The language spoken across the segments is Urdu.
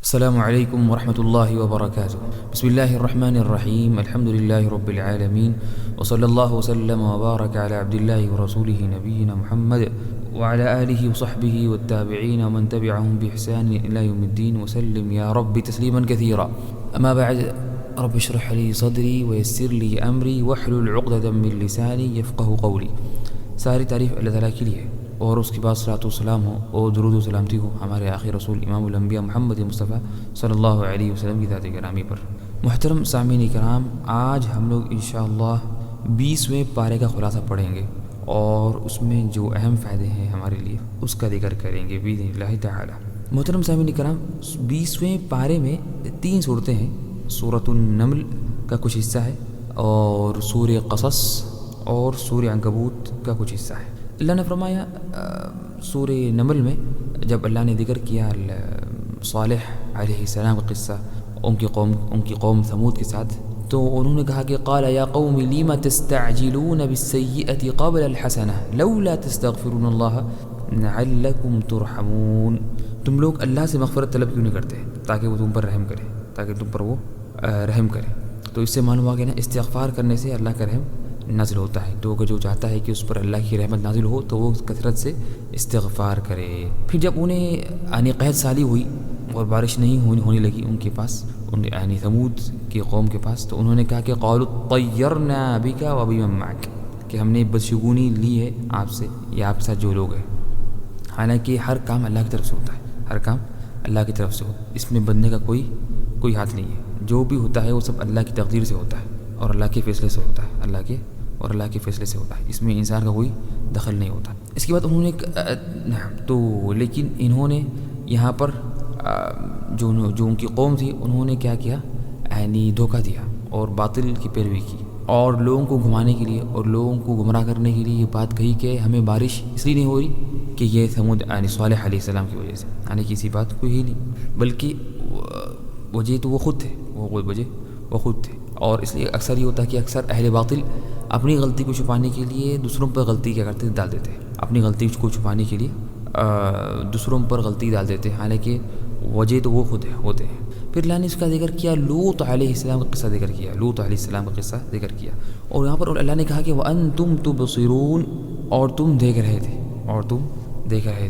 السلام علیکم ورحمۃ اللہ وبرکاتہ۔ بسم اللہ الرحمن الرحیم، الحمد للہ رب العالمین، وصلی اللہ وسلم وبارک علی عبد اللہ ورسولہ نبینا محمد وعلی آلہ وصحبہ والتابعین ومن تبعهم بإحسان إلی یوم الدین وسلم یا رب تسلیما کثیرا۔ اما بعد، رب اشرح لی صدری ویسر لی امری واحلل عقدۃ من لسانی یفقہوا قولی۔ ساری تعریف اللہ تعالیٰ کے لیے ہے اور اس کے بعد صلاۃ و سلام ہو اور درود و سلامتی ہو ہمارے آخر رسول امام الانبیاء محمد مصطفیٰ صلی اللہ علیہ وسلم کی ذات گرامی پر۔ محترم سامعین کرام، آج ہم لوگ انشاءاللہ 20ویں پارے کا خلاصہ پڑھیں گے اور اس میں جو اہم فائدے ہیں ہمارے لیے اس کا ذکر کریں گے باذن اللہ تعالی۔ محترم سامعین کرام، 20ویں پارے میں 3 صورتیں ہیں۔ سورۃ النمل کا کچھ حصہ ہے اور سورہ قصص اور سورہ عنکبوت کا کچھ حصہ ہے۔ اللہ نے فرمایا سورہ نمل میں جب اللہ نے ذکر کیا صالح علیہ السلام کا قصہ ان کی قوم ثمود کے ساتھ، تو انہوں نے کہا کہ قال یا قوم لم تستعجلون بالسیئۃ قبل الحسنہ لولا تستغفرون اللہ لعلکم ترحمون۔ تم لوگ اللہ سے مغفرت طلب کیوں نہیں کرتے تاکہ وہ تم پر رحم کرے، تاکہ تم پر وہ رحم کرے۔ تو اس سے معلوم ہوا کہ نا استغفار کرنے سے اللہ کا رحم نازل ہوتا ہے، تو جو چاہتا ہے کہ اس پر اللہ کی رحمت نازل ہو تو وہ کثرت سے استغفار کرے۔ پھر جب انہیں قحط سالی ہوئی اور بارش نہیں ہونے لگی ان کے پاس، یعنی ثمود کی قوم کے پاس، تو انہوں نے کہا کہ قالوا طیرنا بک وبمن معک، کہ ہم نے بدشگونی لی ہے آپ سے یا آپ کے ساتھ جو لوگ ہیں۔ حالانکہ ہر کام اللہ کی طرف سے ہوتا ہے، ہر کام اللہ کی طرف سے ہوتا ہے، اس میں بندے کا کوئی ہاتھ نہیں ہے۔ جو بھی ہوتا ہے وہ سب اللہ کی تقدیر سے ہوتا ہے اور اللہ کے فیصلے سے ہوتا ہے، اللہ کے فیصلے سے ہوتا ہے، اس میں انسان کا کوئی دخل نہیں ہوتا۔ اس کے بعد انہوں نے لیکن انہوں نے یہاں پر جو ان کی قوم تھی انہوں نے کیا کیا، یعنی دھوکہ دیا اور باطل کی پیروی کی اور لوگوں کو گھمانے کے لیے اور لوگوں کو گمراہ کرنے کے لیے یہ بات کہی کہ ہمیں بارش اس لیے نہیں ہو رہی کہ یہ ثمود یعنی صالح علیہ السلام کی وجہ سے، یعنی کسی بات کو ہی نہیں، بلکہ وجہ تو وہ خود تھے۔ اور اس لیے اکثر یہ ہوتا ہے کہ اکثر اہل باطل اپنی غلطی کو چھپانے کے لیے دوسروں پر غلطی کیا کرتے ڈال دیتے ہیں، اپنی غلطی کو چھپانے کے لیے دوسروں پر غلطی ڈال دیتے ہیں، حالانکہ وجہ تو وہ خود ہوتے ہیں۔ پھر اللہ نے اس کا ذکر کیا، لوط علیہ السلام کا قصہ ذکر کیا، اور یہاں پر اللہ نے کہا کہ وَأَنْتُمْ تُبْصِرُونَ، اور تم دیکھ رہے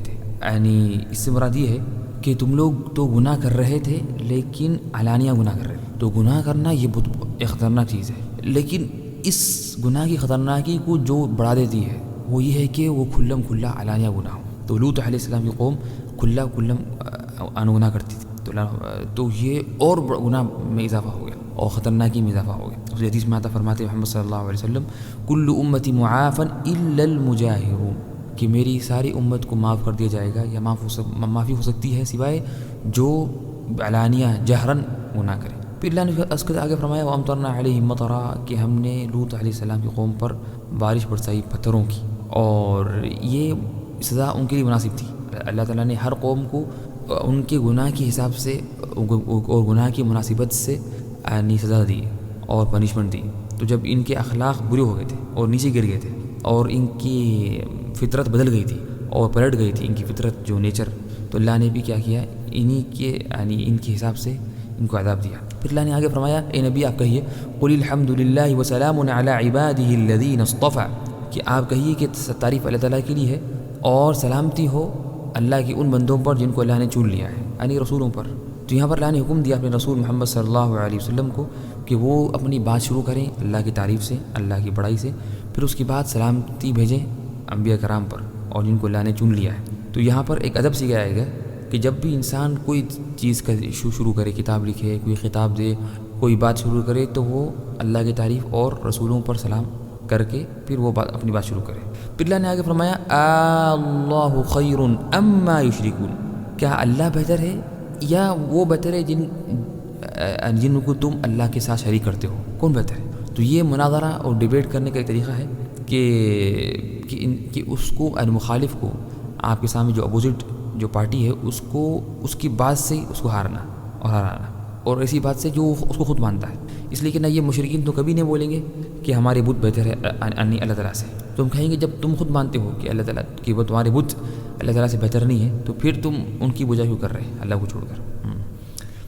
تھے، یعنی اس سے مراد یہ ہے کہ تم لوگ تو گناہ کر رہے تھے لیکن علانیہ گناہ کر رہے تھے۔ تو گناہ کرنا یہ بہت ایک خطرناک چیز ہے، لیکن اس گناہ کی خطرناکی کو جو بڑھا دیتی ہے وہ یہ ہے کہ وہ کھلم کھلا علانیہ گناہ ہو۔ تو لوط علیہ السلام کی قوم کھلم گناہ کرتی تھی، تو یہ اور گناہ میں اضافہ ہو گیا اور خطرناکی میں اضافہ ہو گیا۔ اس حدیث میں آتا فرماتے محمد صلی اللہ علیہ وسلم کل امتی معافا الا المجاہرون، کہ میری ساری امت کو معاف کر دیا جائے گا یا معافی ہو سکتی ہے سوائے جو علانیہ جہرن گناہ کرے۔ پھر اللہ نے اس کے آگے فرمایا وَأَمْطَرْنَا عَلَيْهِمْ مَطَرًا، کہ ہم نے لوط علیہ السلام کی قوم پر بارش برسائی پتھروں کی، اور یہ سزا ان کے لیے مناسب تھی۔ اللہ تعالیٰ نے ہر قوم کو ان کے گناہ کے حساب سے اور گناہ کی مناسبت سے یعنی سزا دی اور پنشمنٹ دی۔ تو جب ان کے اخلاق برے ہو گئے تھے اور نیچے گر گئے تھے اور ان کی فطرت بدل گئی تھی اور پلٹ گئی تھی ان کی فطرت جو نیچر، تو اللہ نے بھی کیا کیا، ان کے حساب سے ان کو عذاب دیا۔ پھر اللہ نے آگے فرمایا اے نبی آپ کہیے قل الحمد للہ وسلام علی عبادہ الذین اصطفیٰ، کہ آپ کہیے کہ تعریف اللہ تعالیٰ کے لیے ہے اور سلامتی ہو اللہ کے ان بندوں پر جن کو اللہ نے چن لیا ہے، یعنی رسولوں پر۔ تو یہاں پر اللہ نے حکم دیا اپنے رسول محمد صلی اللہ علیہ وسلم کو کہ وہ اپنی بات شروع کریں اللہ کی تعریف سے، اللہ کی بڑائی سے، پھر اس کے بعد سلامتی بھیجیں انبیاء کرام پر اور جن کو اللہ نے چن لیا ہے۔ تو یہاں پر ایک ادب سکھایا گیا کہ جب بھی انسان کوئی چیز کا شروع کرے، کتاب لکھے، کوئی خطاب دے، کوئی بات شروع کرے، تو وہ اللہ کی تعریف اور رسولوں پر سلام کر کے پھر وہ اپنی بات شروع کرے۔ پھر اللہ نے آگے فرمایا اللہ خیر اما یشرکون، کیا اللہ بہتر ہے یا وہ بہتر ہے جن کو تم اللہ کے ساتھ شریک کرتے ہو، کون بہتر ہے؟ تو یہ مناظرہ اور ڈیبیٹ کرنے کا ایک طریقہ ہے کہ اس کو مخالف کو، آپ کے سامنے جو اپوزٹ جو پارٹی ہے اس کی بات سے اس کو ہرانا اور ایسی بات سے جو اس کو خود مانتا ہے۔ اس لیے کہ نہ یہ مشرکین تو کبھی نہیں بولیں گے کہ ہمارے بت بہتر ہے اللہ تعالیٰ سے، تم کہیں گے جب تم خود مانتے ہو کہ اللہ تعالیٰ کہ وہ تمہارے بت اللہ تعالیٰ سے بہتر نہیں ہے، تو پھر تم ان کی بجا کیوں کر رہے ہیں اللہ کو چھوڑ کر۔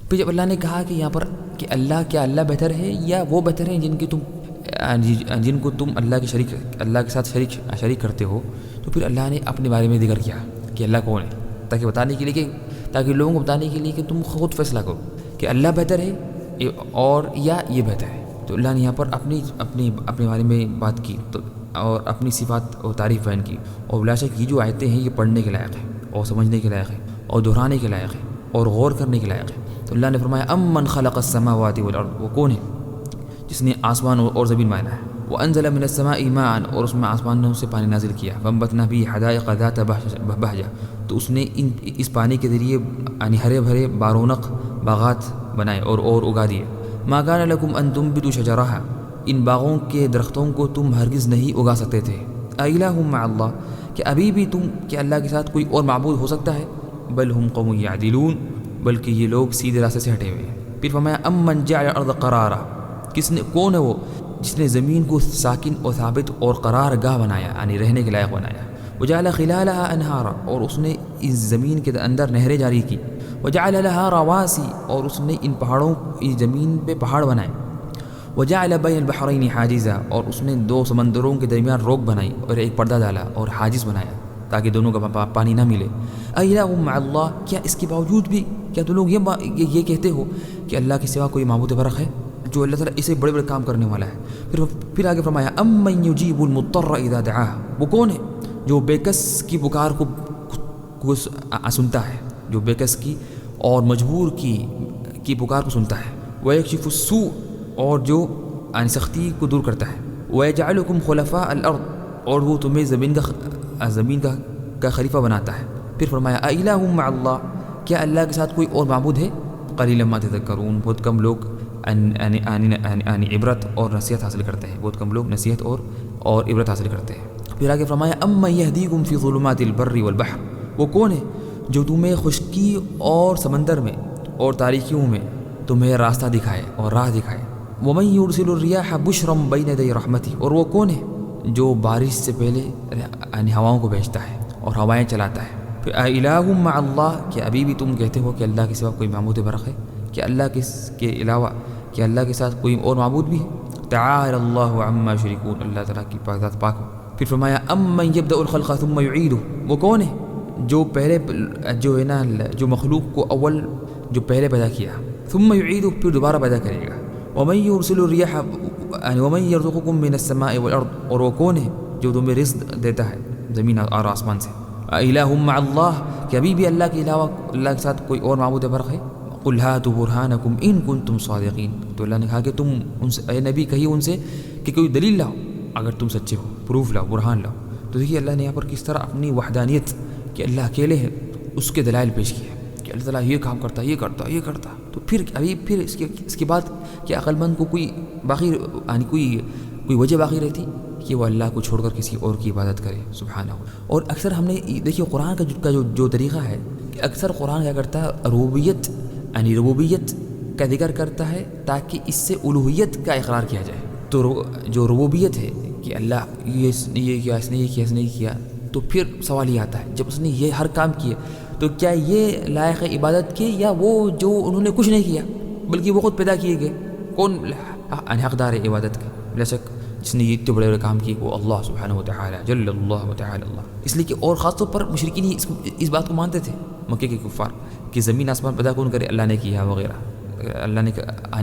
پھر جب اللہ نے کہا کہ یہاں پر کہ اللہ بہتر ہے یا وہ بہتر ہیں جن کو تم اللہ کے ساتھ شریک کرتے ہو، تو پھر اللہ نے اپنے بارے میں ذکر کیا کہ اللہ کون ہے، تاکہ لوگوں کو بتانے کے لیے کہ تم خود فیصلہ کرو کہ اللہ بہتر ہے اور یا یہ بہتر ہے۔ تو اللہ نے یہاں پر اپنے بارے میں بات کی اور اپنی صفات اور تعریف بیان کی، اور بلا شک یہ جو آیتیں ہیں یہ پڑھنے کے لائق ہیں اور سمجھنے کے لائق ہیں اور دہرانے کے لائق ہیں اور غور کرنے کے لائق ہیں۔ تو اللہ نے فرمایا امن خلق السماوات والارض، وہ کون ہے جس نے آسمان اور زمین بنایا ہے، وانزل من السماء ماء، اور اس میں آسمان نے سے پانی نازل کیا، فانبتنا به حدائق ذات بہجہ، تو اس نے اس پانی کے ذریعے یعنی ہرے بھرے بارونق باغات بنائے اور اگا دیے۔ ما كان لكم ان تنبتوا شجرها، ان باغوں کے درختوں کو تم ہرگز نہیں اگا سکتے تھے۔ اِلٰہ مع اللہ، کہ ابھی بھی کہ اللہ کے ساتھ کوئی اور معبود ہو سکتا ہے؟ بل ہم قوم یعدلون، بلکہ یہ لوگ سیدھے راستے سے ہٹے ہوئے ہیں۔ پھر فرمایا امن جعل الارض قرارا، کون ہے وہ جس نے زمین کو ساکن اور ثابت اور قرار گاہ بنایا، یعنی رہنے کے لائق بنایا۔ وجعل خلالها انہارا، اور اس نے اس زمین کے اندر نہریں جاری کی۔ وجعل لها رواسی، اور اس نے اس زمین پہ پہاڑ بنائے۔ وجعل بین البحرین حاجزا، اور اس نے دو سمندروں کے درمیان روک بنائی اور ایک پردہ ڈالا اور حاجز بنایا تاکہ دونوں کا پانی نہ ملے۔ اِلٰہ مع اللہ، کیا اس کے باوجود بھی کیا تم لوگ یہ کہتے ہو کہ اللہ کے سوا کوئی معبود برحق ہے جو اللہ تعالیٰ اسے بڑے بڑے کام کرنے والا ہے؟ پھر آگے فرمایا امن یجیب المضطر اذا دعاہ، وہ کون ہے جو بے کس کی پکار کو سنتا ہے، جو بے کس کی اور مجبور کی پکار کو سنتا ہے۔ ویکشف السوء، اور جو سختی کو دور کرتا ہے۔ ویجعلکم خلفاء الارض، اور وہ تمہیں زمین کا خلیفہ بناتا ہے۔ پھر فرمایا اِلٰہ مع اللہ، کیا اللہ کے ساتھ کوئی اور معبود ہے؟ قلیلا ما تذکرون، بہت کم لوگ عبرت اور نصیحت حاصل کرتے ہیں، بہت کم لوگ نصیحت اور عبرت حاصل کرتے ہیں۔ پھر آگے فرمایا امن یہدیکم فی ظلمات البر والبحر، وہ کون ہے جو تمہیں خشکی اور سمندر میں اور تاریکیوں میں تمہیں راستہ دکھائے اور راہ دکھائے۔ ومن یرسل الریاح بشرا بین یدی رحمتہ، اور وہ کون ہے جو بارش سے پہلے ہواؤں کو بھیجتا ہے اور ہوائیں چلاتا ہے۔ پھر اِلٰہ مع اللہ، کہ ابھی بھی تم کہتے ہو کہ اللہ کے سوا کوئی معبود برحق ہے؟ کہ اللہ کے علاوہ کہ اللہ کے ساتھ کوئی اور معبود بھی ہے؟ تعالی اللہ عما یشرکون، اللہ تعالیٰ کی ذات پاک ہو۔ پھر فرمایا امن یبدأ الخلق ثم یعیدہ، وہ کون ہے جو مخلوق کو جو پہلے پیدا کیا، ثم یعیدہ، پھر دوبارہ پیدا کرے گا۔ ومن یرسل الریاح ومن یرزقکم من السماء والارض، اور وہ کون ہے جو تمہیں رزق دیتا ہے زمین اور آسمان سے۔ اِلٰہ مع اللہ، کہ ابھی بھی اللہ کے علاوہ اللہ کے ساتھ کوئی اور معبود برحق ہے؟ قل ہاتوا برہانکم ان کنتم صادقین، تو اللہ نے کہا کہ تم ان سے اے نبی کہیے ان سے کہ کوئی دلیل لاؤ اگر تم سچے ہو، پروف لاؤ، برہان لاؤ۔ تو دیکھیے اللہ نے یہاں پر کس طرح اپنی وحدانیت کہ اللہ اکیلے ہے اس کے دلائل پیش کیے کہ اللہ تعالیٰ یہ کام کرتا، یہ کرتا۔ تو پھر اس کے بعد کہ عقل مند کو کوئی باقی کوئی وجہ باقی رہتی کہ وہ اللہ کو چھوڑ کر کسی اور کی عبادت کرے، سبحانہ۔ اور اکثر ہم نے دیکھیے قرآن کا جو طریقہ ہے کہ اکثر قرآن کیا کرتا ہے، ربوبیت کا ذکر کرتا ہے تاکہ اس سے الوہیت کا اقرار کیا جائے۔ تو جو ربوبیت ہے کہ اللہ اس نے یہ کیا، تو پھر سوال یہ آتا ہے جب اس نے یہ ہر کام کیا تو کیا یہ لائق عبادت کے، یا وہ جو انہوں نے کچھ نہیں کیا بلکہ وہ خود پیدا کیے گئے، کون حقدار ہے عبادت کے؟ بلا شک جس نے یہ اتنے بڑے بڑے کام کیے وہ اللہ سبحانہ وتعالی جل اللہ وتعالی اللہ۔ اس لیے کہ اور خاص طور پر مشرکین اس بات کو مانتے تھے، مکے کے کفار، کہ زمین آسمان پیدا کون کرے؟ اللہ نے کیا وغیرہ۔ اللہ نے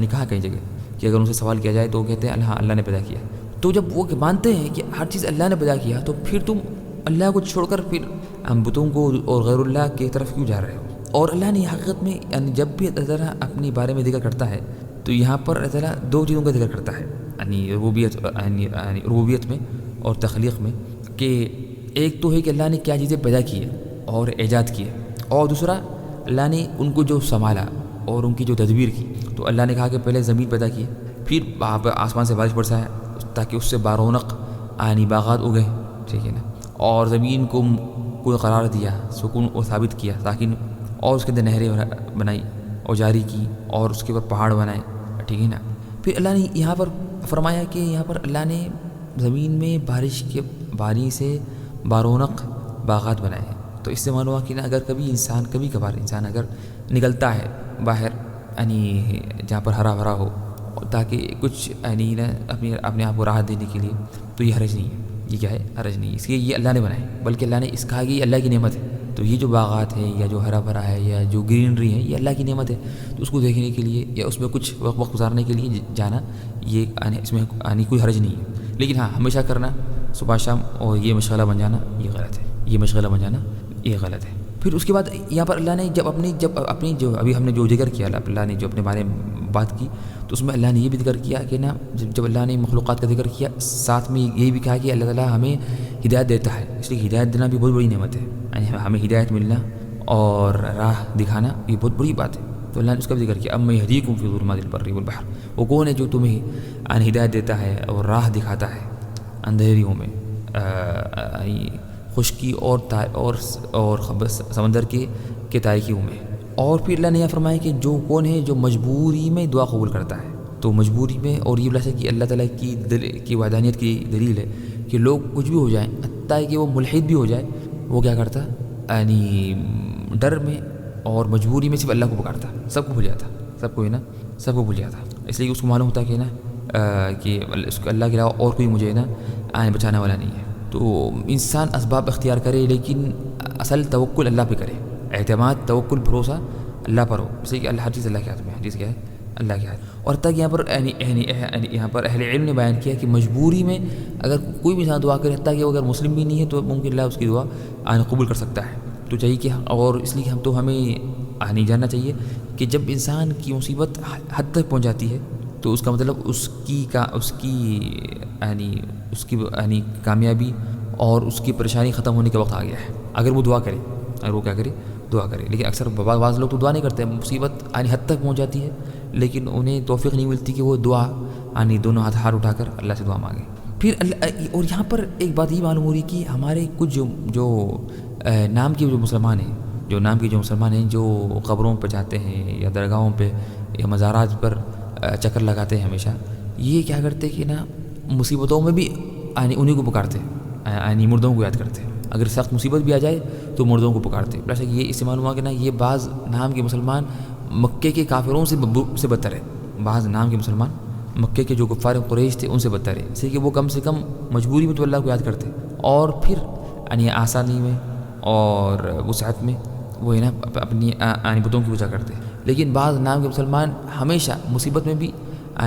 کہا کئی جگہ کہ اگر ان سے سوال کیا جائے تو وہ کہتے ہیں اللہ نے پیدا کیا۔ تو جب وہ مانتے ہیں کہ ہر چیز اللہ نے پیدا کیا، تو پھر تم اللہ کو چھوڑ کر پھر بتوں کو اور غیر اللہ کی طرف کیوں جا رہے ہو؟ اور اللہ نے حقیقت میں جب بھی اللہ تعالیٰ اپنے بارے میں ذکر کرتا ہے تو یہاں پر اللہ تعالیٰ دو چیزوں کا ذکر کرتا ہے، ربوبیت میں اور تخلیق میں، کہ ایک تو ہے کہ اللہ نے کیا چیزیں پیدا کی اور ایجاد کی، اور دوسرا اللہ نے ان کو جو سنبھالا اور ان کی جو تدبیر کی۔ تو اللہ نے کہا کہ پہلے زمین پیدا کی، پھر آسمان سے بارش برسایا تاکہ اس سے بارونق باغات اگے، ٹھیک ہے نا، اور زمین کو قرار دیا، سکون اور ثابت کیا تاکہ، اور اس کے اندر نہریں بنائی اور جاری کی، اور اس کے اوپر پہاڑ بنائے، ٹھیک ہے نا۔ پھر اللہ نے یہاں پر فرمایا کہ یہاں پر اللہ نے زمین میں بارش کے پانی سے بارونق باغات بنائے ہیں۔ تو اس سے معلوم ہوا کہ اگر کبھی کبھار انسان اگر نکلتا ہے باہر یعنی جہاں پر ہرا بھرا ہو تاکہ کچھ یعنی نا اپنے آپ کو راحت دینے کے لیے، تو یہ حرج نہیں ہے. یہ کیا ہے؟ حرج نہیں ہے. اس لیے یہ اللہ نے بنائے، بلکہ اللہ نے اس کہا کہ یہ اللہ کی نعمت ہے. تو یہ جو باغات ہیں یا جو ہرا بھرا ہے یا جو گرینری ہے یہ اللہ کی نعمت ہے. تو اس کو دیکھنے کے لیے یا اس میں کچھ وقت گزارنے کے لیے جانا، یہ اس میں کوئی حرج نہیں ہے. لیکن ہاں ہمیشہ کرنا صبح شام اور یہ مشغلہ بن جانا یہ غلط ہے. یہ مشغلہ بن جانا یہ غلط ہے. پھر اس کے بعد یہاں پر اللہ نے جب اپنی جو ابھی ہم نے جو ذکر کیا، اللہ نے جو اپنے بارے میں بات کی، تو اس میں اللہ نے یہ بھی ذکر کیا کہ نا جب اللہ نے مخلوقات کا ذکر کیا، ساتھ میں یہی بھی کہا کہ اللہ تعالیٰ ہمیں ہدایت دیتا ہے. اس لیے ہدایت دینا بھی بہت بڑی نعمت ہے. یعنی ہمیں ہدایت ملنا اور راہ دکھانا یہ بہت بڑی بات ہے. تو اللہ نے اس کا بھی ذکر کیا، اما یہدیکم فی ظلمات البر والبحر. وہ کون ہے جو تمہیں ہدایت دیتا ہے اور راہ دکھاتا ہے اندھیریوں میں، خشکی اور سمندر کے تاریکیوں میں. اور پھر اللہ نے یہ فرمایا کہ جو کون ہے جو مجبوری میں دعا قبول کرتا ہے. تو مجبوری میں، اور یہ بلا کہ اللہ تعالیٰ کی وحدانیت کی دلیل ہے کہ لوگ کچھ بھی ہو جائیں، حتیٰ کہ وہ ملحد بھی ہو جائے، وہ کیا کرتا یعنی ڈر میں اور مجبوری میں صرف اللہ کو پکارتا، سب کو بھول جاتا، سب کو بھول جاتا. اس لیے اس کو معلوم ہوتا کہ کہ اللہ کے علاوہ اور کوئی مجھے بچانے والا نہیں ہے. تو انسان اسباب اختیار کرے لیکن اصل توکل اللہ پہ کرے. اعتماد، توکل، بھروسہ اللہ پر ہو. اس لیے کہ اللہ ہر چیز اللہ کے ہاتھ میں ہے. حدیث کیا ہے؟ اللہ کے ہاتھ. اور تک یہاں پر یہاں پر اہل علم نے بیان کیا کہ مجبوری میں اگر کوئی بھی انسان دعا کرے، حتیٰ کہ وہ اگر مسلم بھی نہیں ہے، تو ممکن اللہ اس کی دعا قبول کر سکتا ہے. تو چاہیے کہ اور اس لیے ہمیں جاننا چاہیے کہ جب انسان کی مصیبت حد تک پہنچ جاتی ہے تو اس کا مطلب اس کی کامیابی اور اس کی پریشانی ختم ہونے کا وقت آ گیا ہے. اگر وہ دعا کرے، اگر وہ کیا کرے؟ دعا کرے. لیکن اکثر بعض لوگ تو دعا نہیں کرتے، مصیبت حد تک پہنچ جاتی ہے لیکن انہیں توفیق نہیں ملتی کہ وہ دعا دونوں ہاتھ اٹھا کر اللہ سے دعا مانگے. پھر اور یہاں پر ایک بات یہ معلوم ہو رہی کہ ہمارے کچھ جو نام کے جو مسلمان ہیں جو قبروں پہ جاتے ہیں یا درگاہوں پہ یا مزارات پر چکر لگاتے ہیں ہمیشہ، یہ کیا کرتے کہ مصیبتوں میں بھی انہیں کو پکارتے، مردوں کو یاد کرتے. اگر سخت مصیبت بھی آ جائے تو مردوں کو پکارتے. ویسے یہ اس سے معلوم ہوا کہ یہ بعض نام کے مسلمان مکے کے کافروں سے بدتر ہے. بعض نام کے مسلمان مکے کے جو کفار قریش تھے ان سے بدتر ہے. اس لیے کہ وہ کم سے کم مجبوری میں تو اللہ کو یاد کرتے، اور پھر آسانی میں اور وسعت میں وہ اپنی بتوں کی پوجا کرتے. لیکن بعض نام کے مسلمان ہمیشہ مصیبت میں بھی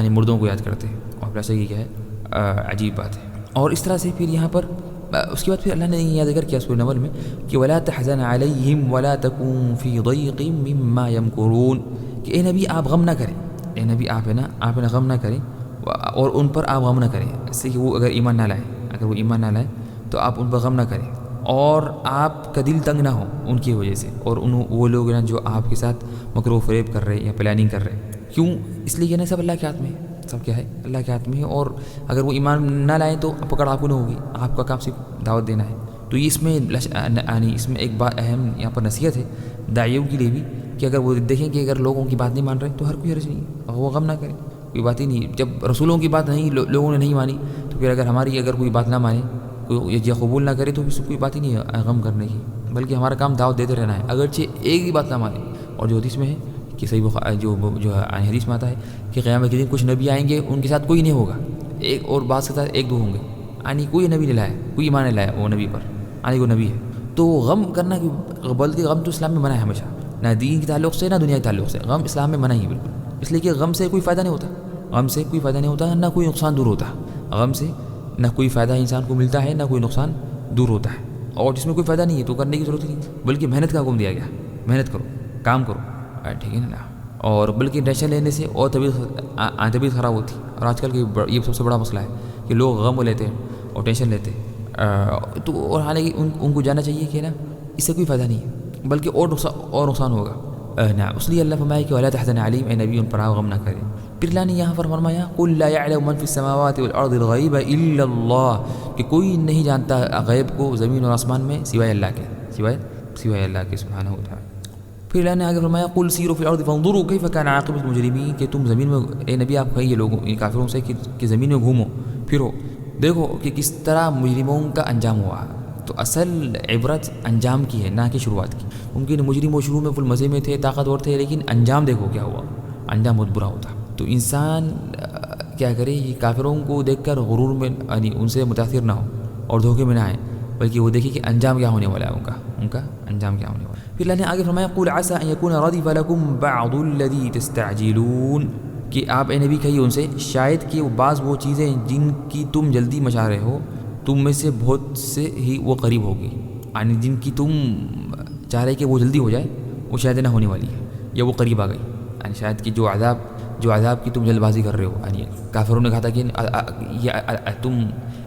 مردوں کو یاد کرتے. اور ویسے یہ کیا ہے؟ عجیب بات ہے. اور اس طرح سے پھر یہاں پر اس کے بعد پھر اللہ نے یہ ذکر کیا سورہ نمل میں کہ وَلَا تَحْزَنْ عَلَيْهِمْ وَلَا تَكُنْ فِي ضَيْقٍ مِّمَّا يَمْكُرُونَ کہ اے نبی آپ غم نہ کریں. اے نبی آپ غم نہ کریں اور ان پر آپ غم نہ کریں. اس سے کہ وہ اگر ایمان نہ لائے تو آپ ان پر غم نہ کریں اور آپ کا دل تنگ نہ ہو ان کی وجہ سے، اور وہ لوگ جو آپ کے ساتھ مکر و فریب کر رہے ہیں یا پلاننگ کر رہے ہیں. کیوں؟ اس لیے کہ سب اللہ کے ہاتھ میں ہے. سب کیا ہے؟ اللہ کے ہاتھ میں ہے. اور اگر وہ ایمان نہ لائیں تو پکڑ آپ کو نہ ہوگی. آپ کا کام صرف دعوت دینا ہے. تو یہ اس میں ایک بات اہم یہاں پر نصیحت ہے داعیوں کے لیے بھی کہ اگر وہ دیکھیں کہ اگر لوگوں کی بات نہیں مان رہے تو ہر کوئی حرج نہیں ہے، وہ غم نہ کریں. کوئی بات ہی نہیں. جب رسولوں کی بات لوگوں نے نہیں مانی تو پھر اگر ہماری کوئی بات نہ مانے یا قبول نہ کرے تو پھر کوئی بات ہی نہیں ہے غم کرنے کی، بلکہ ہمارا کام دعوت دیتے رہنا ہے اگرچہ ایک بھی بات نہ مانے. اور جو حدیث میں ہے کہ صحیح جو حدیث میں آتا ہے کہ قیامت کے دن کچھ نبی آئیں گے ان کے ساتھ کوئی نہیں ہوگا، ایک اور بعض کے ساتھ ایک دو ہوں گے، کوئی نبی نہیں لایا، کوئی ایمان نہیں لایا وہ نبی پر، وہ نبی ہے. تو غم کرنا، بلکہ غم تو اسلام میں منع ہے ہمیشہ، نہ دین کے تعلق سے نہ دنیا کے تعلق سے. غم اسلام میں منع ہی بالکل. اس لیے کہ غم سے کوئی فائدہ نہیں ہوتا، نہ کوئی نقصان دور ہوتا. غم سے نہ کوئی فائدہ انسان کو ملتا ہے نہ کوئی نقصان دور ہوتا ہے. اور جس میں کوئی فائدہ نہیں ہے تو کرنے کی ضرورت نہیں، بلکہ محنت کا حکم دیا گیا. محنت کرو، کام کرو، ٹھیک ہے نا. اور بلکہ ٹینشن لینے سے اور طبیعت خراب ہوتی. اور آج کل کی یہ سب سے بڑا مسئلہ ہے کہ لوگ غم لیتے ہیں اور ٹینشن لیتے ہیں. تو اور حالانکہ ان کو جاننا چاہیے کہ اس سے کوئی فائدہ نہیں ہے بلکہ اور نقصان ہوگا. اس لیے اللہ فرمایا کہ وَلَا تَحْزَنْ عَلَيْهِمْ اے نبی ان پر غم نہ کرے. پھر اللہ نے یہاں پر فرمایا قُلْ لَا يَعْلَمُ مَنْ فِي السَّمَاوَاتِ وَالْأَرْضِ الْغَيْبَ إِلَّا اللَّهُ کہ کوئی نہیں جانتا غیب کو زمین اور آسمان میں سوائے اللہ کے، سوائے اللہ کے سبحانہ و تعالی. پھر اللہ نے آگے فرمایا قُلْ سِيرُوا فِي الْأَرْضِ فَانظُرُوا كَيْفَ كَانَ عَاقِبَةُ الْمُجْرِمِينَ کہ تم زمین میں اے نبی آپ کہیے لوگوں کافروں سے کہ زمین میں گھومو پھرو، دیکھو کہ کس طرح مجرموں کا انجام ہوا. تو اصل عبرت انجام کی ہے نہ کہ شروعات کی. ممکن مجرم و شروع میں فل مزے میں تھے، طاقتور تھے، لیکن انجام دیکھو کیا ہوا. انجام بہت برا ہوتا. تو انسان کیا کرے، یہ کافروں کو دیکھ کر غرور میں یعنی ان سے متاثر نہ ہو اور دھوکے میں نہ آئے، بلکہ وہ دیکھے کہ انجام کیا ہونے والا ہے، ان کا انجام کیا ہونے والا ہے. پھر اللہ نے آگے فرمایا قُلْ عَسَىٰ أَن يَكُونَ رَدِفَ لَكُمْ بَعْضُ الَّذِي تَسْتَعْجِلُونَ، کہ آپ اے نبی کہیے ان سے شاید کہ بعض وہ چیزیں جن کی تم جلدی مچا رہے ہو، تم میں سے بہت سے ہی وہ قریب ہوگی، یعنی جن کی تم چاہ رہے کہ وہ جلدی ہو جائے وہ شاید نہ ہونے والی ہے یا وہ قریب آ گئی. یعنی شاید کہ جو عذاب کی تم جلد بازی کر رہے ہو، یعنی کافروں نے کہا تھا کہ تم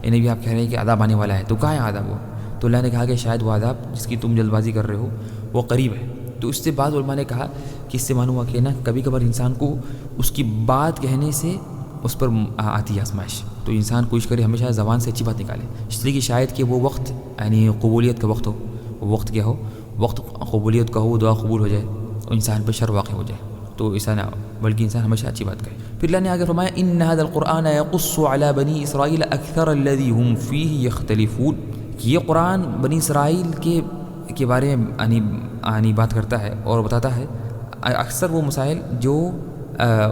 اے نبی آپ کہہ رہے ہیں کہ عذاب آنے والا ہے، تو کہاں ہے عذاب وہ؟ تو اللہ نے کہا کہ شاید وہ عذاب جس کی تم جلد بازی کر رہے ہو وہ قریب ہے. تو اس سے بعض علماء نے کہا کہ اس سے معلوم ہوا کہ نا کبھی کبھار انسان کو اس کی بات کہنے سے اس پر آتی ہے آزمائش، تو انسان کوشش کرے ہمیشہ زبان سے اچھی بات نکالے، اس لیے کہ شاید کہ وہ وقت یعنی قبولیت کا وقت ہو. وہ وقت کیا ہو؟ وقت قبولیت کا ہو، دعا قبول ہو جائے اور انسان پر شر واقع ہو جائے، تو ایسا نہ ہو، بلکہ انسان ہمیشہ اچھی بات کہے. پھر اللہ نے آگے فرمایا ان هذا القرآن يقص على بني اسرائيل اكثر الذي هم فيه يختلفون، کہ یہ قرآن بنی اسرائیل کے بارے میں یعنی بات کرتا ہے اور بتاتا ہے اکثر وہ مسائل جو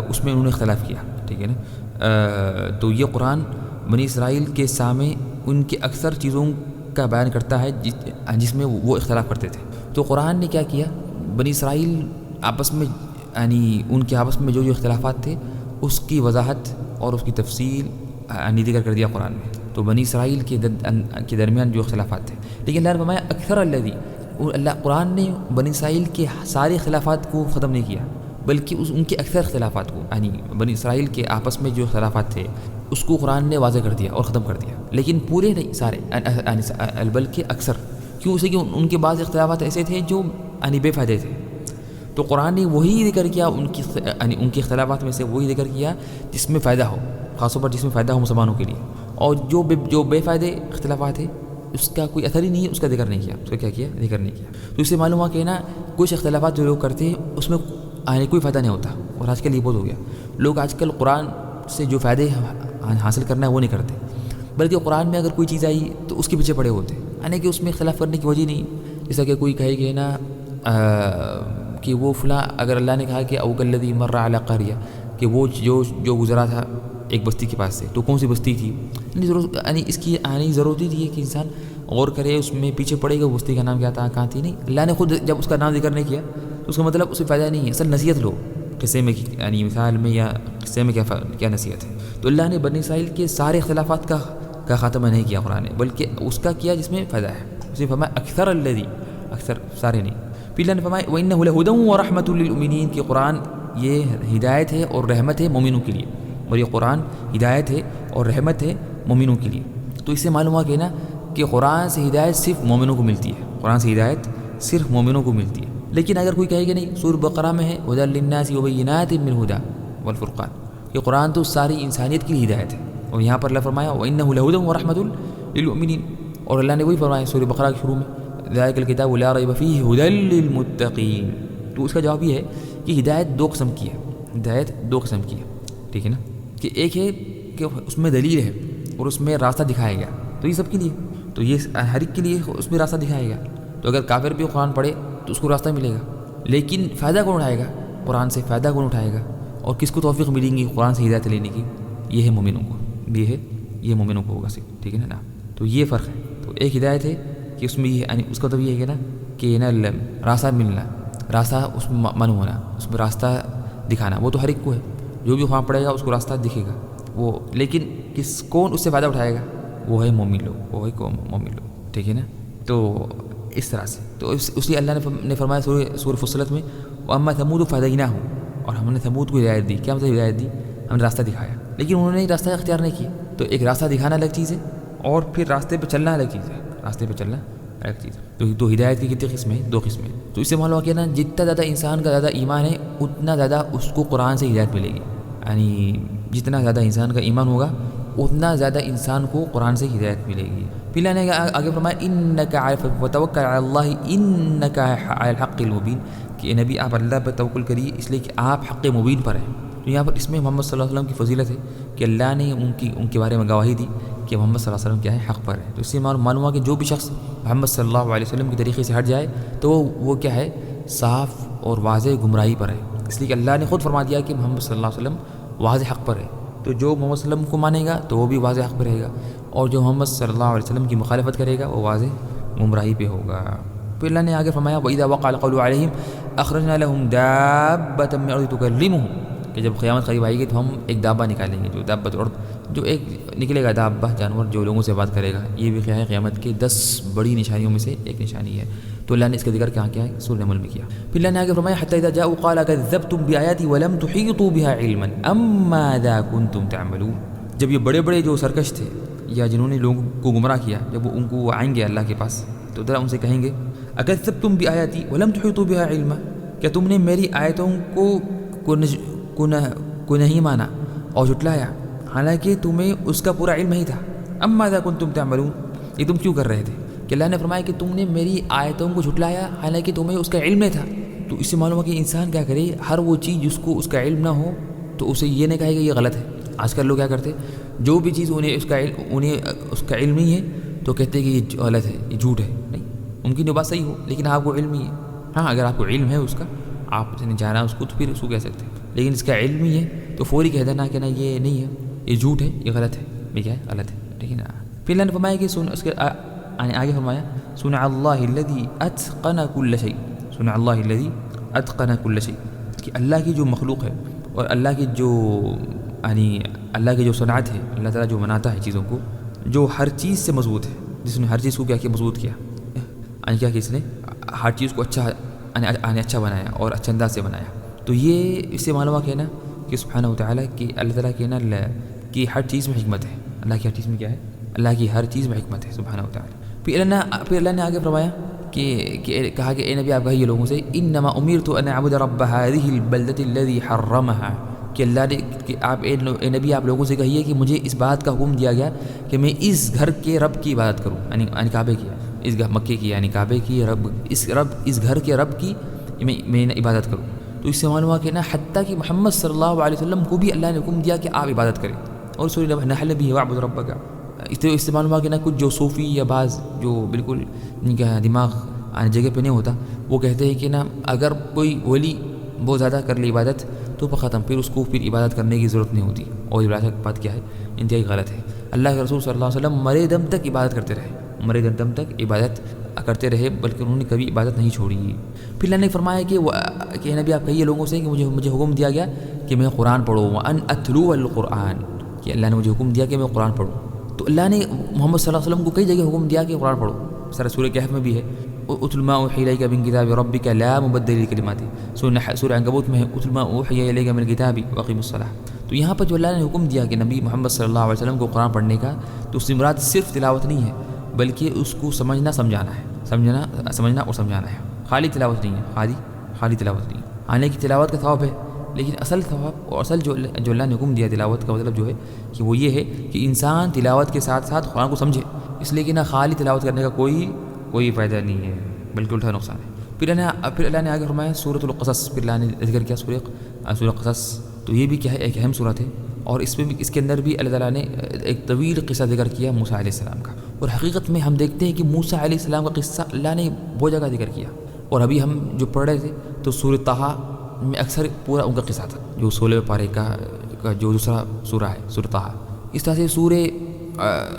اس میں انہوں نے اختلاف کیا. ٹھیک ہے نا؟ تو یہ قرآن بنی اسرائیل کے سامنے ان کے اکثر چیزوں کا بیان کرتا ہے جس میں وہ اختلاف کرتے تھے. تو قرآن نے کیا کیا، بنی اسرائیل آپس میں یعنی ان کے آپس میں جو اختلافات تھے اس کی وضاحت اور اس کی تفصیل ذکر کر دیا قرآن میں. تو بنی اسرائیل کے درمیان جو اختلافات تھے، لیکن اللہ نے فرمایا اکثر الذی، اللہ قرآن نے بنی اسرائیل کے سارے اختلافات کو ختم نہیں کیا، بلکہ ان کے اکثر اختلافات کو یعنی بنی اسرائیل کے آپس میں جو اختلافات تھے اس کو قرآن نے واضح کر دیا اور ختم کر دیا، لیکن پورے نہیں سارے، بلکہ اکثر. کیوں؟ اسے کہ ان کے بعض اختلافات ایسے تھے جو بے فائدے تھے، تو قرآن نے وہی ذکر کیا ان کے اختلافات میں سے وہی ذکر کیا جس میں فائدہ ہو، خاص طور پر جس میں فائدہ ہو مسلمانوں کے لیے، اور جو بے فائدے اختلافات ہیں اس کا کوئی اثر ہی نہیں ہے، اس کا ذکر نہیں کیا، اس کا کیا کیا؟ ذکر نہیں کیا. تو اس سے معلوم ہوا کہ نا کچھ اختلافات جو لوگ کرتے ہیں اس میں کوئی فائدہ نہیں ہوتا، اور آج کل یہ بہت ہو گیا. لوگ آج کل قرآن سے جو فائدے حاصل کرنا ہے وہ نہیں کرتے، بلکہ قرآن میں اگر کوئی چیز آئی تو اس کے پیچھے پڑے ہوتے، یعنی کہ اس میں اختلاف کرنے کی وجہ نہیں. جیسا کہ کوئی کہے کہ نا کہ وہ فلاں، اگر اللہ نے کہا کہ او کالذی مر علی قریہ، کہ وہ جو گزرا تھا ایک بستی کے پاس سے، تو کون سی بستی تھی؟ یعنی اس کی ضرورت ہی ہے کہ انسان غور کرے، اس میں پیچھے پڑے گا بستی کا نام کیا تھا، کہاں تھی. نہیں، اللہ نے خود جب اس کا نام ذکر نہیں کیا تو اس کا مطلب اسے فائدہ نہیں ہے. اصل نصیحت لو قصے میں، یعنی مثال میں یا قصے میں کیا نصیحت ہے. تو اللہ نے بنی اسرائیل کے سارے اختلافات کا خاتمہ نہیں کیا قرآن نے، بلکہ اس کا کیا جس میں فائدہ ہے. اس نے فرمایا اکثر الذی، اکثر سارے نہیں. پھر اللہ نے فرمایا وَإِنَّهُ لَهُدًى وَرَحْمَةٌ لِّلْمُؤْمِنِينَ، کہ قرآن یہ ہدایت ہے اور رحمت ہے مومنوں کے لیے، اور یہ قرآن ہدایت ہے اور رحمت ہے مومنوں کے لیے. تو اس سے معلوم ہوا کہ نا کہ قرآن سے ہدایت صرف مومنوں کو ملتی ہے، قرآن سے ہدایت صرف مومنوں کو ملتی ہے. لیکن اگر کوئی کہے کہ نہیں، سورۃ بقرہ میں ہے هُدًى لِّلنَّاسِ وَبَيِّنَاتٍ مِّنَ الْهُدَىٰ وَالْفُرْقَانِ، یہ قرآن تو ساری انسانیت کی ہدایت ہے، اور یہاں پر اللہ فرمایا وَإِنَّهُ لَهُدًى وَرَحْمَةٌ لِّلْمُؤْمِنِينَ، اور اللہ نے وہی فرمایا سورۃ بقرہ کے شروع میں ذَلِكَ الْكِتَابُ لَا رَيْبَ فِيهِ هُدًى لِّلْمُتَّقِينَ. تو اس کا جواب یہ ہے کہ ہدایت دو قسم کی ہے، ہدایت دو قسم کی ہے. ٹھیک ہے نا؟ کہ ایک ہے کہ اس میں دلیل ہے اور اس میں راستہ دکھایا گیا، تو یہ سب کے لیے، تو یہ ہر ایک کے لیے اس میں راستہ دکھایا گیا. تو اگر کافر بھی قرآن پڑھے تو اس کو راستہ ملے گا، لیکن فائدہ کون اٹھائے گا؟ قرآن سے فائدہ کون اٹھائے گا؟ اور کس کو توفیق ملیں گی قرآن سے ہدایت لینے کی؟ یہ ہے مومنوں کو، یہ مومنوں کو ہوگا صرف. ٹھیک ہے نا؟ تو یہ فرق ہے. تو ایک ہدایت ہے کہ اس میں یہ یعنی اس کا تو یہ ہے کہ نا کہ نا راستہ ملنا، راستہ اس میں من ہونا، اس میں راستہ دکھانا، وہ تو ہر ایک کو ہے، جو بھی وہاں پڑھے گا اس کو راستہ دکھے گا وہ. لیکن کون اس سے فائدہ اٹھائے گا؟ وہ ہے مومن لوگ، وہ ہے مومن لوگ. ٹھیک ہے نا؟ تو اس طرح سے تو اس لیے اللہ نے فرمایا سورۃ فصلت میں وَأَمَّا ثَمُودُ فَهَدَيْنَاهُمْ، اور ہم نے ثمود کو ہدایت دی. کیا مطلب ہدایت دی؟ ہم نے راستہ دکھایا، لیکن انہوں نے راستہ اختیار نہیں کیا. تو ایک راستہ دکھانا الگ چیز ہے اور پھر راستے پہ چلنا الگ چیز ہے، راستے پہ چلنا الگ چیز ہے. تو ہدایت کی کتنی قسمیں؟ دو قسمیں. تو اس سے معلوم ہوا کہ نا جتنا زیادہ انسان کا زیادہ ایمان ہے اتنا زیادہ اس کو قرآن سے ہدایت ملے گی. یعنی جتنا زیادہ انسان کا ایمان ہوگا اتنا زیادہ انسان کو قرآن سے ہدایت ملے گی. پھر اللہ نے آگے فرمایا اِنَّكَ وَتَوَكَّلْ عَلَى اللَّهِ إِنَّكَ عَلَى الْحَقِّ الْمُبِينِ، کہ نبی آپ اللہ پر توکل کریے اس لیے کہ آپ حق مبین پر ہیں. تو یہاں پر اس میں محمد صلی اللہ علیہ وسلم کی فضیلت ہے کہ اللہ نے ان کے بارے میں گواہی دی کہ محمد صلی اللہ علیہ وسلم کیا ہے؟ حق پر ہے. تو اس سے معلوم ہوا کہ جو بھی شخص محمد صلی اللہ علیہ وسلم کے طریقے سے ہٹ جائے تو وہ کیا ہے؟ صاف اور واضح گمراہی پر ہے. اس لیے کہ اللہ نے خود فرما دیا کہ محمد صلی اللہ علیہ وسلم واضح حق پر ہے، تو جو محمد صلی اللہ علیہ وسلم کو مانے گا تو وہ بھی واضح حق پہ رہے گا، اور جو محمد صلی اللہ علیہ وسلم کی مخالفت کرے گا وہ واضح گمراہی پہ ہوگا۔ پھر اللہ نے آگے فرمایا وَإِذَا وَقَعَ الْقَوْلُ عَلَيْهِمْ أَخْرَجْنَا لَهُمْ دَابَّةً مِّنَ الْأَرْضِ تُكَلِّمُهُمْ، کہ جب قیامت قریب آئے گی تو ہم ایک دابہ نکالیں گے، جو دابۃ الارض، جو ایک نکلے گا دابہ جانور جو لوگوں سے بات کرے گا۔ یہ بھی کیا ہے؟ قیامت کی 10 بڑی نشانیوں میں سے ایک نشانی ہے۔ تو اللہ نے اس کا ذکر کہاں کیا ہے؟ سورہ نمل میں کیا۔ پھر اللہ نے آگے فرمایا حتی اذا جاءوا قال كذبتم بآياتي ولم تحيطوا بها علما ام ماذا كنتم تعملون، جب یہ بڑے بڑے جو سرکش تھے یا جنہوں نے لوگوں کو گمراہ کیا، جب وہ ان کو آئیں گے اللہ کے پاس تو ذرا ان سے کہیں گے اکذبتم بآیاتی ولم تحیطوا بها علما، کیا تم نے میری آیتوں کو نہیں مانا اور جھٹلایا حالانکہ تمہیں اس کا پورا علم نہیں تھا۔ ام ماذا کنتم تعملون، یہ تم کیوں کر رہے تھے؟ کہ اللہ نے فرمایا کہ تم نے میری آیتوں کو جھٹلایا حالانکہ تمہیں اس کا علم نہیں تھا۔ تو اس سے معلوم ہے کہ انسان کیا کرے، ہر وہ چیز جس کو اس کا علم نہ ہو تو اسے یہ نہیں کہے کہ یہ غلط ہے۔ آج کل لوگ کیا کرتے، جو بھی چیز انہیں اس کا علم نہیں ہے تو کہتے ہیں کہ یہ غلط ہے، یہ جھوٹ ہے۔ نہیں، ممکن یہ بات صحیح ہو لیکن آپ کو علم نہیں ہے۔ ہاں اگر آپ کو علم ہے اس کا، آپ نے جانا اس کو، تو پھر اس کو کہہ سکتے ہیں، لیکن اس کا علم ہی ہے تو فوری کہہ دینا کہ نا یہ نہیں ہے، یہ جھوٹ ہے، یہ غلط ہے، یہ کیا ہے؟ غلط ہے، ٹھیک ہے نا۔ پھر اللہ نے فرمایا کہ اس کے آگے فرمایا صنع اللہ الذی اتقن کل شیء، صنع اللہ الذی اتقن کل شیء، کہ اللہ کی جو مخلوق ہے اور اللہ کی جو اللہ کی جو صنعت ہے، اللہ تعالیٰ جو بناتا ہے چیزوں کو، جو ہر چیز سے مضبوط ہے، جس نے ہر چیز کو کیا کیا مضبوط کیا، کیا کہ اس نے ہر چیز کو اچھا بنایا اور اچھا انداز سے بنایا۔ تو یہ اس سے معلوم ہے نا کہ سبحانہ وتعالیٰ کہ اللہ تعالیٰ کے نا کہ ہر چیز میں حکمت ہے، اللہ کی ہر چیز میں کیا ہے؟ اللہ کی ہر چیز میں حکمت ہے سبحانہ وتعالیٰ۔ پھر اللہ نے آگے فرمایا کہ کہا کہ اے نبی آپ کہیے لوگوں سے انما امرت ان اعبد رب هذه البلدة الذي حرمها، کہ اللہ نے کہ آپ اے نبی آپ لوگوں سے کہیے کہ مجھے اس بات کا حکم دیا گیا کہ میں اس گھر کے رب کی عبادت کروں، یعنی کعبے کی، اس مکے کی یعنی کعبے کی اس گھر کے رب کی میں عبادت کروں۔ تو اس سے معلوم ہوا کہ نا حتیٰ کہ محمد صلی اللہ علیہ وسلم کو بھی اللہ نے حکم دیا کہ آپ عبادت کریں، اور سورہ نحل بھی وَاعْبُدْ رَبَّكَ۔ اس سے معلوم ہوا کہ نا کچھ جو صوفی یا بعض جو بالکل ان کا دماغ جگہ پہ نہیں ہوتا، وہ کہتے ہیں کہ نا اگر کوئی ولی بہت زیادہ کر لی عبادت تو ختم، پھر اس کو پھر عبادت کرنے کی ضرورت نہیں ہوتی، اور عبادت بات کیا ہے؟ انتہائی غلط ہے۔ اللہ کے رسول صلی اللہ علیہ وسلم مرے دم تک عبادت کرتے رہے، مرے دم تک عبادت کرتے رہے، بلکہ انہوں نے کبھی عبادت نہیں چھوڑی۔ پھر اللہ نے فرمایا کہ نبی آپ کہیے لوگوں سے کہ مجھے حکم دیا گیا کہ میں قرآن پڑھوں، وَأَنْ أَتْلُوَ الْقُرْآنَ، کہ اللہ نے مجھے حکم دیا کہ میں قرآن پڑھوں۔ تو اللہ نے محمد صلی اللہ علیہ وسلم کو کئی جگہ حکم دیا کہ قرآن پڑھو، سورہ کہف میں بھی ہے اتل ما اوحی الیک من کتاب ربک لا مبدل لکلماتہ، سورہ عنکبوت میں ہے اتل ما اوحی الیک من الکتاب واقیم الصلاۃ۔ تو یہاں پر جو اللہ نے حکم دیا کہ نبی محمد صلی اللہ علیہ وسلم کو قرآن پڑھنے کا، تو اس سے مراد صرف تلاوت نہیں ہے بلکہ اس کو سمجھنا سمجھانا ہے، سمجھنا اور سمجھانا ہے، خالی تلاوت نہیں ہے، خالی تلاوت نہیں۔ آنے کی تلاوت کا ثواب ہے، لیکن اصل ثواب اور اصل جو اللہ نے حکم دیا تلاوت کا مطلب جو ہے کہ وہ یہ ہے کہ انسان تلاوت کے ساتھ ساتھ قرآن کو سمجھے، اس لیے کہ نہ خالی تلاوت کرنے کا کوئی فائدہ نہیں ہے بلکہ الٹا نقصان ہے۔ پھر اللہ نے آگے فرمایا سورۃ القصص، پھر اللہ نے ذکر کیا سورہ قصص، تو یہ بھی کیا ہے؟ ایک اہم سورت ہے، اور اس کے اندر بھی اللہ تعالیٰ نے ایک طویل قصہ ذکر کیا موسیٰ علیہ السلام کا، اور حقیقت میں ہم دیکھتے ہیں کہ موسیٰ علیہ السلام کا قصہ اللہ نے بہت جگہ ذکر کیا، اور ابھی ہم جو پڑھ رہے تھے تو سورہ طٰہٰ میں اکثر پورا ان کا قصہ تھا، جو 16 پارے کا جو دوسرا سورہ ہے سورہ طٰہٰ۔ اس طرح سے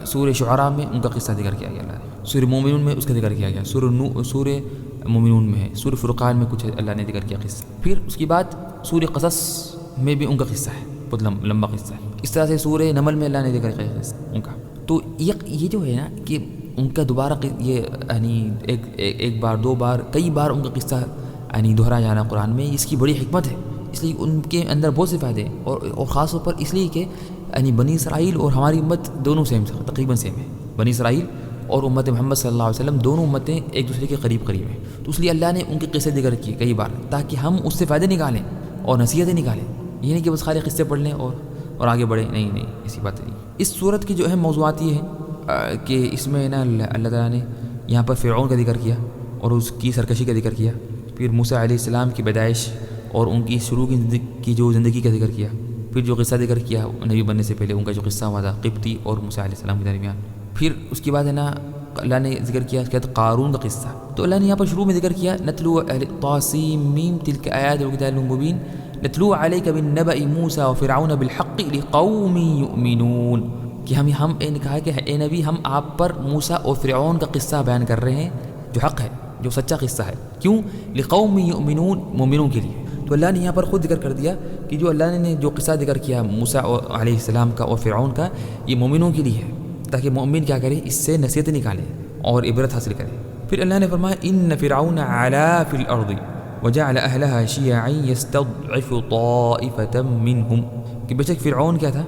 سورہ شعراء میں ان کا قصہ ذکر کیا گیا اللہ نے، سورہ مومنون میں اس کا ذکر کیا گیا، سورہ مومنون میں ہے، سورہ فرقان میں کچھ اللہ نے ذکر کیا قصہ، پھر اس کے بعد سورہ قصص میں بھی ان کا قصہ ہے، بہت لمبا قصہ ہے۔ اس طرح سے سورہ نمل میں اللہ نے ذکر کیا قصہ ان کا۔ تو یہ جو ہے نا کہ ان کا دوبارہ یہ یعنی ایک بار دو بار کئی بار ان کا قصہ یعنی دہرا جانا قرآن میں، اس کی بڑی حکمت ہے، اس لیے ان کے اندر بہت سے فائدے ہیں، اور خاص طور پر اس لیے کہ یعنی بنی اسرائیل اور ہماری امت دونوں تقریباً سیم ہے، بنی اسرائیل اور امت محمد صلی اللہ علیہ وسلم دونوں امتیں ایک دوسرے کے قریب ہیں، تو اس لیے اللہ نے ان کے قصے ذکر کیے کئی بار تاکہ ہم اس سے فائدے نکالیں اور نصیحتیں نکالیں، یہ نہیں کہ بس خالی قصے پڑھ لیں اور آگے بڑھیں، نہیں ایسی بات نہیں۔ اس صورت کی جو اہم موضوعات یہ ہیں کہ اس میں نا اللہ تعالیٰ نے یہاں پر فرعون کا ذکر کیا اور اس کی سرکشی کا ذکر کیا، پھر موسیٰ علیہ السلام کی پیدائش اور ان کی شروع کی جو زندگی کا ذکر کیا، پھر جو قصہ ذکر کیا نبی بننے سے پہلے ان کا جو قصہ ہوا تھا قبطی اور موسیٰ علیہ السلام کے درمیان، پھر اس کے بعد ہے نا اللہ نے ذکر کیا کہتے قارون کا قصہ. تو اللہ نے یہاں پر شروع میں ذکر کیا نتلو طاسیم میم تلک آیات الکتاب المبین نتلو علیک من نبأ موسیٰ وفرعون بالحق لقوم یؤمنون، کہ ہم نے کہا کہ اے نبی ہم آپ پر موسیٰ اور فرعون کا قصہ بیان کر رہے ہیں جو حق ہے، جو سچا قصہ ہے. کیوں؟ لقوم یؤمنون، مومنوں کے لیے. تو اللہ نے یہاں پر خود ذکر کر دیا کہ جو اللہ نے جو قصہ ذکر کیا موسیٰ علیہ السلام کا اور فرعون کا، یہ مومنوں کے لیے ہے، تاکہ مومن کیا کرے، اس سے نصیحت نکالے اور عبرت حاصل کرے. پھر اللہ نے فرمایا ان فرعون علا فی الارض وجعل اہلها شیعا یستضعف طائفة منہم، کہ بے شک فرعون کیا تھا،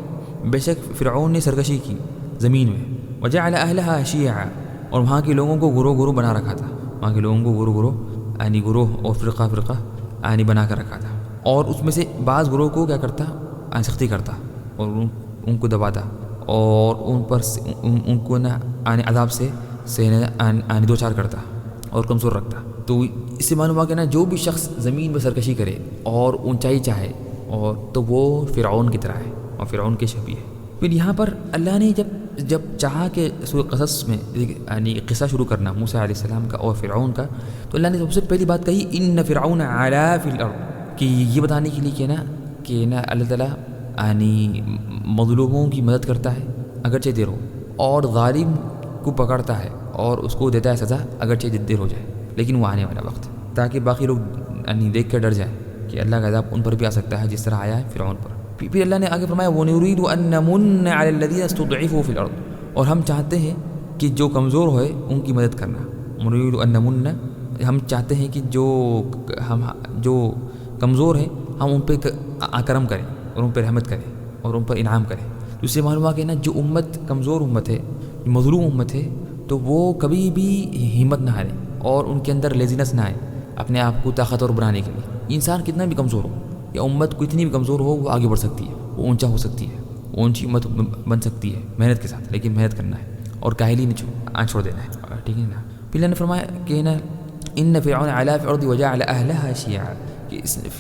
بے شک فرعون نے سرکشی کی زمین میں، وجعل اہلها شیعا، اور وہاں کے لوگوں کو گروہ گروہ بنا رکھا تھا، وہاں کے لوگوں کو گروہ گروہ یعنی گروہ اور فرقہ فرقہ یعنی بنا کر رکھا تھا، اور اس میں سے بعض گروہ کو کیا کرتا، سختی کرتا اور ان کو دباتا اور ان پر ان کو نہ عذاب سے دو چار کرتا اور کمزور رکھتا. تو اس سے معلوم ہوا کہ نا جو بھی شخص زمین میں سرکشی کرے اور اونچائی چاہے اور تو وہ فرعون کی طرح ہے اور فرعون کے شبیہ ہے. پھر یہاں پر اللہ نے جب چاہا کہ سورہ قصص میں یعنی قصہ شروع کرنا موسیٰ علیہ السلام کا اور فرعون کا، تو اللہ نے سب سے پہلی بات کہی ان فرعون علا فی الارض، کہ یہ بتانے کے لیے کہ نا اللہ تعالیٰ یعنی مظلوموں کی مدد کرتا ہے اگرچہ دیر ہو، اور ظالم کو پکڑتا ہے اور اس کو دیتا ہے سزا اگرچہ دیر ہو جائے، لیکن وہ آنے والا وقت، تاکہ باقی لوگ یعنی دیکھ کر ڈر جائیں کہ اللہ کا عذاب ان پر بھی آ سکتا ہے جس طرح آیا ہے فرعون پر. پھر اللہ نے آگے فرمایا وَنُرِيدُ أَن نَّمُنَّ عَلَى الَّذِينَ اسْتُضْعِفُوا فِي الْأَرْضِ، اور ہم چاہتے ہیں کہ جو کمزور ہوئے ان کی مدد کرنا. وَنُرِيدُ أَن نَّمُنَّ، ہم چاہتے ہیں کہ جو کمزور ہیں ہم ان پہ کرم کریں اور ان پہ رحمت کریں اور ان پر انعام کریں. تو اس سے معلوم ہوا کہ نا جو امت کمزور امت ہے، مظلوم امت ہے، تو وہ کبھی بھی ہمت نہ ہارے اور ان کے اندر لیزینس نہ آئے اپنے آپ کو طاقتور بنانے کے لیے. انسان کتنا بھی کمزور ہو یا امت کو اتنی بھی کمزور ہو، وہ آگے بڑھ سکتی ہے، وہ اونچا ہو سکتی ہے، وہ اونچی امت بن سکتی ہے محنت کے ساتھ، لیکن محنت کرنا ہے اور کاہلی نہیں چھوڑ دینا ہے. ٹھیک ہے نا. پھر اللہ نے فرمایا کہ نا ان فرعون علا فی الارض وجعل اہلها شیعا،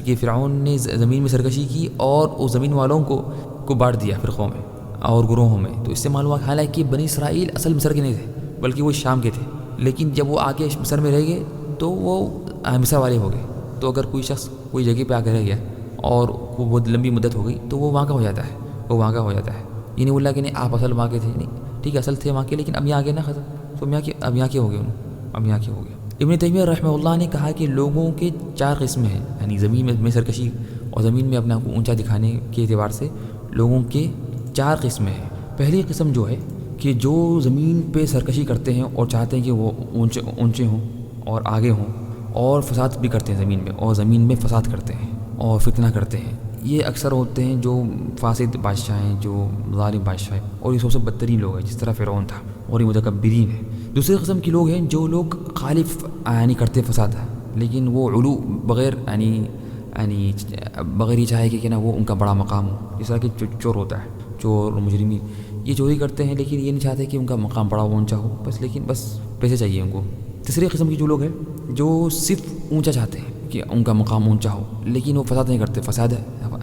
کہ فرعون نے زمین میں سرکشی کی اور اس زمین والوں کو بانٹ دیا فرقوں میں اور گروہوں میں. تو اس سے معلوم ہوا حالانکہ بنی اسرائیل اصل مصر کے نہیں تھے بلکہ وہ شام کے تھے، لیکن جب وہ آ کے مصر میں رہ گئے تو وہ مصر والے ہو گئے. تو اگر کوئی شخص کوئی جگہ پہ آ کے رہ گیا اور وہ بہت لمبی مدت ہو گئی تو وہ وہاں کا ہو جاتا ہے، وہ وہاں کا ہو جاتا ہے. یہ نہیں بولا کہ نہیں آپ اصل وہاں کے تھے، نہیں ٹھیک ہے اصل تھے وہاں کے، لیکن اب یہاں آ گئے نا ختم، تو اب یہاں کے ہو گئے اب یہاں کے ہو گئے. ابن تیمیہ رحمہ اللہ نے کہا کہ لوگوں کے 4 قسمیں ہیں، یعنی زمین میں سرکشی اور زمین میں اپنے آپ کو اونچا دکھانے کے اعتبار سے لوگوں کے 4 قسمیں ہیں. پہلی قسم جو ہے کہ جو زمین پہ سرکشی کرتے ہیں اور چاہتے ہیں کہ وہ اونچے ہوں اور آگے ہوں اور فساد بھی کرتے ہیں زمین میں، اور زمین میں فساد کرتے ہیں اور فتنہ کرتے ہیں. یہ اکثر ہوتے ہیں جو فاسد بادشاہ ہیں، جو ظالم بادشاہ ہیں، اور یہ سب سے بدترین لوگ ہیں جس طرح فرعون تھا، اور یہ متکبرین ہیں. دوسری قسم کے لوگ ہیں جو لوگ خالف یعنی کرتے فساد ہے، لیکن وہ علو بغیر یعنی بغیر یہ چاہے کہ نا وہ ان کا بڑا مقام ہو، جس طرح کہ چور ہوتا ہے، چور اور مجرمین یہ چوری کرتے ہیں لیکن یہ نہیں چاہتے کہ ان کا مقام بڑا اونچا ہو، بس پیسے چاہیے ان کو. تیسری قسم کے جو لوگ ہیں جو صرف اونچا چاہتے ہیں کہ ان کا مقام اونچا ہو، لیکن وہ فساد نہیں کرتے، فساد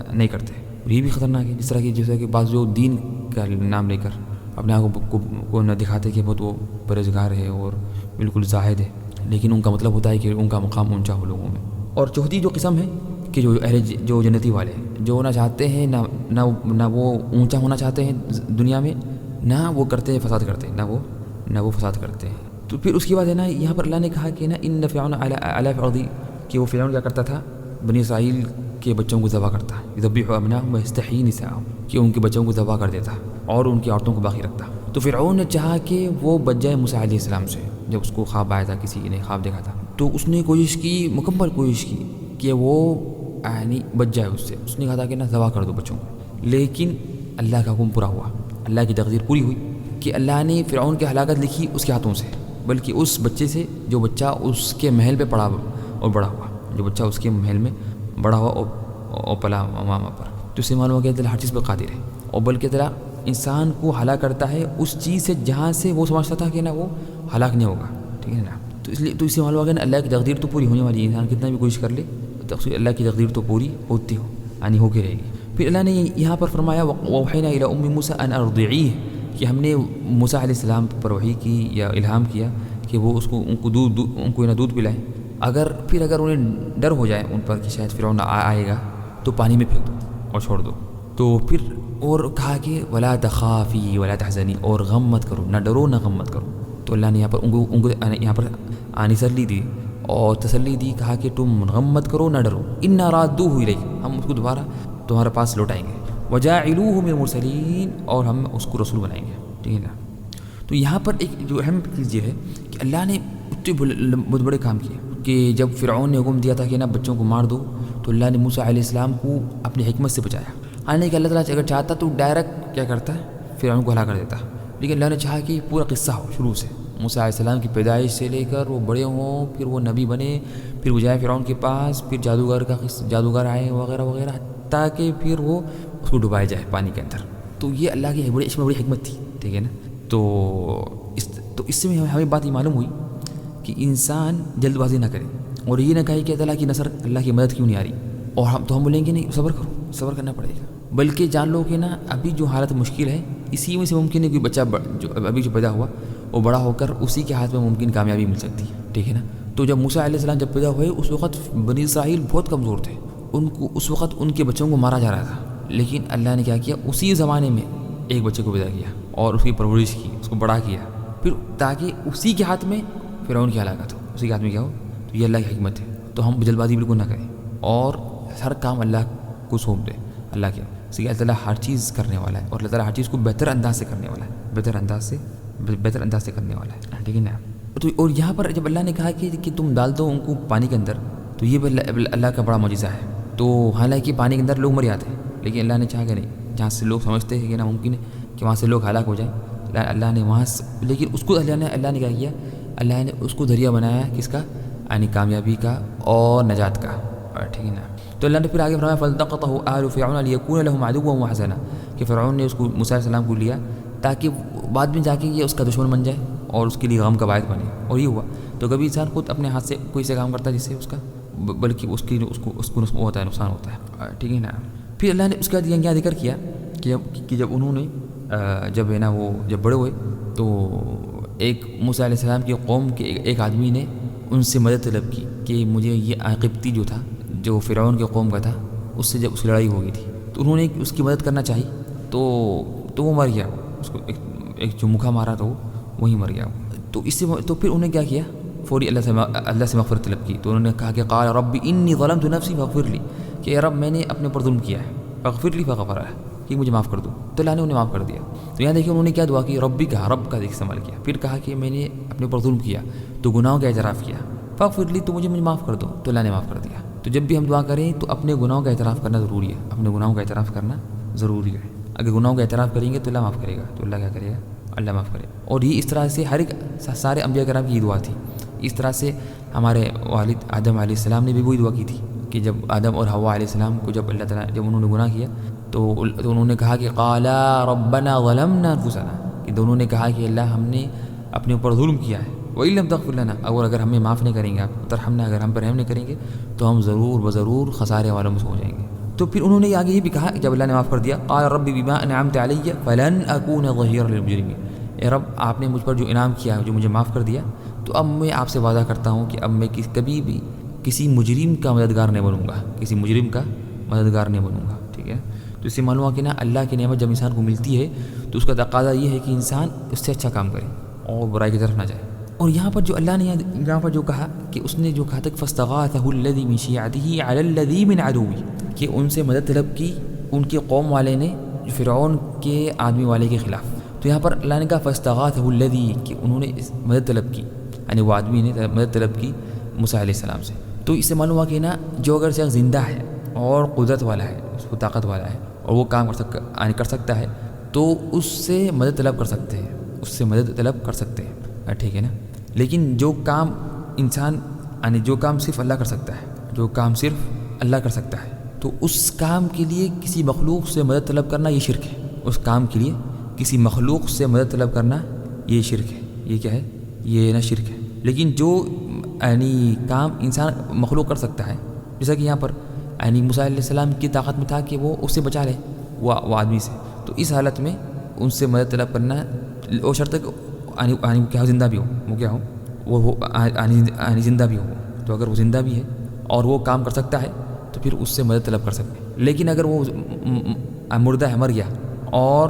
نہیں کرتے. یہ بھی خطرناک ہے، جس طرح کہ بعض جو دین کا نام لے کر اپنے آپ کو نہ دکھاتے کہ بہت وہ پرہیزگار ہے اور بالکل زاہد ہے، لیکن ان کا مطلب ہوتا ہے کہ ان کا مقام اونچا ہو لوگوں میں. اور چوتھی جو قسم ہے کہ جو جنتی والے ہیں، جو نہ چاہتے ہیں نہ وہ اونچا ہونا چاہتے ہیں دنیا میں، نہ وہ کرتے ہیں فساد کرتے ہیں، نہ وہ فساد کرتے ہیں. تو پھر اس کے بعد ہے نا یہاں پر اللہ نے کہا کہ نا ان فرعون علی فی الارض، کہ وہ فرعون کیا کرتا تھا، بنی اسرائیل کے بچوں کو ذبح کرتا، یذبح ابناءهم ویستحیی نساءهم، کہ ان کے بچوں کو ذبح کر دیتا اور ان کی عورتوں کو باقی رکھتا. تو فرعون نے چاہا کہ وہ بچ جائے موسیٰ علیہ السلام سے. جب اس کو خواب آیا تھا، کسی نے خواب دیکھا تھا، تو اس نے مکمل کوشش کی کہ وہ یعنی بچ جائے اس سے. اس نے کہا تھا کہ نا ذبح کر دو بچوں کو، لیکن اللہ کا حکم پورا ہوا، اللہ کی تقدیر پوری ہوئی کہ اللہ نے فرعون کی ہلاکت لکھی اس کے ہاتھوں سے، بلکہ اس بچے سے جو بچہ اس کے محل پہ پڑا اور بڑا ہوا، جو بچہ اس کے محل میں بڑا ہوا اور پلا ماما پر. تو اس سے معلوم ہو گیا اللہ ہر چیز پہ قادر ہے، اور بلکہ اللہ انسان کو ہلاک کرتا ہے اس چیز سے جہاں سے وہ سمجھتا تھا کہ نا وہ ہلاک نہیں ہوگا. ٹھیک ہے نا. تو اس سے معلوم ہو گیا نا اللہ کی تقدیر تو پوری ہونے والی ہے، انسان کتنا بھی کوشش کر لے اللہ کی تقدیر تو پوری یعنی ہو کے رہے گی. پھر اللہ نے یہاں پر فرمایا وَأَوْحَيْنَا إِلَىٰ أُمِّ مُوسَىٰ أَنْ أَرْضِعِيهِ، کہ ہم نے موسیٰ علیہ السلام پر وحی کی یا الہام کیا کہ وہ اس کو ان کو دودھ پلائیں، اگر انہیں ڈر ہو جائے ان پر کہ شاید فرعون آئے گا تو پانی میں پھینک دو اور چھوڑ دو۔ تو پھر اور کہا کہ ولا تخافی ولا تحزنی، اور غم مت کرو، نہ ڈرو نہ غم مت کرو۔ تو اللہ نے ان کو یہاں پر تسلی دی اور تسلی دی، کہا کہ تم غم مت کرو نہ ڈرو، انا رادوہ الیک، ہم اس کو دوبارہ تمہارے پاس لوٹائیں گے، وجاعلوہ من المرسلین، اور ہم اس کو رسول بنائیں گے، ٹھیک ہے نا۔ تو یہاں پر ایک جو اہم چیز یہ ہے کہ اللہ نے اتنے بہت بڑے کام کیے کہ جب فرعون نے حکم دیا تھا کہ نا بچوں کو مار دو، تو اللہ نے موسیٰ علیہ السلام کو اپنی حکمت سے بچایا۔ آنے کہ اللہ تعالیٰ اگر چاہتا تو ڈائریکٹ کیا کرتا ہے، فرعون کو ہلاک کر دیتا، لیکن اللہ نے چاہا کہ پورا قصہ ہو شروع سے، موسیٰ علیہ السلام کی پیدائش سے لے کر وہ بڑے ہوں، پھر وہ نبی بنے، پھر وہ جائے فرعون کے پاس، پھر جادوگر آئے وغیرہ وغیرہ، تاکہ پھر وہ اس کو ڈبایا جائے پانی کے اندر۔ تو یہ اللہ کی اس میں بڑی حکمت تھی، ٹھیک ہے نا۔ تو اس سے ہمیں بات یہ معلوم ہوئی کہ انسان جلد بازی نہ کرے، اور یہ نہ کہے کہ اللہ کی نصر، اللہ کی مدد کیوں نہیں آ رہی، اور ہم بولیں گے نہیں صبر کرو، صبر کرنا پڑے گا، بلکہ جان لو کہ نا ابھی جو حالت مشکل ہے اسی میں سے ممکن ہے کہ بچہ جو پیدا ہوا وہ بڑا ہو کر اسی کے ہاتھ میں ممکن کامیابی مل سکتی ہے، ٹھیک ہے نا۔ تو جب موسیٰ علیہ السلام جب پیدا ہوئے اس وقت بنی اسرائیل بہت کمزور تھے، ان کو اس وقت ان کے بچوں کو مارا جا رہا تھا، لیکن اللہ نے کیا کیا، اسی زمانے میں ایک بچے کو پیدا کیا اور اس کی پرورش کی، اس کو بڑا کیا، پھر تاکہ اسی کے ہاتھ میں فرعون کی ہلاکت ہو، اسی کے ہاتھ میں کیا ہو۔ تو یہ اللہ کی حکمت ہے، تو ہم جلد بازی بالکل نہ کریں اور ہر کام اللہ کو سونپ دیں، اللہ کے اللہ تعالیٰ ہر چیز کرنے والا ہے، اور اللہ تعالیٰ ہر چیز کو بہتر انداز سے کرنے والا ہے، بہتر انداز سے کرنے والا ہے، ٹھیک ہے نا۔ تو اور یہاں پر جب اللہ نے کہا کہ تم ڈال دو ان کو پانی کے اندر، تو یہ اللہ کا بڑا معجزہ ہے۔ تو حالانکہ پانی کے اندر لوگ مر جاتے ہیں، لیکن اللہ نے چاہا کہ نہیں، جہاں سے لوگ سمجھتے ہیں کہ ناممکن ہے کہ وہاں سے لوگ ہلاک ہو جائیں، اللہ نے وہاں سے، لیکن اس کو اللہ نے کیا کیا، اللہ نے اس کو ذریعہ بنایا کس کا، یعنی کامیابی کا اور نجات کا، ٹھیک ہے نا۔ تو اللہ نے پھر آگے فرمایا فَالْتَقَطَهُ آلُ فِرْعَوْنَ لِيَكُونَ لَهُمْ عَدُوًّا وَحَزَنًا، کہ فرعون نے اس کو موسیٰ علیہ السلام کو لیا تاکہ بعد میں جا کے یہ اس کا دشمن بن جائے اور اس کے لیے غم کا باعث بنے، اور یہ ہوا۔ تو کبھی انسان خود اپنے ہاتھ سے کوئی سے کام کرتا ہے جس سے اس کا بلکہ اس کو ہوتا ہے، نقصان ہوتا ہے، ٹھیک ہے نا۔ پھر اللہ نے اس کا کیا ذکر کیا کہ جب انہوں نے جب ہے نا وہ جب بڑے ہوئے تو ایک موسیٰ علیہ السلام کی قوم کے ایک آدمی نے ان سے مدد طلب کی کہ مجھے یہ قبطی جو تھا، جو فرعون کی قوم کا تھا، اس سے جب اس کی لڑائی ہو گئی تھی تو انہوں نے اس کی مدد کرنا چاہی، تو وہ مر گیا، اس کو ایک جو مکھا مارا تو وہیں مر گیا۔ تو اس سے تو پھر انہیں کیا کیا، فوری اللہ سے مغفرت طلب کی۔ تو انہوں نے کہا کہ قال رب انی ظلمت نفسی فاغفر لی، کہ اے رب میں نے اپنے اوپر ظلم کیا ہے، فاغفر لی فغفر لہ، کہ مجھے معاف کر دو۔ تو اللہ نے انہیں معاف کر دیا۔ تو یہاں دیکھیے انہوں نے کیا دعا کی، ربی کہا، رب کا استعمال کیا، پھر کہا کہ میں نے اپنے اوپر ظلم کیا تو گناہوں کا اعتراف کیا، فاغفر لی، تو مجھے معاف کر دو، تو اللہ نے معاف کر دیا۔ تو جب بھی ہم دعا کریں تو اپنے گناہوں کا اعتراف کرنا ضروری ہے، اپنے گناہوں کا اعتراف کرنا ضروری ہے۔ اگر گناہوں کا اعتراف کریں گے تو اللہ معاف کرے گا، تو اللہ کیا کرے گا، اللہ معاف کرے گا۔ اور یہ اس طرح سے ہر ایک سارے انبیاء کرام کی یہ دعا تھی۔ اس طرح سے ہمارے والد آدم علیہ السلام نے بھی وہی دعا کی تھی کہ جب آدم اور حوا علیہ السلام کو جب اللہ تعالیٰ جب انہوں نے گناہ کیا تو انہوں نے کہا کہ قالا ربنا ظلمنا انفسنا، کہ دونوں نے کہا کہ اللہ ہم نے اپنے اوپر ظلم کیا ہے، وَإِن لَمْ تَغْفِرْ لَنَا، اور اگر ہمیں معاف نہیں کریں گے آپ ترحمنا، اگر ہم پر رحم نہیں کریں گے تو ہم ضرور خسارے والوں میں سے ہو جائیں گے۔ تو پھر انہوں نے آگے یہ بھی کہا جب اللہ نے معاف کر دیا، قال رب بما انعمت علی فلن اکون ظہیرا للمجرمین، اے رب آپ نے مجھ پر جو انعام کیا، جو مجھے معاف کر دیا، تو اب میں آپ سے وعدہ کرتا ہوں کہ اب میں کبھی بھی کسی مجرم کا مددگار نہیں بنوں گا، کسی مجرم کا مددگار نہیں بنوں گا، ٹھیک ہے۔ تو اس سے معلوم ہوا کہ نا اللہ کی نعمت جب انسان کو ملتی ہے تو اس کا تقاضا یہ ہے کہ انسان اس سے اچھا کام کرے اور برائی کی طرف نہ جائے۔ اور یہاں پر جو اللہ نے یہاں پر جو کہا کہ اس نے جو کہا تھا فاستغاثہ الذی من شیعته علی الذی من عدوہ، کہ ان سے مدد طلب کی ان کے قوم والے نے فرعون کے آدمی والے کے خلاف۔ تو یہاں پر اللہ نے کہا فاستغاثہ الذی، کہ انہوں نے مدد طلب کی، یعنی وہ آدمی نے مدد طلب کی موسیٰ علیہ السلام سے۔ تو اس سے معلوم ہوا کہ نا جو اگر شخص زندہ ہے اور قدرت والا ہے، اس کو طاقت والا ہے اور وہ کام کر سکتا ہے تو اس سے مدد طلب کر سکتے ہیں، اس سے مدد طلب کر سکتے ہیں، ٹھیک ہے نا۔ لیکن جو کام انسان یعنی جو کام صرف اللہ کر سکتا ہے، جو کام صرف اللہ کر سکتا ہے، تو اس کام کے لیے کسی مخلوق سے مدد طلب کرنا یہ شرک ہے۔ اس کام کے لیے کسی مخلوق سے مدد طلب کرنا یہ شرک ہے، یہ کیا ہے، یہ نا شرک ہے۔ لیکن جو یعنی کام انسان مخلوق کر سکتا ہے، جیسا کہ یہاں پر یعنی موسیٰ علیہ السلام کی طاقت میں تھا کہ وہ اس سے بچا لے وہ آدمی سے، تو اس حالت میں ان سے مدد طلب کرنا وہ شرط ہے کہ آنی کیا ہو، زندہ بھی ہو، وہ کیا ہو، وہ آنی زندہ بھی ہو. تو اگر وہ زندہ بھی ہے اور وہ کام کر سکتا ہے تو پھر اس سے مدد طلب کر سکتے ہیں. لیکن اگر وہ مردہ ہے، مر گیا، اور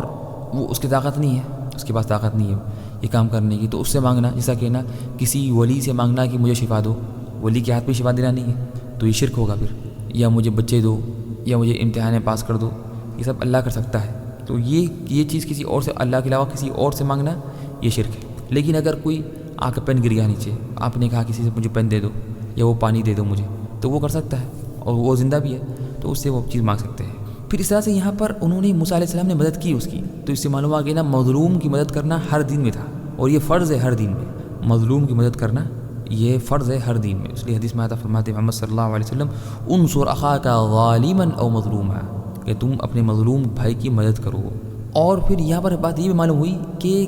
وہ اس کی طاقت نہیں ہے، اس کے پاس طاقت نہیں ہے یہ کام کرنے کی، تو اس سے مانگنا، جیسا کہنا کسی ولی سے مانگنا کہ مجھے شفا دو، ولی کے ہاتھ میں شفا دینا نہیں ہے تو یہ شرک ہوگا پھر. یا مجھے بچے دو، یا مجھے امتحان میں پاس کر دو، یہ سب اللہ کر سکتا ہے. تو یہ چیز کسی اور سے، اللہ کے علاوہ کسی اور سے مانگنا یہ شرک ہے. لیکن اگر کوئی آ کے پین گر گیا نیچے، آپ نے کہا کسی سے مجھے پین دے دو یا وہ پانی دے دو مجھے، تو وہ کر سکتا ہے اور وہ زندہ بھی ہے تو اس سے وہ چیز مانگ سکتے ہیں. پھر اس طرح سے یہاں پر انہوں نے موسیٰ علیہ السلام نے مدد کی اس کی، تو اس سے معلوم ہوا کہ نا مظلوم کی مدد کرنا ہر دین میں تھا، اور یہ فرض ہے ہر دین میں. مظلوم کی مدد کرنا یہ فرض ہے ہر دین میں. اس لیے حدیث میں آتا فرماتے محمد صلی اللہ علیہ وسلم انصر اخاک ظالما او مظلوما، کہ تم اپنے مظلوم بھائی کی مدد کرو. اور پھر یہاں پر بات یہ بھی معلوم ہوئی کہ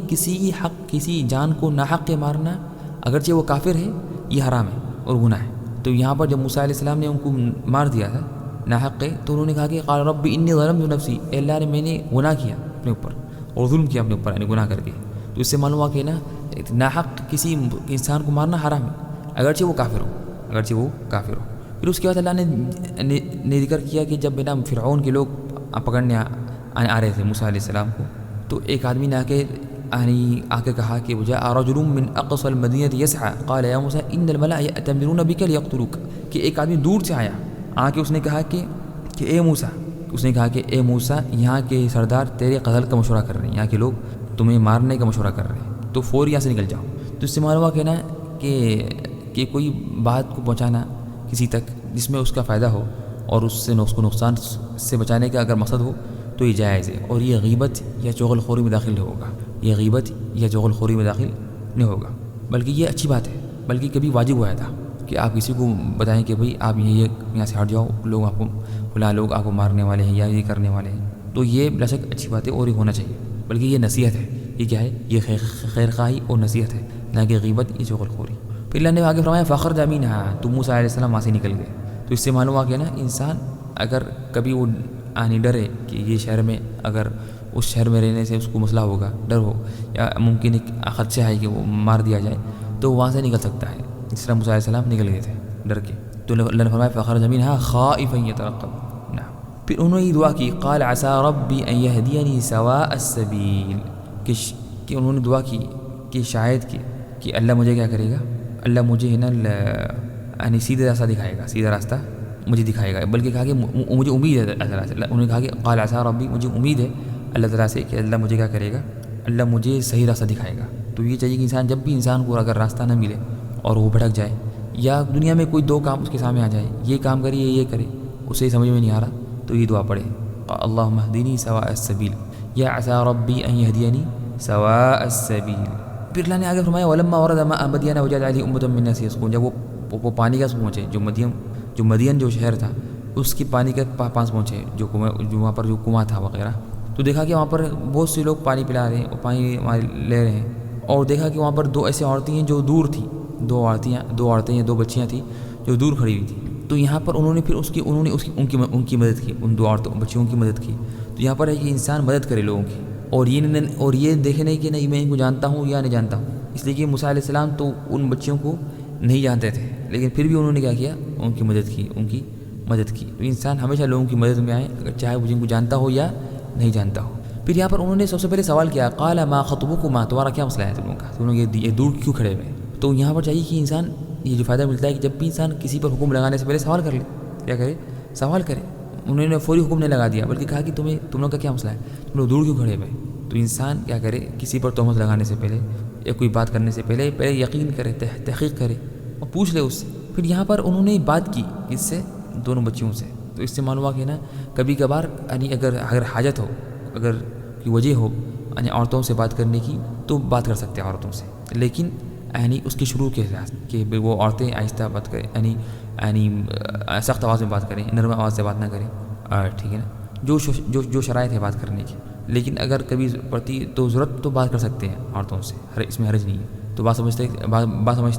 کسی جان کو ناحق کے مارنا، اگرچہ وہ کافر ہے، یہ حرام ہے اور گناہ ہے. تو یہاں پر جب موسیٰ علیہ السلام نے ان کو مار دیا تھا ناحق کے، تو انہوں نے کہا کہ قال رب انی ظلمت نفسی، اے اللہ نے میں نے گناہ کیا اپنے اوپر اور ظلم کیا اپنے اوپر، یعنی گناہ کر کے. تو اس سے معلوم ہوا کہ نا ناحق کسی انسان کو مارنا حرام ہے، اگرچہ وہ کافر ہو. پھر اس کے بعد اللہ نے ذکر کیا کہ جب نا فرعون کے لوگ پکڑنے آ رہے تھے موسیٰ علیہ السلام کو، تو ایک آدمی نے آ کے کہا کہ وجاء رجل من اقصى المدینة يسعى قال یا موسیٰ ان الملأ یأتمرون بک لیقتلوک، کہ ایک آدمی دور سے آ کے اس نے کہا کہ اے موسیٰ یہاں کے سردار تیرے قتل کا مشورہ کر رہے ہیں، یہاں کے لوگ تمہیں مارنے کا مشورہ کر رہے ہیں، تو فوری یہاں سے نکل جاؤ. تو اس سے معلوم ہوا کہنا کہ کوئی بات کو پہنچانا کسی تک جس میں اس کا فائدہ ہو اور اس کو نقصان سے بچانے کا اگر مقصد ہو تو یہ جائز ہے، اور یہ غیبت یا چغل خوری میں داخل نہیں ہوگا. بلکہ یہ اچھی بات ہے، بلکہ کبھی واجب ہوا تھا کہ آپ کسی کو بتائیں کہ بھئی آپ یہاں سے ہٹ جاؤ، لوگ آپ کو فلاں لوگ آپ کو مارنے والے ہیں یا یہ کرنے والے ہیں. تو یہ بلا شک اچھی بات ہے اور یہ ہونا چاہیے، بلکہ یہ نصیحت ہے. یہ کیا ہے؟ یہ خیر خواہی اور نصیحت ہے، نہ کہ غیبت یہ چغل خوری. پھر اللہ نے آگے فرمایا فخرج منھا، تو موسیٰ علیہ السلام وہاں سے نکل گئے. تو اس سے معلوم ہوا کہ نا انسان اگر کبھی وہ ڈرے کہ یہ شہر میں، اگر اس شہر میں رہنے سے اس کو مسئلہ ہوگا، ڈر ہو یا ممکن ایک خدشہ ہے کہ وہ مار دیا جائے، تو وہاں سے نکل سکتا ہے. جس طرح موسیٰ علیہ السلام نکل گئے تھے ڈر کے. تو اللہ نے فرمایا فخرج منھا خائفا یترقب. پھر انہوں نے یہ دعا کی قال عسى ربی ان یہدینی سواء السبیل، کہ انہوں نے دعا کی کہ شاید کہ اللہ مجھے کیا کرے گا، اللہ مجھے یعنی سیدھا راستہ دکھائے گا، سیدھا راستہ مجھے دکھائے گا. بلکہ کہا کہ مجھے امید ہے اللہ تعالیٰ سے. انہوں نے کہا کہ قال عسى ربی، مجھے امید ہے اللہ تعالیٰ سے کہ اللہ مجھے کیا کرے گا، اللہ مجھے صحیح راستہ دکھائے گا. تو یہ چاہیے کہ جب بھی انسان کو اگر راستہ نہ ملے اور وہ بھٹک جائے، یا دنیا میں کوئی دو کام اس کے سامنے آ جائے، یہ کام کریے یہ کرے، اسے سمجھ میں نہیں آ رہا، تو یہ دعا پڑھے اللہم اہدنی سواء السبیل یا عسى ربی ان یہدینی سواء السبیل. پھر اللہ نے آگے فرمایا ولما ورد ماء مدین وجد علیہ امۃ من الناس یسقون، جب وہ پانی کا پہنچے، جو مدین جو شہر تھا اس کی پانی کے پاس پہنچے، جو وہاں پر جو کنواں تھا وغیرہ، تو دیکھا کہ وہاں پر بہت سے لوگ پانی پلا رہے ہیں اور پانی لے رہے ہیں. اور دیکھا کہ وہاں پر دو ایسے عورتیں ہیں جو دور تھیں، دو عورتیں یا دو بچیاں تھیں جو دور کھڑی ہوئی تھیں. تو یہاں پر انہوں نے ان کی مدد کی، ان دو بچیوں کی مدد کی. تو یہاں پر ہے کہ انسان مدد کرے لوگوں کی، اور یہ دیکھے نہیں کہ نہیں میں ان کو جانتا ہوں یا نہیں جانتا ہوں. اس لیے کہ موسیٰ علیہ السلام تو ان بچیوں کو نہیں جانتے تھے، لیکن پھر بھی انہوں نے کیا کیا، ان کی مدد کی. تو انسان ہمیشہ لوگوں کی مدد میں آئے، اگر چاہے وہ جن کو جانتا ہو یا نہیں جانتا ہو. پھر یہاں پر انہوں نے سب سے پہلے سوال کیا قال ما خطبکما، تمہارا کیا مسئلہ ہے تم لوگوں کا، تم لوگ یہ دور کیوں کھڑے ہوئے. تو یہاں پر چاہیے کہ انسان یہ جو فائدہ ملتا ہے کہ جب بھی انسان کسی پر حکم لگانے سے پہلے سوال کر لے، کیا کرے، سوال کرے. انہوں نے فوری حکم نہیں لگا دیا، بلکہ کہا کہ تم لوگ کا کیا مسئلہ ہے، تم لوگ دور کیوں کھڑے ہوئے. تو انسان کیا کرے، کسی پر تہمت لگانے سے پہلے یا کوئی بات کرنے سے پہلے یقین کرے، تحقیق کرے اور پوچھ لے اس سے. پھر یہاں پر انہوں نے بات کی اس سے، دونوں بچیوں سے. تو اس سے معلوم ہوا کہ نا کبھی کبھار یعنی اگر حاجت ہو، اگر کی وجہ ہو یعنی عورتوں سے بات کرنے کی، تو بات کر سکتے ہیں عورتوں سے، لیکن یعنی اس کے شروع کے حساب کہ وہ عورتیں آہستہ بات کریں، یعنی سخت آواز میں بات کریں، نرم آواز سے بات نہ کریں، ٹھیک ہے نا، جو شرائط ہے بات کرنے کی. لیکن اگر کبھی پڑتی تو ضرورت تو بات کر سکتے ہیں عورتوں سے، اس میں حرج نہیں ہے. تو بات سمجھتے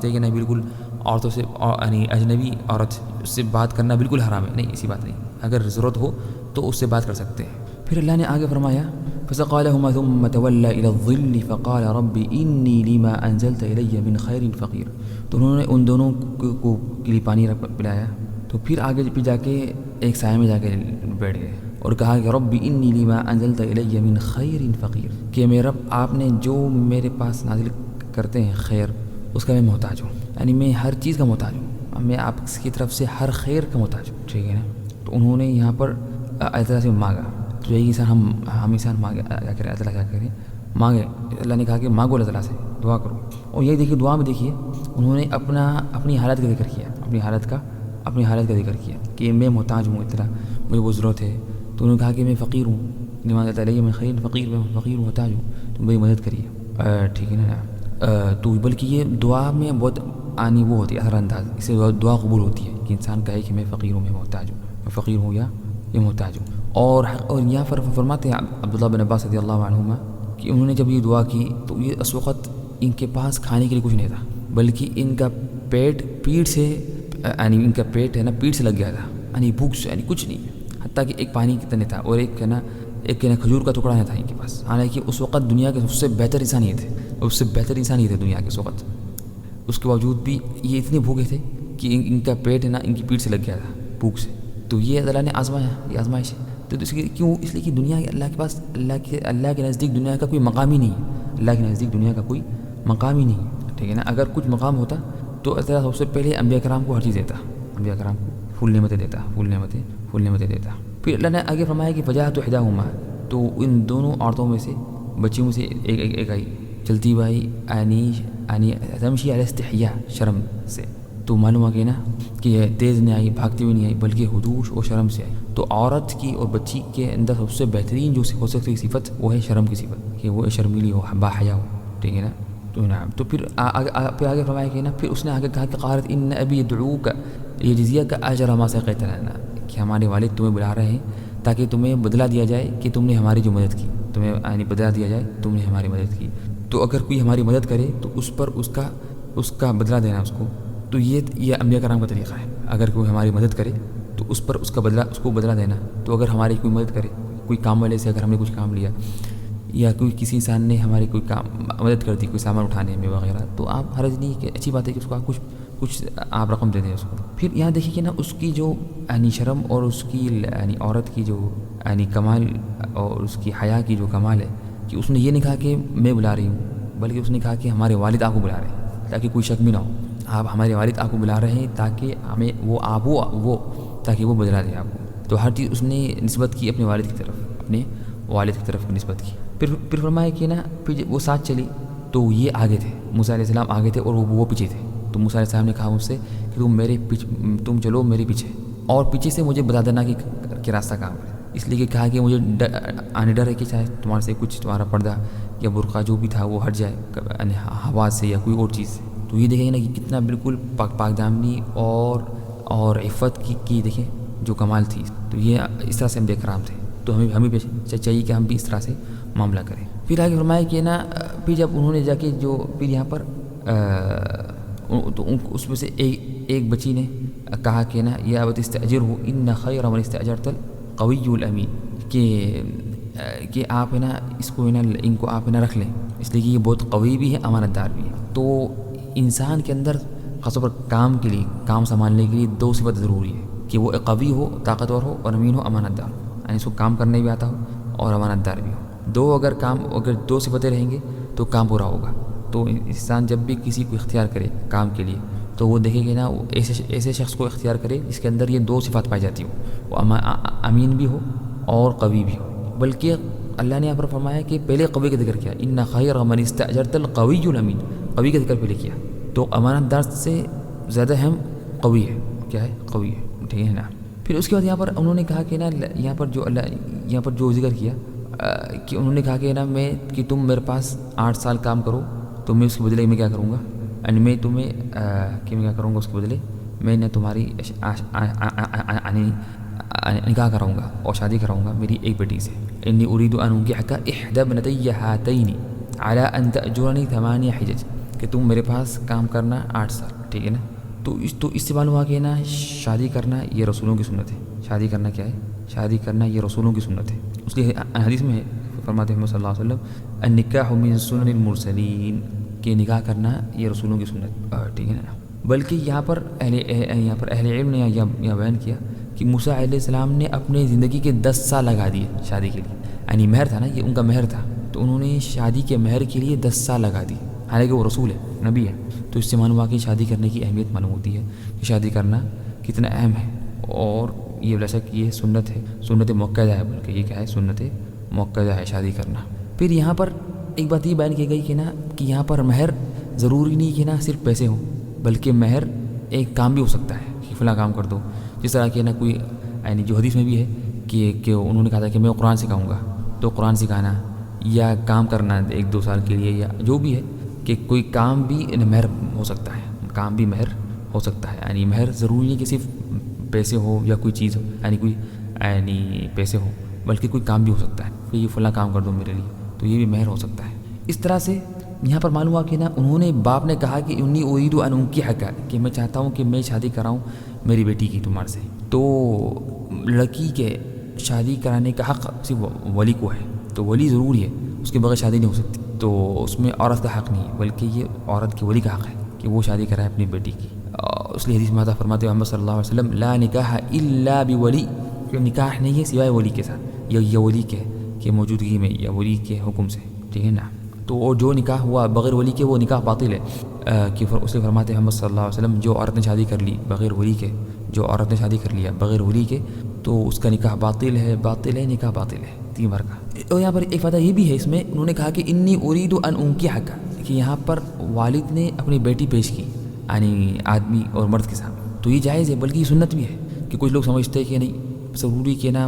ہیں کہ نہیں بالکل عورتوں سے یعنی اجنبی عورت سے بات کرنا بالکل حرام ہے، نہیں ایسی بات نہیں، اگر ضرورت ہو تو اس سے بات کر سکتے ہیں. پھر اللہ نے آگے فرمایا فسقى لهما ثم تولى إلى الظل فقال رب إني لما أنزلت إلي من خير فقير. تو انہوں نے ان دونوں کو کے لیے پانی پلایا. تو پھر آگے پہ جا کے ایک سائے میں جا کے بیٹھ گئے اور کہا کہ رب انی لما انزلت الی من خیر فقیر، کہ میرے رب آپ نے جو میرے پاس نازل کرتے ہیں خیر، اس کا میں محتاج ہوں، یعنی میں ہر چیز کا محتاج ہوں، میں آپ کی طرف سے ہر خیر کا محتاج ہوں. ٹھیک ہے نا. تو انہوں نے یہاں پر اللہ تعالیٰ سے مانگا. تو یہی انسان ہم انسان مانگے کیا کریں، اللہ تعالیٰ کیا کریں، مانگے. اللہ نے کہا کہ مانگو اللہ تعالیٰ سے، دعا کرو. اور یہی دیکھیے دعا میں دیکھیے انہوں نے اپنی حالت کا ذکر کیا، اپنی حالت کا ذکر کیا کہ میں محتاج ہوں، اتنا مجھے وہ ضرورت ہے. تو انہوں نے کہا کہ میں فقیر ہوں، نماز علیہ میں خیر فقیر، میں فقیر ہوں، محتاج ہوں، تو میری مدد کریے. ٹھیک ہے نا. تو بلکہ یہ دعا میں بہت وہ ہوتی ہے اثر انداز، اس سے دعا قبول ہوتی ہے کہ انسان کہے کہ میں فقیر ہوں، میں محتاج ہوں، میں فقیر ہوں یا محتاج ہوں. اور یہاں پر فرماتے ہیں عبداللہ بن عباس رضی اللہ عنہما کہ انہوں نے جب یہ دعا کی تو یہ اس وقت ان کے پاس کھانے کے لیے کچھ نہیں تھا، بلکہ ان کا پیٹ سے یعنی ان کا پیٹ ہے نا پیٹ سے لگ گیا تھا، یعنی بھوک سے، یعنی کچھ نہیں، حتیٰ کہ ایک پانی کتنے تھا اور ایک کھجور کا ٹکڑا نہیں تھا ان کے پاس. حالانکہ اس وقت دنیا کے سب سے بہتر انسان یہ تھے دنیا کے اس وقت. اس کے باوجود بھی یہ اتنے بھوکے تھے کہ ان کا پیٹ ہے نا ان کی پیٹ سے لگ گیا تھا بھوک سے. تو یہ اللہ نے آزمایا، یہ آزمائش ہے. تو اس لیے کیوں؟ اس لیے کہ دنیا اللہ کے پاس اللہ کے نزدیک دنیا کا کوئی مقام ہی نہیں ہے. اللہ کے نزدیک دنیا کا کوئی مقام ہی نہیں ہے. ٹھیک ہے نا. اگر کچھ مقام ہوتا تو اللہ سب سے پہلے انبیاء کرام کو ہر چیز دیتا، انبیاء کرام کو پھول نعمتیں دیتا. پھر اللہ نے آگے فرمایا کہ فجاءت احداہما، تو ان دونوں عورتوں میں سے بچیوں میں سے ایک آئی چلتی ہوئی یعنی تمشی علی استحیاء، شرم سے. تو معلوم ہو گیا نا کہ یہ تیز نہیں آئی، بھاگتی ہوئی نہیں آئی، بلکہ خدوش اور شرم سے آئی. تو عورت کی اور بچی کے اندر سب سے بہترین جو ہو سکتی صفت وہ ہے شرم کی صفت، کہ وہ شرمیلی ہو، باحیا ہو. ٹھیک ہے نا. تو پھر آگے فرمایا کہ نا پھر اس نے آگے کہا کہ قالت ان ابی یدعوک لیجزیک اجر ما سقیت لنا، کہ ہمارے والد تمہیں بلا رہے ہیں تاکہ تمہیں بدلہ دیا جائے کہ تم نے ہماری جو مدد کی، تمہیں یعنی بدلہ دیا جائے تم نے ہماری مدد کی. تو اگر کوئی ہماری مدد کرے تو اس پر اس کا بدلہ دینا اس کو. تو یہ انبیاء کرام کا طریقہ ہے. اگر کوئی ہماری مدد کرے تو اس پر اس کو بدلہ دینا. تو اگر ہماری کوئی مدد کرے، کوئی کام والے سے اگر ہم نے کچھ کام لیا یا کسی انسان نے ہماری کوئی کام مدد کر دی، کوئی سامان اٹھانے میں وغیرہ، تو آپ حرج نہیں کہ اچھی بات ہے کہ اس کو آپ کچھ آپ رقم دے دیں اس کو. پھر یہاں دیکھیے کہ نا اس کی جو یعنی شرم اور اس کی یعنی عورت کی جو یعنی کمال اور اس کی حیا کی جو کمال ہے کہ اس نے یہ نہیں کہا کہ میں بلا رہی ہوں، بلکہ اس نے کہا کہ ہمارے والد آپ کو بلا رہے ہیں تاکہ کوئی شک بھی نہ ہو. آپ ہمارے والد آپ کو بلا رہے ہیں تاکہ ہمیں تاکہ وہ بدلا دے آپ کو. تو ہر چیز اس نے نسبت کی اپنے والد کی طرف نسبت کی. پھر فرمایا کہ نا پھر وہ ساتھ چلی تو یہ آگے تھے، موسیٰ علیہ السلام آگے تھے اور وہ پیچھے تھے. تو موسیٰ علیہ السلام نے کہا مجھ سے کہ تم چلو میرے پیچھے، اور پیچھے سے مجھے بتا دینا کہ راستہ کہاں ہے. اس لیے کہ کہا کہ مجھے ڈر ہے کہ شاید تمہارے سے کچھ تمہارا پردہ یا برقع جو بھی تھا وہ ہٹ جائے ہوا سے یا کوئی اور چیز سے. تو یہ دیکھیں نا کہ کتنا بالکل پاک دامنی اور عفت کی دیکھیں جو کمال تھی. تو یہ اس طرح سے انبیاء کرام تھے. تو ہمیں بھی چاہیے کہ ہم بھی اس طرح سے معاملہ کریں. پھر آگے فرمایا کہ نا پھر جب انہوں نے جا کے جو پھر یہاں پر تو اس میں سے ایک بچی نے کہا کہ نا یا ابت استاجرہ ان خیر من استاجرت القوی الامین، کہ آپ ہے نا اس کو ان کو آپ ہے نا رکھ لیں، اس لیے کہ یہ بہت قوی بھی ہے، امانت دار بھی ہے. تو انسان کے اندر خاص طور پر کام سنبھالنے کے لیے دو صفت ضروری ہے کہ وہ قوی ہو، طاقتور ہو، اور امین ہو، امانت دار ہو، یعنی اس کو کام کرنے بھی آتا ہو اور امانت دار بھی ہو. اگر دو صفتیں رہیں گے تو کام پورا ہوگا. تو انسان جب بھی کسی کو اختیار کرے کام کے لیے تو وہ دیکھے کہ نا وہ ایسے شخص کو اختیار کرے جس کے اندر یہ دو صفات پائی جاتی ہوں، وہ امین بھی ہو اور قوی بھی ہو. بلکہ اللہ نے یہاں پر فرمایا کہ پہلے قوی کا ذکر کیا، ان خیر من استاجرت القوی الامین، قوی کا ذکر پہلے کیا. تو امانت دار سے زیادہ اہم قوی ہے. کیا ہے؟ قوی ہے. ٹھیک ہے نا. پھر اس کے بعد یہاں پر انہوں نے کہا کہ نا یہاں پر جو ذکر کیا کہ انہوں نے کہا کہ نا کہ تم میرے پاس 8 سال کام کرو تو میں اس کے بدلے میں کیا کروں گا، یعنی میں تمہیں کیا کروں گا اس کے بدلے میں نہ تمہاری نکاح کراؤں گا اور شادی کراؤں گا میری ایک بیٹی سے. انی اريد ان انكحك احدى ابنتي هاتين على ان تاجرني 8 حجج، کہ تم میرے پاس کام کرنا 8 سال. ٹھیک ہے نا. تو اس سے معلوم ہوا کہ نا شادی کرنا یہ رسولوں کی سنت ہے. شادی کرنا کیا ہے؟ شادی کرنا یہ رسولوں کی سنت ہے. اس کی حدیث میں ہے فرماتے ہیں صلی اللہ علیہ وسلم النکاح من سنن المرسلین، کہ نکاح کرنا یہ رسولوں کی سنت، ٹھیک ہے نا. بلکہ یہاں پر اہل علم نے یہ بیان کیا کہ موسیٰ علیہ السلام نے اپنے زندگی کے 10 سال لگا دیے شادی کے لیے، یعنی مہر تھا نا، یہ ان کا مہر تھا، تو انہوں نے شادی کے مہر کے لیے 10 سال لگا دی، حالانکہ وہ رسول ہے، نبی ہے. تو اس سے معلوم ہوا کہ شادی کرنے کی اہمیت معلوم ہوتی ہے کہ شادی کرنا کتنا اہم ہے. اور یہ بلا شک یہ سنت ہے، سنت مؤکدہ ہے، بلکہ یہ کیا ہے، سنت مؤکدہ ہے شادی کرنا. پھر یہاں پر ایک بات یہ بیان کی گئی کہ نا کہ یہاں پر مہر ضروری نہیں کہ نا صرف پیسے ہوں، بلکہ مہر ایک کام بھی ہو سکتا ہے کہ فلاں کام کر دو. جس طرح کہ نا کوئی یعنی جو حدیث میں بھی ہے کہ انہوں نے کہا تھا کہ میں قرآن سکھاؤں گا، تو قرآن سکھانا یا کام کرنا 1-2 سال کے لیے، یا جو بھی ہے کہ کوئی کام بھی مہر ہو سکتا ہے، کام بھی مہر ہو سکتا ہے. یعنی مہر ضروری نہیں کہ صرف پیسے ہو یا کوئی چیز ہو، یعنی پیسے ہو، بلکہ کوئی کام بھی ہو سکتا ہے کہ یہ فلاں کام کر دو میرے لیے، تو یہ بھی مہر ہو سکتا ہے. اس طرح سے یہاں پر معلوم ہوا کہ نا باپ نے کہا کہ انی اريد ان انکحک، کہ میں چاہتا ہوں کہ میں شادی کراؤں میری بیٹی کی تمہارے سے. تو لڑکی کے شادی کرانے کا حق صرف ولی کو ہے، تو ولی ضروری ہے، اس کے بغیر شادی نہیں ہو سکتی. تو اس میں عورت کا حق نہیں ہے، بلکہ یہ عورت کے ولی کا حق ہے کہ وہ شادی کرائے اپنی بیٹی کی. اس لیے حدیث میں آتا فرماتے ہیں محمد صلی اللہ علیہ وسلم لا نکاح الا بولی، کہ نکاح نہیں ہے سوائے ولی کے ساتھ، یا ولی کے موجودگی میں، یا ولی کے حکم سے، ٹھیک ہے نا. تو جو نکاح ہوا بغیر ولی کے وہ نکاح باطل ہے. کہ اس لیے فرماتے ہیں محمد صلی اللہ علیہ وسلم جو عورت نے شادی کر لی بغیر ولی کے، جو عورت نے شادی کر لیا بغیر ولی کے، تو اس کا نکاح باطل ہے، نکاح باطل ہے 3 بار کا. اور یہاں پر ایک فائدہ یہ بھی ہے اس میں، انہوں نے کہا کہ انی اريد ان انکحک، کہ یہاں پر والد نے اپنی بیٹی پیش کی، یعنی آدمی اور مرد کے سامنے، تو یہ جائز ہے، بلکہ یہ سنت بھی ہے. کہ کچھ لوگ سمجھتے ہیں کہ نہیں ضروری کہ نا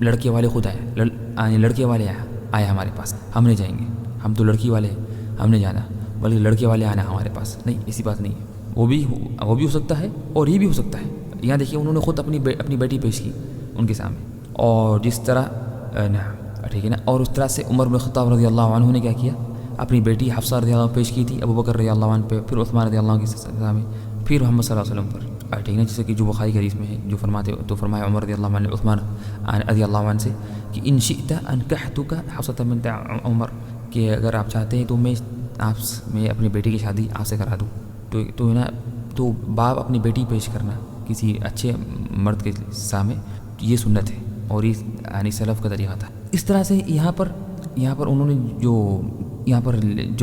لڑکے والے خود آئے، یعنی لڑکے والے آئے ہمارے پاس، ہم نہیں جائیں گے، ہم تو لڑکی والے ہیں، ہم نے جانا، بلکہ لڑکے والے آنا ہمارے پاس. نہیں، ایسی بات نہیں ہے، وہ بھی ہو سکتا ہے اور یہ بھی ہو سکتا ہے. یہاں دیکھیے انہوں نے خود اپنی بیٹی پیش کی ان کے سامنے، اور جس طرح ٹھیک ہے نا. اور اس طرح سے عمر بن خطاب رضی اللہ عنہ نے کیا کیا، اپنی بیٹی حفصہ رضی اللہ عنہ پیش کی تھی ابو بکر رضی اللہ عنہ پہ، پھر عثمان رضی اللہ عنہ کے سامنے، پھر محمد صلی اللہ علیہ وسلم پر، ٹھیک ہے. جیسے کہ جو بخاری کی حدیث میں ہے، جو فرمایا عمر رضی اللہ عنہ نے عثمان رضی اللہ عنہ سے کہ ان شئت انکحتک حفصہ بنت عمر، کہ اگر آپ چاہتے ہیں تو میں اپنی بیٹی کی شادی آپ سے کرا دوں. تو نا تو باپ اپنی بیٹی پیش کرنا کسی اچھے مرد کے سامنے، یہ سنت ہے، اور یہ یعنی سلف کا طریقہ تھا. اس طرح سے یہاں پر انہوں نے جو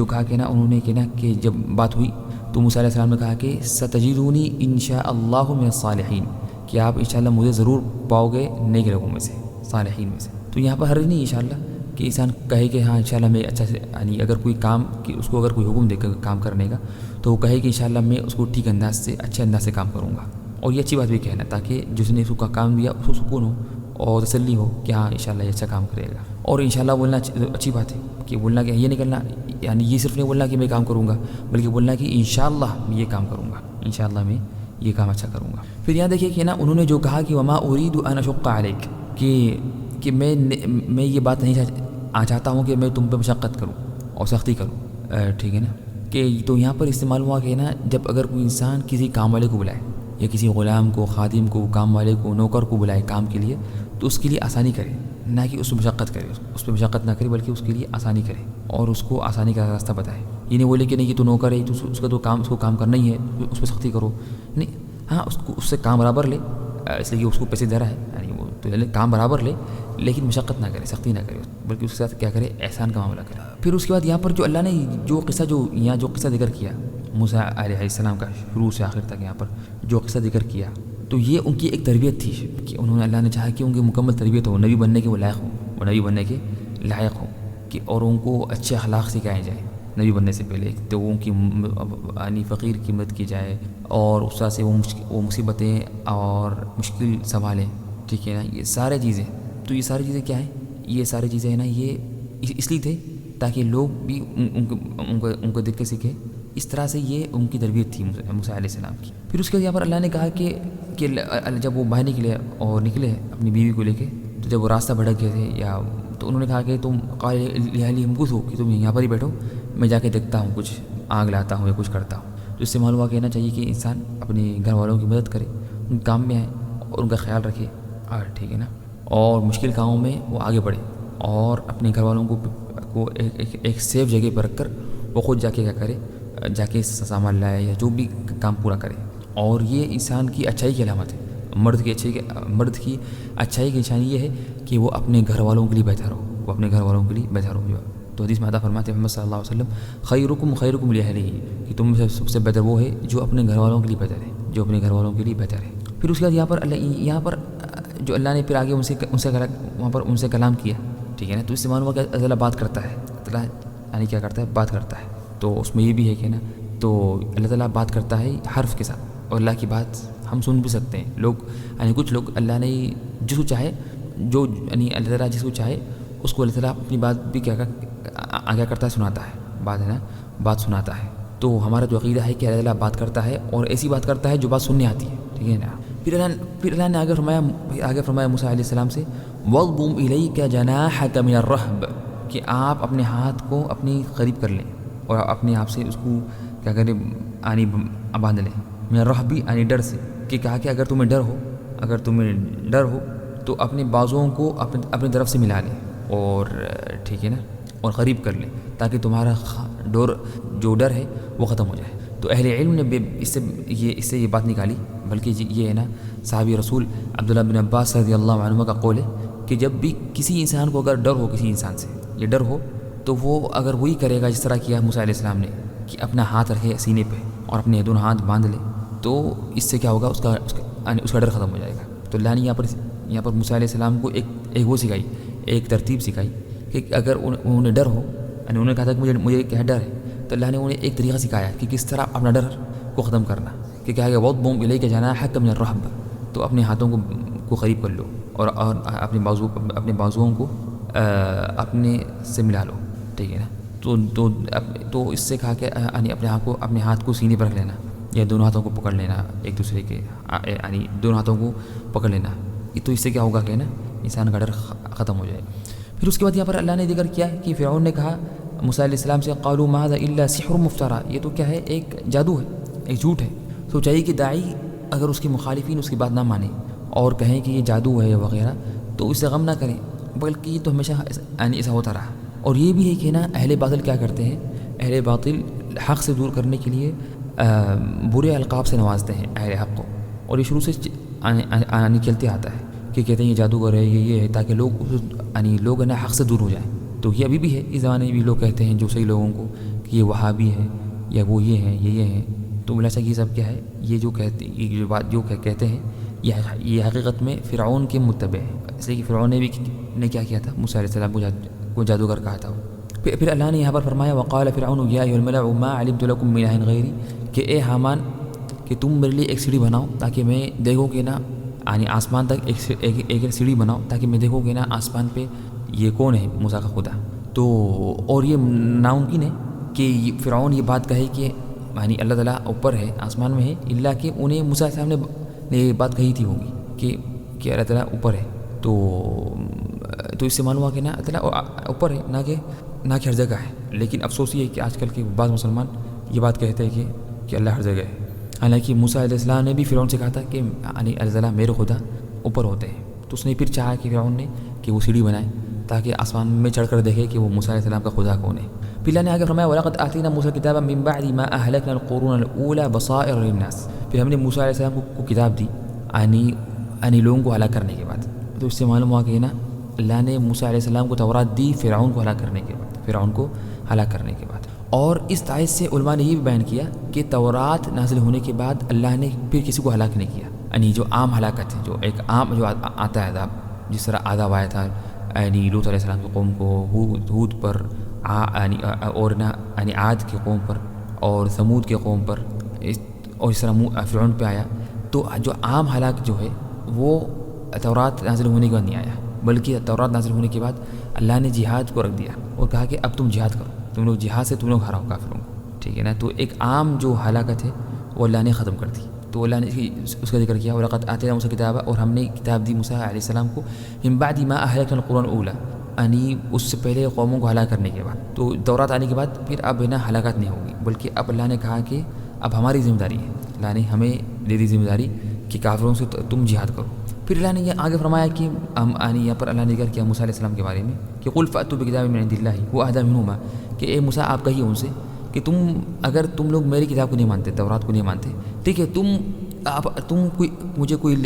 کہا کہ نا انہوں نے کہ جب بات ہوئی تو موسیٰ علیہ السلام نے کہا کہ ستجدونی انشاء اللہ من الصالحین، کہ آپ انشاءاللہ مجھے ضرور پاؤ گے نیک لوگوں میں سے، صالحین میں سے. تو یہاں پر حرج نہیں انشاءاللہ کہ انسان کہے کہ ہاں انشاءاللہ میں اچھا سے، یعنی اگر کوئی کام کہ اس کو اگر کوئی حکم دے کر کام کرنے کا، تو وہ کہے کہ انشاءاللہ میں اس کو ٹھیک انداز سے، اچھے انداز سے کام کروں گا. اور یہ اچھی بات بھی کہنا، تاکہ جس نے اس کو کام دیا اس کو سکون ہو اور تسلی ہو کہ ہاں انشاءاللہ یہ اچھا کام کرے گا. اور انشاءاللہ بولنا اچھی بات ہے، کہ بولنا کہ یہ نہیں کرنا، یعنی یہ صرف نہیں بولنا کہ میں کام کروں گا، بلکہ بولنا کہ انشاءاللہ میں یہ کام کروں گا، انشاءاللہ میں یہ کام اچھا کروں گا. پھر یہاں دیکھیے کہ نا انہوں نے جو کہا کہ وما اريد ان اشق عليك، کہ میں یہ بات نہیں چاہتا ہوں کہ میں تم پہ مشقت کروں اور سختی کروں، ٹھیک ہے نا. کہ تو یہاں پر استعمال ہوا کہ نا جب اگر کوئی انسان کسی کام والے کو بلائے، یا کسی غلام کو، خادم کو، کام والے کو، نوکر کو بلائے کام کے لیے، تو اس کے لیے آسانی کرے، نہ کہ اس پہ مشقت کرے، اس پہ مشقت نہ کرے، بلکہ اس کے لیے آسانی کرے اور اس کو آسانی کا راستہ بتائے. یہ نہیں بولے کہ نہیں کہ تو نوکر ہے، تو اس کو کام کرنا ہی ہے، اس پہ سختی کرو، نہیں. ہاں اس سے کام برابر لے، اس لیے کہ اس کو پیسے دے رہا ہے، یعنی وہ تو کام برابر لے، لیکن مشقت نہ کرے، سختی نہ کرے، بلکہ اس کے ساتھ کیا کرے، احسان کا معاملہ کرے. پھر اس کے بعد یہاں پر جو اللہ نے جو قصہ ذکر کیا موسیٰ علیہ السلام کا، شروع سے آخر تک یہاں پر جو قصہ ذکر کیا، تو یہ ان کی ایک تربیت تھی کہ انہوں نے، اللہ نے چاہا کہ ان کی مکمل تربیت ہو، نبی بننے کے وہ لائق ہو، کہ اور ان کو اچھے اخلاق سکھائے جائے نبی بننے سے پہلے. تو ان کی یعنی فقیر کی مدد کی جائے، اور اس طرح سے وہ مصیبتیں اور مشکل سنبھالیں، ٹھیک ہے نا. یہ سارے چیزیں، تو یہ ساری چیزیں کیا ہیں، یہ ساری چیزیں ہیں نا، یہ اس لیے تھے تاکہ لوگ بھی ان کو دیکھ کے سیکھیں. اس طرح سے یہ ان کی تربیت تھی موسیٰ علیہ السلام کی. پھر اس کے بعد یہاں پر اللہ نے کہا کہ جب وہ باہر نکلے اپنی بیوی کو لے کے، تو جب وہ راستہ بھٹک گئے تھے، یا تو انہوں نے کہا کہ تم قال لأهلهم امكثوا، کہ تم یہاں پر ہی بیٹھو، میں جا کے دیکھتا ہوں، کچھ آگ لاتا ہوں یا کچھ کرتا ہوں. تو اس سے معلوم ہوا کہنا چاہیے کہ انسان اپنے گھر والوں کی مدد کرے، ان کام میں آئے اور ان کا خیال رکھے، ٹھیک ہے نا. اور مشکل کاموں میں وہ آگے بڑھے، اور اپنے گھر والوں کو ایک سیف جگہ پر رکھ کر وہ خود جا کے کیا کرے، جا کے سامان لائے یا جو بھی کام پورا کرے. اور یہ انسان کی اچھائی کی علامت ہے. مرد کی اچھائی کی نشانی یہ ہے کہ وہ اپنے گھر والوں کے لیے بہتر ہو، وہ اپنے گھر والوں کے لیے بہتر ہو. تو حدیث میں عطا فرماتے ہیں محمد صلی اللہ علیہ وسلم خیرکم لأہلہ، کہ تم میں سب سے بہتر وہ ہے جو اپنے گھر والوں کے لیے بہتر ہے، جو اپنے گھر والوں کے لیے بہتر ہے. پھر اس کے بعد یہاں پر جو اللہ نے پھر آگے وہاں پر ان سے کلام کیا، ٹھیک ہے نا. تو اس سے معلوم ہوا کہ اللہ بات کرتا ہے، اللہ یعنی کیا کرتا ہے، بات کرتا ہے. تو اس میں یہ بھی ہے کہ نا، تو اللہ تعالیٰ بات کرتا ہے حرف کے ساتھ، اور اللہ کی بات ہم سن بھی سکتے ہیں. یعنی کچھ لوگ اللہ نے جس کو چاہے، یعنی اللہ تعالیٰ جس کو چاہے اس کو اللہ تعالیٰ اپنی بات بھی کیا کرتا ہے، سناتا ہے. بات ہے نا، بات سناتا ہے. تو ہمارا جو عقیدہ ہے کہ اللہ تعالیٰ بات کرتا ہے اور ایسی بات کرتا ہے جو بات سننے آتی ہے، ٹھیک ہے نا. پھر اللہ نے آگے فرمایا موسیٰ علیہ السلام سے وَاضْمُمْ إِلَيْكَ جَنَاحَكَ مِنَ الرَّهْبِ، کہ آپ اپنے ہاتھ کو اپنی قریب کر لیں اور اپنے آپ سے اس کو کیا کریں، باندھ لیں. من الرہب یعنی ڈر سے، کہ کہا کہ اگر تمہیں ڈر ہو تو اپنے بازوؤں کو اپنی طرف سے ملا لیں، اور ٹھیک ہے نا، اور قریب کر لیں تاکہ تمہارا جو ڈر ہے وہ ختم ہو جائے. تو اہل علم نے اس سے یہ بات نکالی، بلکہ یہ ہے نا صحابی رسول عبداللہ بن عباس رضی اللہ عنہ کا قول ہے کہ جب بھی کسی انسان کو اگر ڈر ہو، کسی انسان سے یہ ڈر ہو، تو وہ اگر وہی کرے گا جس طرح کیا موسیٰ علیہ السلام نے، کہ اپنا ہاتھ رکھے سینے پہ اور اپنے دونوں ہاتھ باندھ لے، تو اس سے کیا ہوگا، اس کا ڈر ختم ہو جائے گا. تو اللہ نے یہاں پر موسیٰ علیہ السلام کو ایک وہ سکھائی، ایک ترتیب سکھائی کہ اگر انہیں ڈر ہو، یعنی انہوں نے کہا تھا کہ مجھے کیا ڈر ہے، تو اللہ نے انہیں ایک طریقہ سکھایا کہ کس طرح اپنا ڈر کو ختم کرنا. کہ کہا کہ وَاضْمُمْ إِلَيْكَ جَنَاحَكَ مِنَ الرَّهْبِ، تو اپنے ہاتھوں کو قریب کر لو اور اپنے بازوؤں کو اپنے سے ملا لو، ٹھیک ہے نا. تو اس سے کہا کہ یعنی اپنے ہاتھ کو سینے پر رکھ لینا، یا دونوں ہاتھوں کو پکڑ لینا ایک دوسرے کے، یعنی دونوں ہاتھوں کو پکڑ لینا. تو اس سے کیا ہوگا کہ نا انسان کا ڈر ختم ہو جائے. پھر اس کے بعد یہاں پر اللہ نے ذکر کیا کہ فرعون نے کہا موسیٰ علیہ السلام سے قالوا ما هذا الا سحر مفترى، یہ تو کیا ہے، ایک جادو ہے، ایک جھوٹ ہے. تو چاہیے کہ داعی اگر اس کے مخالفین اس کی بات نہ مانیں اور کہیں کہ یہ جادو ہے وغیرہ، تو اس سے غم نہ کریں، بلکہ یہ تو ہمیشہ یعنی ایسا ہوتا رہا. اور یہ بھی ہے کہ نا اہل باطل کیا کرتے ہیں، اہل باطل حق سے دور کرنے کے لیے برے القاب سے نوازتے ہیں اہل حق کو، اور یہ شروع سے چلتے آتا ہے کہ کہتے ہیں یہ جادوگر ہے، یہ ہے، تاکہ لوگ نا حق سے دور ہو جائیں. تو یہ ابھی بھی ہے، اس زمانے میں بھی لوگ کہتے ہیں جو صحیح لوگوں کو کہ یہ وہابی ہے یا وہ یہ ہیں، یہ ہیں. تو بلا شک یہ سب کیا ہے، یہ جو کہتے ہیں یہ حقیقت میں فرعون کے متبع ہے. اس لیے کہ فرعون نے کیا کیا تھا، موسیٰ علیہ السلام کو جادوگر کہا تھا. پھر اللہ نے یہاں پر فرمایا وقال فرعون یا ایھا الملأ ما علمت لکم من الہ غیری، کہ اے حامان کہ تم میرے لیے ایک سیڑھی بناؤ تاکہ میں دیکھوں کہ نا، یعنی آسمان تک ایک سیڑھی بناؤ تاکہ میں دیکھوں کہ نا آسمان پہ یہ کون ہے، موسیٰ کا خدا. تو اور یہ ناممکن ہے کہ فرعون یہ بات کہے کہ یعنی اللہ تعالیٰ اوپر ہے، آسمان میں ہے، اللہ کہ انہیں موسیٰ علیہ السلام نے یہ بات کہی تھی ہوگی کہ اللہ تعالیٰ اوپر ہے. تو اس سے معلوم ہوا کہ نا اللہ تعالیٰ اوپر ہے، نہ کہ ہر جگہ ہے. لیکن افسوس یہ ہے کہ آج کل کے بعض مسلمان یہ بات کہتے ہیں کہ اللہ ہر جگہ ہے، حالانکہ موسیٰ علیہ السلام نے بھی فرعون سے کہا تھا کہ اللہ تعالیٰ میرے خدا اوپر ہوتے ہیں. تو اس نے پھر چاہا کہ فرعون نے کہ وہ سیڑھی بنائے تاکہ آسمان میں چڑھ کر دیکھے کہ وہ موسیٰ علیہ السلام کا خدا کون ہے. پھر اللہ نے آگے فرمایا وَلَقَدْ آتَيْنَا مُوسَىٰ الْكِتَابَ مِن بَعْدِ مَا أَهْلَكْنَا الْقُرُونَ الْأُولَىٰ بَصَائِرَ لِلنَّاسِ، پھر ہم نے موسیٰ علیہ السلام کو کتاب دی یعنی لوگوں کو ہلاک کرنے کے بعد. تو اس سے معلوم ہوا کہ نا اللہ نے موسیٰ علیہ السلام کو تورات دی فرعون کو ہلاک کرنے کے بعد. اور اس تعریف سے علماء نے یہ بھی بیان کیا کہ تورات نازل ہونے کے بعد اللہ نے پھر کسی کو ہلاک نہیں کیا، یعنی جو عام ہلاکت ہے، جو ایک عام جو آتا ہے عذاب، جس طرح عذاب آیا تھا یعنی لوط علیہ السلام کی قوم کو، ہود پر، اور یعنی عاد کی قوم پر اور ثمود کی قوم پر، اور اس طرح فرعون پہ آیا. تو جو عام ہلاک جو ہے وہ تورات نازل ہونے کے بعد نہیں آیا، بلکہ تورات نازل ہونے کے بعد اللہ نے جہاد کو رکھ دیا اور کہا کہ اب تم جہاد کرو، تم لوگ جہاد سے تم لوگ ہراؤ کافروں کو، ٹھیک ہے نا. تو ایک عام جو ہلاکت ہے وہ اللہ نے ختم کر دی. تو اللہ نے اس کا ذکر کیا وَلَقَدْ آتَيْنَا مُوسَىٰ الْكِتَابَ، اور ہم نے کتاب دی موسیٰ علیہ السلام کو مِن بَعْدِ مَا أَهْلَكْنَا الْقُرُونَ الْأُولَىٰ، یعنی اس سے پہلے قوموں کو ہلاک کرنے کے بعد. تو تورات آنے کے بعد پھر اب نا ہلاکت نہیں ہوگی، بلکہ اب اللہ نے کہا کہ اب ہماری ذمہ داری ہے، اللہ نے ہمیں دے دی ذمہ داری کہ کافروں سے تم جہاد کرو. پھر اللہ نے یہ آگے فرمایا کہ یہاں پر اللہ نے ذکر کیا موسیٰ علیہ السلام کے بارے میں کہ قل فأتوا بکتاب من عند اللہ هو اہدی منہما، کہ اے موسیٰ آپ کہیے ان سے کہ اگر تم لوگ میری کتاب کو نہیں مانتے، تورات کو نہیں مانتے، ٹھیک ہے، تم مجھے کوئی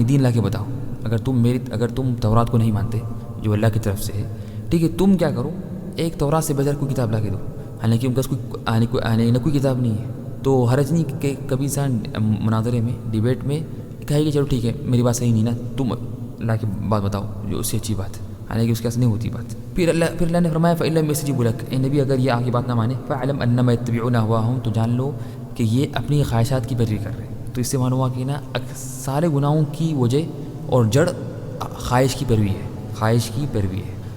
دین لا کے بتاؤ. اگر تم تورات کو نہیں مانتے جو اللہ کی طرف سے ہے، ٹھیک ہے، تم کیا کرو، ایک تورات سے بہتر کوئی کتاب لا کے دو. حالانکہ ان کا کوئی کتاب نہیں ہے، تو حرج نہیں کہ کبھی انسان مناظرے میں، ڈیبیٹ میں کہے کہ چلو ٹھیک ہے میری بات صحیح نہیں نا، تم اللہ کی بات بتاؤ جو اس سے اچھی بات ہے، حالانکہ اس کے ایسا نہیں ہوتی بات. پھر اللہ نے فرمایا فَإِن لَمْ يَسْتَجِيبُوا لَكَ، اے نبی اگر یہ آگے بات نہ مانے فَاعْلَمْ أَنَّمَا يَتَّبِعُونَ أَهْوَاءَهُمْ، تو جان لو کہ یہ اپنی خواہشات کی پیروی کر رہے ہیں. تو اس سے معلوم ہوا کہ نا سارے گناہوں کی وجہ اور جڑ خواہش کی پیروی ہے.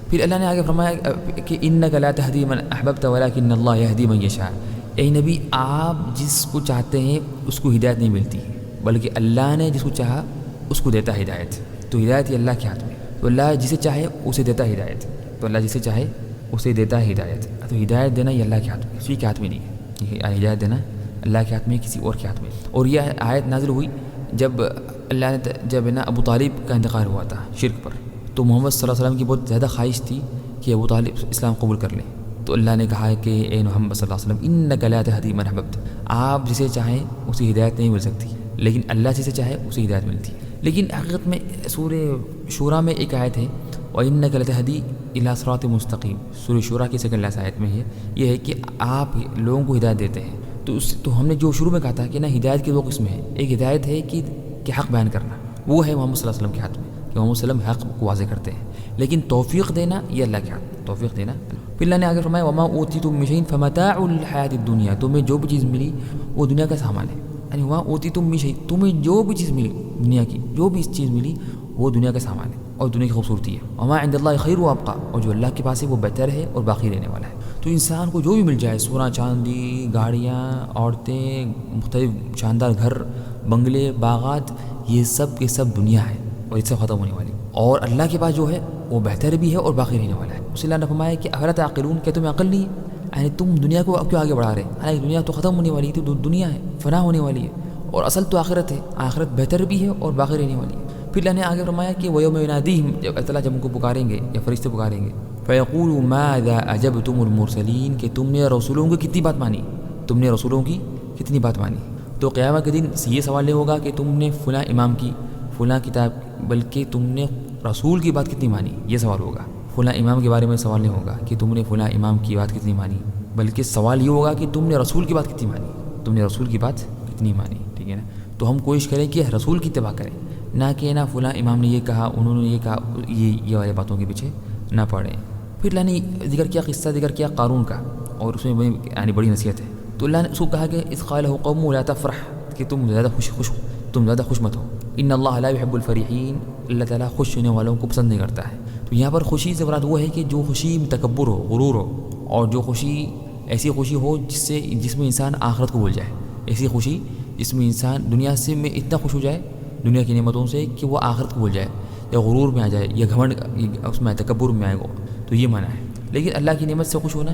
پھر اللہ نے آگے فرمایا کہ إِنَّكَ لَا تَهْدِي مَنْ أَحْبَبْتَ وَلَكِنَّ اللَّهَ يَهْدِي مَنْ يَشَاءُ، اے نبی آپ جس کو چاہتے ہیں اس کو ہدایت نہیں ملتی، بلکہ اللہ نے جس کو چاہا اس کو دیتا ہے ہدایت. تو ہدایت یہ اللہ کے ہاتھ میں، تو اللہ جسے چاہے اسے دیتا ہے ہدایت، تو ہدایت دینا یہ اللہ کے ہاتھ میں، کسی کے ہاتھ میں نہیں ہے. ہدایت دینا اللہ کے ہاتھ میں، کسی اور کے ہاتھ میں. اور یہ آیت نازل ہوئی جب اللہ نے ابو طالب کا انتقال ہوا تھا شرک پر، تو محمد صلی اللہ علیہ وسلم کی بہت زیادہ خواہش تھی کہ ابو طالب اسلام قبول کر لیں. تو اللہ نے کہا کہ اے محمد صلی اللہ علیہ وسلم إِنَّكَ لَا تَهْدِي مَنْ أَحْبَبْتَ، آپ جسے چاہیں اسے ہدایت نہیں مل سکتی، لیکن اللہ جسے چاہے اسے ہدایت ملتی ہے. لیکن حقیقت میں سورہ شورا میں ایک آیت ہے وَإِنَّكَ لَتَهْدِي إِلَىٰ صِرَاطٍ مُسْتَقِيمٍ، سورہ شورا کی سیکنڈ لاسٹ آیت میں یہ ہے کہ آپ لوگوں کو ہدایت دیتے ہیں. تو ہم نے جو شروع میں کہا تھا کہ نا ہدایت کی دو قسمیں ہیں، ایک ہدایت ہے کہ حق بیان کرنا، وہ ہے محمد صلی اللہ علیہ وسلم کے ہاتھ میں کہ محمد صلی اللہ علیہ وسلم حق کو واضح کرتے ہیں، لیکن توفیق دینا یہ اللہ کے ہاتھ، توفیق دینا. پھر اللہ نے آگے فرمایا وَمَا أُوتِيتُم مِّن شَيْءٍ فَمَتَاعُ الْحَيَاةِ الدُّنْيَا، تمہیں جو بھی چیز ملی وہ دنیا کا سامان ہے. یعنی وَمَا أُوتِيتُم مِّن شَيْءٍ، تمہیں جو بھی چیز ملی دنیا کی، جو بھی چیز ملی وہ دنیا کا سامان ہے اور دنیا کی خوبصورتی ہے. وَمَا عِندَ اللَّهِ خَيْرٌ وَأَبْقَىٰ، اور جو اللہ کے پاس ہے وہ بہتر ہے اور باقی رہنے والا ہے. تو انسان کو جو بھی مل جائے، سونا چاندی، گاڑیاں، عورتیں، مختلف شاندار گھر، بنگلے، باغات، یہ سب کے سب دنیا ہے اور اس سے ختم ہونے والی. اور اللہ کے پاس جو ہے وہ بہتر بھی ہے اور باقی رہنے والا ہے. اس لیے اللہ نے فرمایا کہ افلا تعقلون، کیا تمہیں عقل نہیں ہے؟ یعنی تم دنیا کو کیوں آگے بڑھا رہے ہیں؟ حالانکہ دنیا تو ختم ہونے والی ہے، تو دنیا ہے فنا ہونے والی ہے، اور اصل تو آخرت ہے، آخرت بہتر بھی ہے اور باقی رہنے والی ہے. پھر اللہ نے آگے فرمایا کہ وَيَوْمَ يُنَادِيهِمْ، جب اللہ جب ان کو پکاریں گے یا فرشتے پکاریں گے، فَيَقُولُ مَاذَا أَجَبْتُمُ الْمُرْسَلِينَ، کہ تم نے رسولوں کی کتنی بات مانی، تو قیامت کے دن یہ سوال نہیں ہوگا کہ تم نے فلاں امام کی فلاں کتاب، بلکہ تم نے رسول کی بات کتنی مانی، یہ سوال ہوگا. فلاں امام کے بارے میں سوال نہیں ہوگا کہ تم نے فلاں امام کی بات کتنی مانی، بلکہ سوال یہ ہوگا کہ تم نے رسول کی بات کتنی مانی. ٹھیک ہے نا؟ تو ہم کوشش کریں کہ رسول کی اتباع کریں، نہ کہ نا فلاں امام نے یہ کہا، انہوں نے یہ کہا، یہ والی باتوں کے پیچھے نہ پڑیں. پھر اللہ نے قصہ ذکر کیا قارون کا، اور اس میں بڑی نصیحت ہے. تو اللہ نے اس کو کہا کہ اذ قال له قومه لا تفرح، کہ تم زیادہ خوش مت ہو. ان اللہ لا يحب الفرحین، اللہ تعالیٰ خوش ہونے والوں کو پسند نہیں کرتا ہے. تو یہاں پر خوشی سے مراد وہ ہے کہ جو خوشی میں تکبر ہو، غرور ہو، اور جو خوشی ایسی خوشی ہو جس میں انسان آخرت کو بھول جائے، ایسی خوشی جس میں انسان دنیا سے میں اتنا خوش ہو جائے دنیا کی نعمتوں سے کہ وہ آخرت کو بھول جائے، یا غرور میں آ جائے، یا گھمنڈ اس میں تکبر میں آئے گا. تو یہ معنی ہے. لیکن اللہ کی نعمت سے خوش ہونا،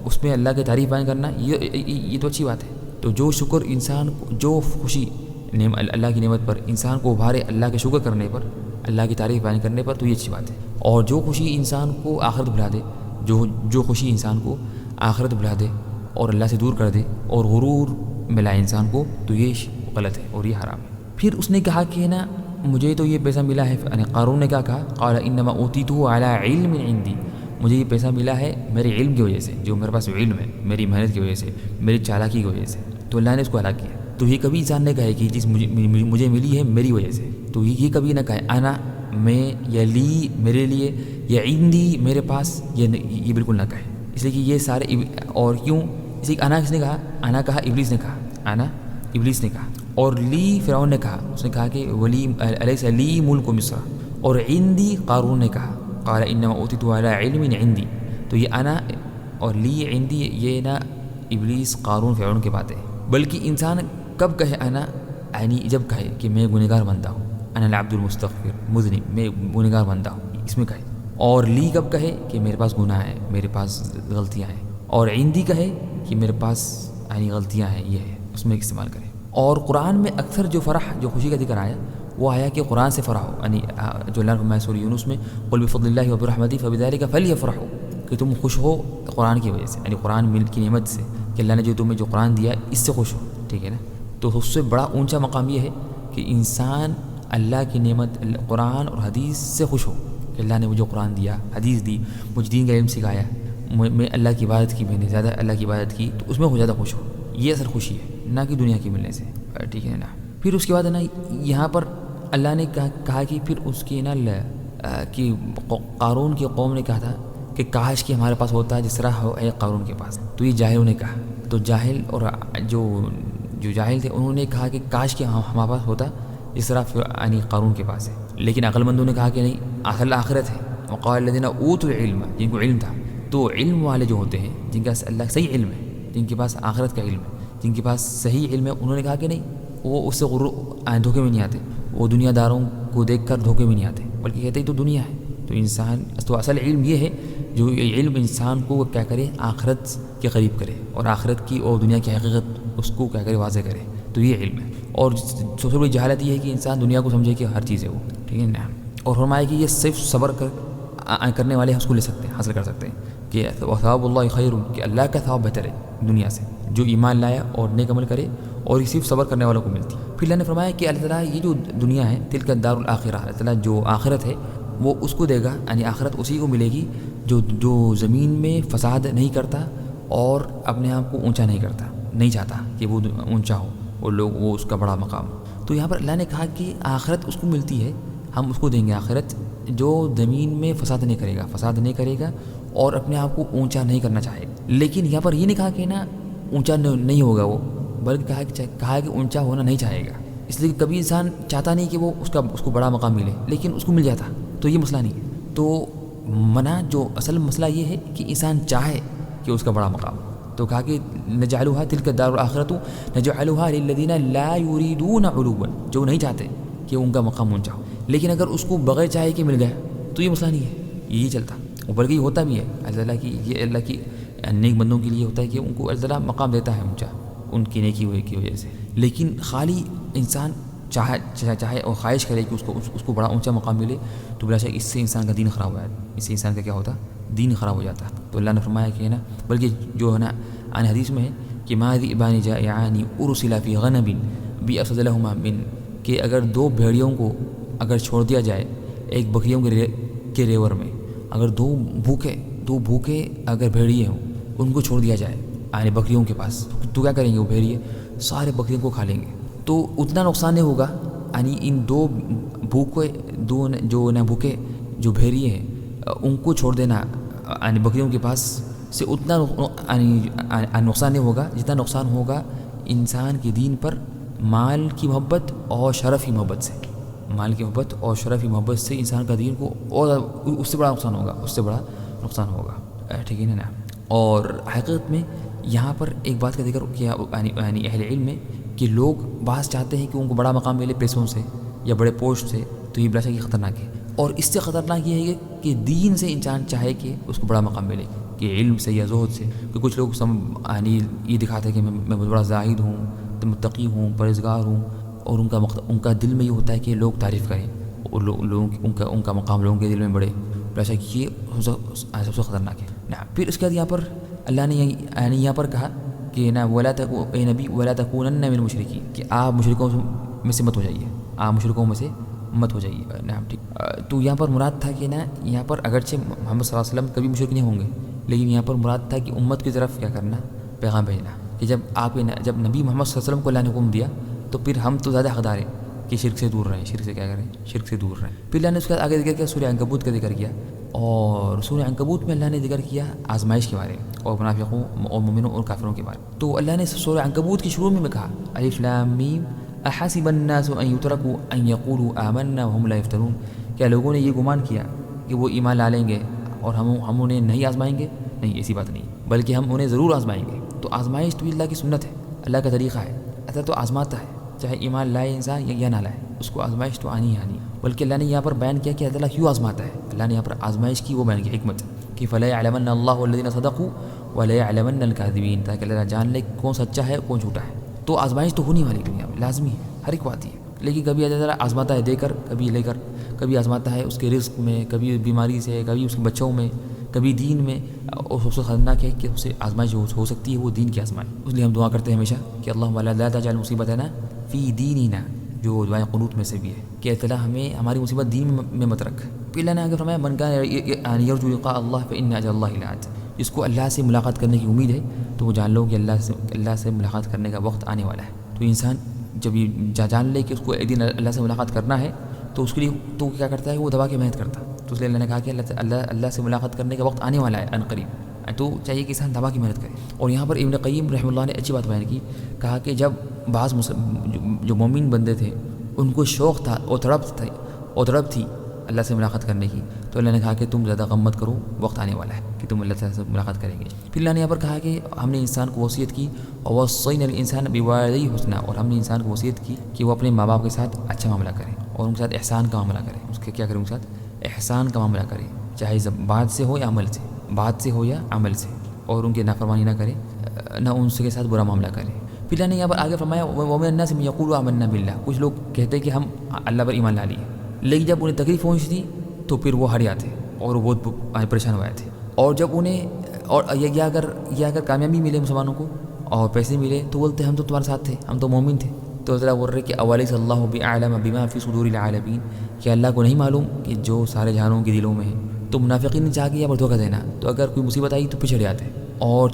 اس میں اللہ کی تعریف بیان کرنا، یہ تو اچھی بات ہے. تو جو شکر انسان کو، جو خوشی اللہ کی نعمت پر انسان کو ابھارے اللہ کے شکر کرنے پر، اللہ کی تعریف بیان کرنے پر، تو یہ اچھی بات ہے. اور جو خوشی انسان کو آخرت بھلا دے، جو خوشی انسان کو آخرت بھلا دے اور اللہ سے دور کر دے اور غرور ملائے انسان کو، تو یہ غلط ہے اور یہ حرام ہے. پھر اس نے کہا کہ نا مجھے تو یہ پیسہ ملا ہے، یعنی قارون نے کیا کہا، قال انما اوتیتہ علی علم عندی، مجھے یہ پیسہ ملا ہے میرے علم کی وجہ سے، جو میرے پاس علم ہے، میری محنت کی وجہ سے، میری چالاکی کی وجہ سے. تو اللہ نے اس کو ہلاک کیا. تو یہ کبھی انسان نے کہا کہ چیز مجھے ملی ہے میری وجہ سے، تو یہ کبھی نہ کہے انا، میں، یا لی میرے لیے، یا عندی میرے پاس، یہ بالکل نہ کہے. اس لیے کہ یہ سارے، اور کیوں، اس لیے انا کس نے کہا، انا کہا ابلیس نے کہا، انا ابلیس نے کہا. اور لی فرعون نے کہا، اس نے کہا کہ ولی الیس لی ملک مصر. اور عندی قارون نے کہا، قال انما اوتیت علی علم عندی. تو یہ انا اور لی عندی، یہ نا ابلیس، قارون، فرعون کی بات ہے. بلکہ انسان کب کہے انا، یعنی جب کہے کہ میں گنہگار بندہ ہوں، انا العبد المستغفر مذنب، میں گنہگار بندہ ہوں، اس میں کہے. اور لی کب کہے کہ میرے پاس گناہ ہے، میرے پاس غلطیاں ہیں. اور عندی کہے کہ میرے پاس یعنی غلطیاں ہیں، یہ ہے، اس میں استعمال کرے. اور قرآن میں اکثر جو فرح، جو خوشی کا ذکر آیا، وہ آیا کہ قرآن سے فرحو، یعنی جو اللہ نے فرمایا سورہ یونس میں قل بفضل اللہ وبرحمتہ فبذلک فلیفرحوا، کہ تم خوش ہو قرآن کی وجہ سے، یعنی قرآن مل کی نعمت سے، کہ اللہ نے جو تمہیں جو قرآن دیا اس سے خوش ہو، ٹھیک ہے نا. تو اس سے بڑا اونچا مقام یہ ہے کہ انسان اللہ کی نعمت قرآن اور حدیث سے خوش ہو، کہ اللہ نے مجھے قرآن دیا، حدیث دی، مجھے دین کا علم سکھایا، میں اللہ کی عبادت کی، میں نے زیادہ اللہ کی عبادت کی، تو اس میں زیادہ خوش ہو. یہ اصل خوشی ہے، نہ کہ دنیا کی ملنے سے، ٹھیک ہے نا. پھر اس کے بعد ہے نا یہاں پر اللہ نے کہا کہ پھر اس کی نا کہ قارون کی قوم نے کہا تھا کہ کاش کہ ہمارے پاس ہوتا ہے جس طرح ہے قارون کے پاس. تو یہ جاہلوں نے کہا، تو جاہل اور جو جاہل تھے انہوں نے کہا کہ کاش کہ ہمارے پاس ہوتا جس طرح یعنی قارون کے پاس ہے. لیکن عقل مندوں نے کہا کہ نہیں، اصل آخرت ہے. وقال الذین اوتوا العلم، جن کو علم تھا، تو علم والے جو ہوتے ہیں جن کا اللہ صحیح علم ہے، جن کے پاس آخرت کا علم ہے، جن کے پاس صحیح علم ہے، انہوں نے کہا کہ نہیں، وہ اس سے دھوکے میں نہیں آتے، وہ دنیا داروں کو دیکھ کر دھوکے میں نہیں آتے، بلکہ کہتے ہیں تو دنیا ہے. تو انسان تو اصل علم یہ ہے جو علم انسان کو کیا کرے، آخرت کے قریب کرے، اور آخرت کی اور دنیا کی حقیقت اس کو کیا کرے، واضح کرے. تو یہ علم ہے. اور سب سے بڑی جہالت یہ ہے کہ انسان دنیا کو سمجھے کہ ہر چیز ہے وہ، ٹھیک ہے نا. اور فرمایا کہ یہ صرف صبر کرنے والے اس کو لے سکتے ہیں، حاصل کر سکتے ہیں، کہ ثواب اللہ خیر، کہ اللہ کا ثواب بہتر ہے دنیا سے، جو ایمان لایا اور نیک عمل کرے، اور یہ صرف صبر کرنے والوں کو ملتی. پھر اللہ نے فرمایا کہ اللہ تعالیٰ یہ جو دنیا ہے تلک الدار الآخرہ، اللہ تعالیٰ جو آخرت ہے وہ اس کو دے گا، یعنی آخرت اسی کو ملے گی جو زمین میں فساد نہیں کرتا اور اپنے آپ کو اونچا نہیں کرتا، نہیں چاہتا کہ وہ اونچا ہو، وہ اس کا بڑا مقام. تو یہاں پر اللہ نے کہا کہ آخرت اس کو ملتی ہے، ہم اس کو دیں گے آخرت جو زمین میں فساد نہیں کرے گا اور اپنے آپ کو اونچا نہیں کرنا چاہے. لیکن یہاں پر یہ نہیں کہا کہ نا اونچا نہیں ہوگا وہ، بلکہ کہا کہ اونچا ہونا نہیں چاہے گا. اس لیے کبھی انسان چاہتا نہیں کہ وہ اس کو بڑا مقام ملے، لیکن اس کو مل جاتا. تو یہ مسئلہ نہیں ہے. تو جو اصل مسئلہ یہ ہے کہ انسان چاہے کہ اس کا بڑا مقام. تو کہا کہ نجعلها تلك الدار الآخرة نجعلها للذین لا يريدون علوا، جو نہیں چاہتے کہ ان کا مقام اونچا ہو. لیکن اگر اس کو بغیر چاہے کہ مل گیا تو یہ مسئلہ نہیں ہے، یہی چلتا. بلکہ یہ ہوتا بھی ہے، اللہ کی نیک بندوں کے لیے ہوتا ہے کہ ان کو اللہ تعالیٰ مقام دیتا ہے اونچا ان کی نیکی کی وجہ سے. لیکن خالی انسان چاہے اور خواہش کرے کہ اس کو بڑا اونچا مقام ملے، تو بلا شک اس سے انسان کا دین خراب ہو جاتا ہے، اس سے انسان کا کیا ہوتا، دین خراب ہو جاتا ہے. تو اللہ نے فرمایا کہ نا، بلکہ جو ہے نا عن حدیث میں ہے کہ ما ذئبان جائعان ارسلا فی غنم بأفضل لهما من، کہ اگر دو بھیڑیوں کو اگر چھوڑ دیا جائے ایک بکریوں کے ریور میں، اگر دو بھوکے اگر بھیڑیے ہوں ان کو چھوڑ دیا جائے یعنی بکریوں کے پاس، تو کیا کریں گے وہ بھیڑیے، سارے بکریوں کو کھا لیں گے. تو اتنا نقصان نہیں ہوگا، یعنی ان دو بھوکے جو بھیڑیے ہیں ان کو چھوڑ دینا یعنی بکریوں کے پاس سے اتنا نقصان نہیں ہوگا جتنا نقصان ہوگا انسان کے دین پر مال کی محبت اور شرف کی محبت سے. مال کی محبت اور شرف کی محبت سے انسان کا دین کو اور اس سے بڑا نقصان ہوگا، ٹھیک ہے نا. اور حقیقت میں یہاں پر ایک بات کا ذکر کیا یعنی اہل علم میں، کہ لوگ بعض چاہتے ہیں کہ ان کو بڑا مقام ملے پیسوں سے یا بڑے پوسٹ سے، تو یہ بلا شک خطرناک ہے. اور اس سے خطرناک یہ ہے کہ دین سے انسان چاہے کہ اس کو بڑا مقام ملے، کہ علم سے یا زہد سے. کہ کچھ لوگ یعنی یہ دکھاتے ہیں کہ میں بہت بڑا زاہد ہوں، متقی ہوں، پرہیزگار ہوں، اور ان کا دل میں یہ ہوتا ہے کہ لوگ تعریف کریں، اور ان کا مقام لوگوں کے دل میں بڑھے. بلا شک یہ سب سے خطرناک ہے. پھر اس کے بعد یہاں پر اللہ نے یہاں پر کہا کہ نا اے نبی ولا تکونن من المشرکین، کہ آپ مشرکوں میں سے مت ہو جائیے، نا ٹھیک. تو یہاں پر مراد تھا کہ نا یہاں پر اگرچہ محمد صلی اللہ علیہ وسلم کبھی مشرک نہیں ہوں گے، لیکن یہاں پر مراد تھا کہ امت کی طرف کیا کرنا، پیغام بھیجنا. کہ جب نبی محمد صلی اللہ علیہ وسلم کو اللہ نے حکم دیا تو پھر ہم تو زیادہ حقدار ہیں کہ شرک سے دور رہیں، شرک سے دور رہیں. پھر اللہ نے اس کے بعد آگے ذکر کیا، سورہ عنکبوت کا ذکر کیا. اور سورہ عنکبوت میں اللہ نے ذکر کیا آزمائش کے بارے میں، اور منافقوں اور مومنوں اور کافروں کے بارے میں. تو اللہ نے سورہ عنکبوت کی شروع میں کہا الف لام میم احسب الناس ان يتركوا ان يقولوا آمنا وهم لا يفتنون، کیا لوگوں نے یہ گمان کیا کہ وہ ایمان لا لیں گے اور ہم انہیں نہیں آزمائیں گے؟ نہیں، ایسی بات نہیں، بلکہ ہم انہیں ضرور آزمائیں گے. تو آزمائش تو اللہ کی سنت ہے، اللہ کا طریقہ ہے. اللہ تو آزماتا ہے، چاہے ایمان لائے انسان یا نہ لائے، اس کو آزمائش تو آنی. بلکہ اللہ نے یہاں پر بیان کیا کہ اللہ تعالیٰ کیوں آزماتا ہے. اللہ نے یہاں پر آزمائش کی وہ بیان کی حکمت، کہ فلا يعلمن اللہ الذین صدقوا ولا يعلمن الكاذبین، تاکہ اللہ جان لے کون سچا ہے کون جھوٹا ہے. تو آزمائش تو ہونی والی دنیا میں لازمی ہے، ہر ایک بات ہے. لیکن کبھی اللہ تعالیٰ آزماتا ہے دے کر، کبھی لے کر، کبھی آزماتا ہے اس کے رزق میں، کبھی بیماری سے، کبھی اس کے بچوں میں، کبھی دین میں. اور سب سے خطرناک ہے کہ اسے آزمائش جو ہو سکتی ہے وہ دین کی آزمائش. اس لیے ہم دعا کرتے ہیں ہمیشہ کہ اللہم لا تجعل مصیبتنا فی دیننا، جو دعائیں قنوت میں سے بھی ہے کہ اللہ تعالیٰ ہمیں ہماری مصیبت دین میں مت رکھ. پھر اللہ نے آگے فرمایا من کان یرجو لقاء اللہ فإن اجل اللہ لآت. جس کو اللہ سے ملاقات کرنے کی امید ہے تو وہ جان لو کہ اللہ سے ملاقات کرنے کا وقت آنے والا ہے. تو انسان جب یہ جان لے کہ اس کو ایک دن اللہ سے ملاقات کرنا ہے تو اس کے لیے تو کیا کرتا ہے، وہ دبا کے محنت کرتا. تو اس لیے اللہ نے کہا کہ اللہ سے ملاقات کرنے کا وقت آنے والا ہے ان قریب، تو چاہیے کہ انسان دبا کی محنت کرے. اور یہاں پر ابن قیم رحمہ اللہ نے اچھی بات بیان کی، کہا کہ جب بعض جو مومن بندے تھے ان کو شوق تھا اور تڑپ تھی اللہ سے ملاقات کرنے کی، تو اللہ نے کہا کہ تم زیادہ غم مت کرو، وقت آنے والا ہے کہ تم اللہ تعالیٰ سے ملاقات کریں گے. پھر اللہ نے یہاں پر کہا کہ ہم نے انسان کو وصیت کی وَوَصَّيْنَا الْإِنسَانَ بِوَالِدَيْهِ حُسْنًا، اور ہم نے انسان کو وصیت کی کہ وہ اپنے ماں باپ کے ساتھ اچھا معاملہ کرے اور ان کے ساتھ احسان کا معاملہ کرے. اس کے کیا کرے، ان کے ساتھ احسان کا معاملہ کرے، چاہے بات سے ہو یا عمل سے، بات سے ہو یا عمل سے، اور ان کی نافرمانی نہ کرے، نہ ان کے ساتھ برا معاملہ کرے. پھر اللہ نے یہاں پر آگے فرمایا وَمِنَ النَّاسِ مَن يَقُولُ آمَنَّا بِاللَّهِ. کچھ لوگ کہتے ہیں کہ ہم اللہ پر ایمان لا لیے، لیکن جب انہیں تکلیف پہنچتی تو پھر وہ ہٹ جاتے اور وہ بہت پریشان ہو جاتے. اور جب انہیں اور یہ اگر کامیابی ملے مسلمانوں کو اور پیسے ملے تو بولتے ہم تو تمہارے ساتھ تھے، ہم تو مومن تھے. تو اللہ بول رہے کہ اولیس اللہ بأعلم بما فی صدور العالمین، کہ اللہ کو نہیں معلوم کہ جو سارے جہانوں کے دلوں میں ہے. تو منافقین نے چاہ کیا پر دھوکہ دینا، تو اگر کوئی مصیبت آئی تو پیچھے جاتے اور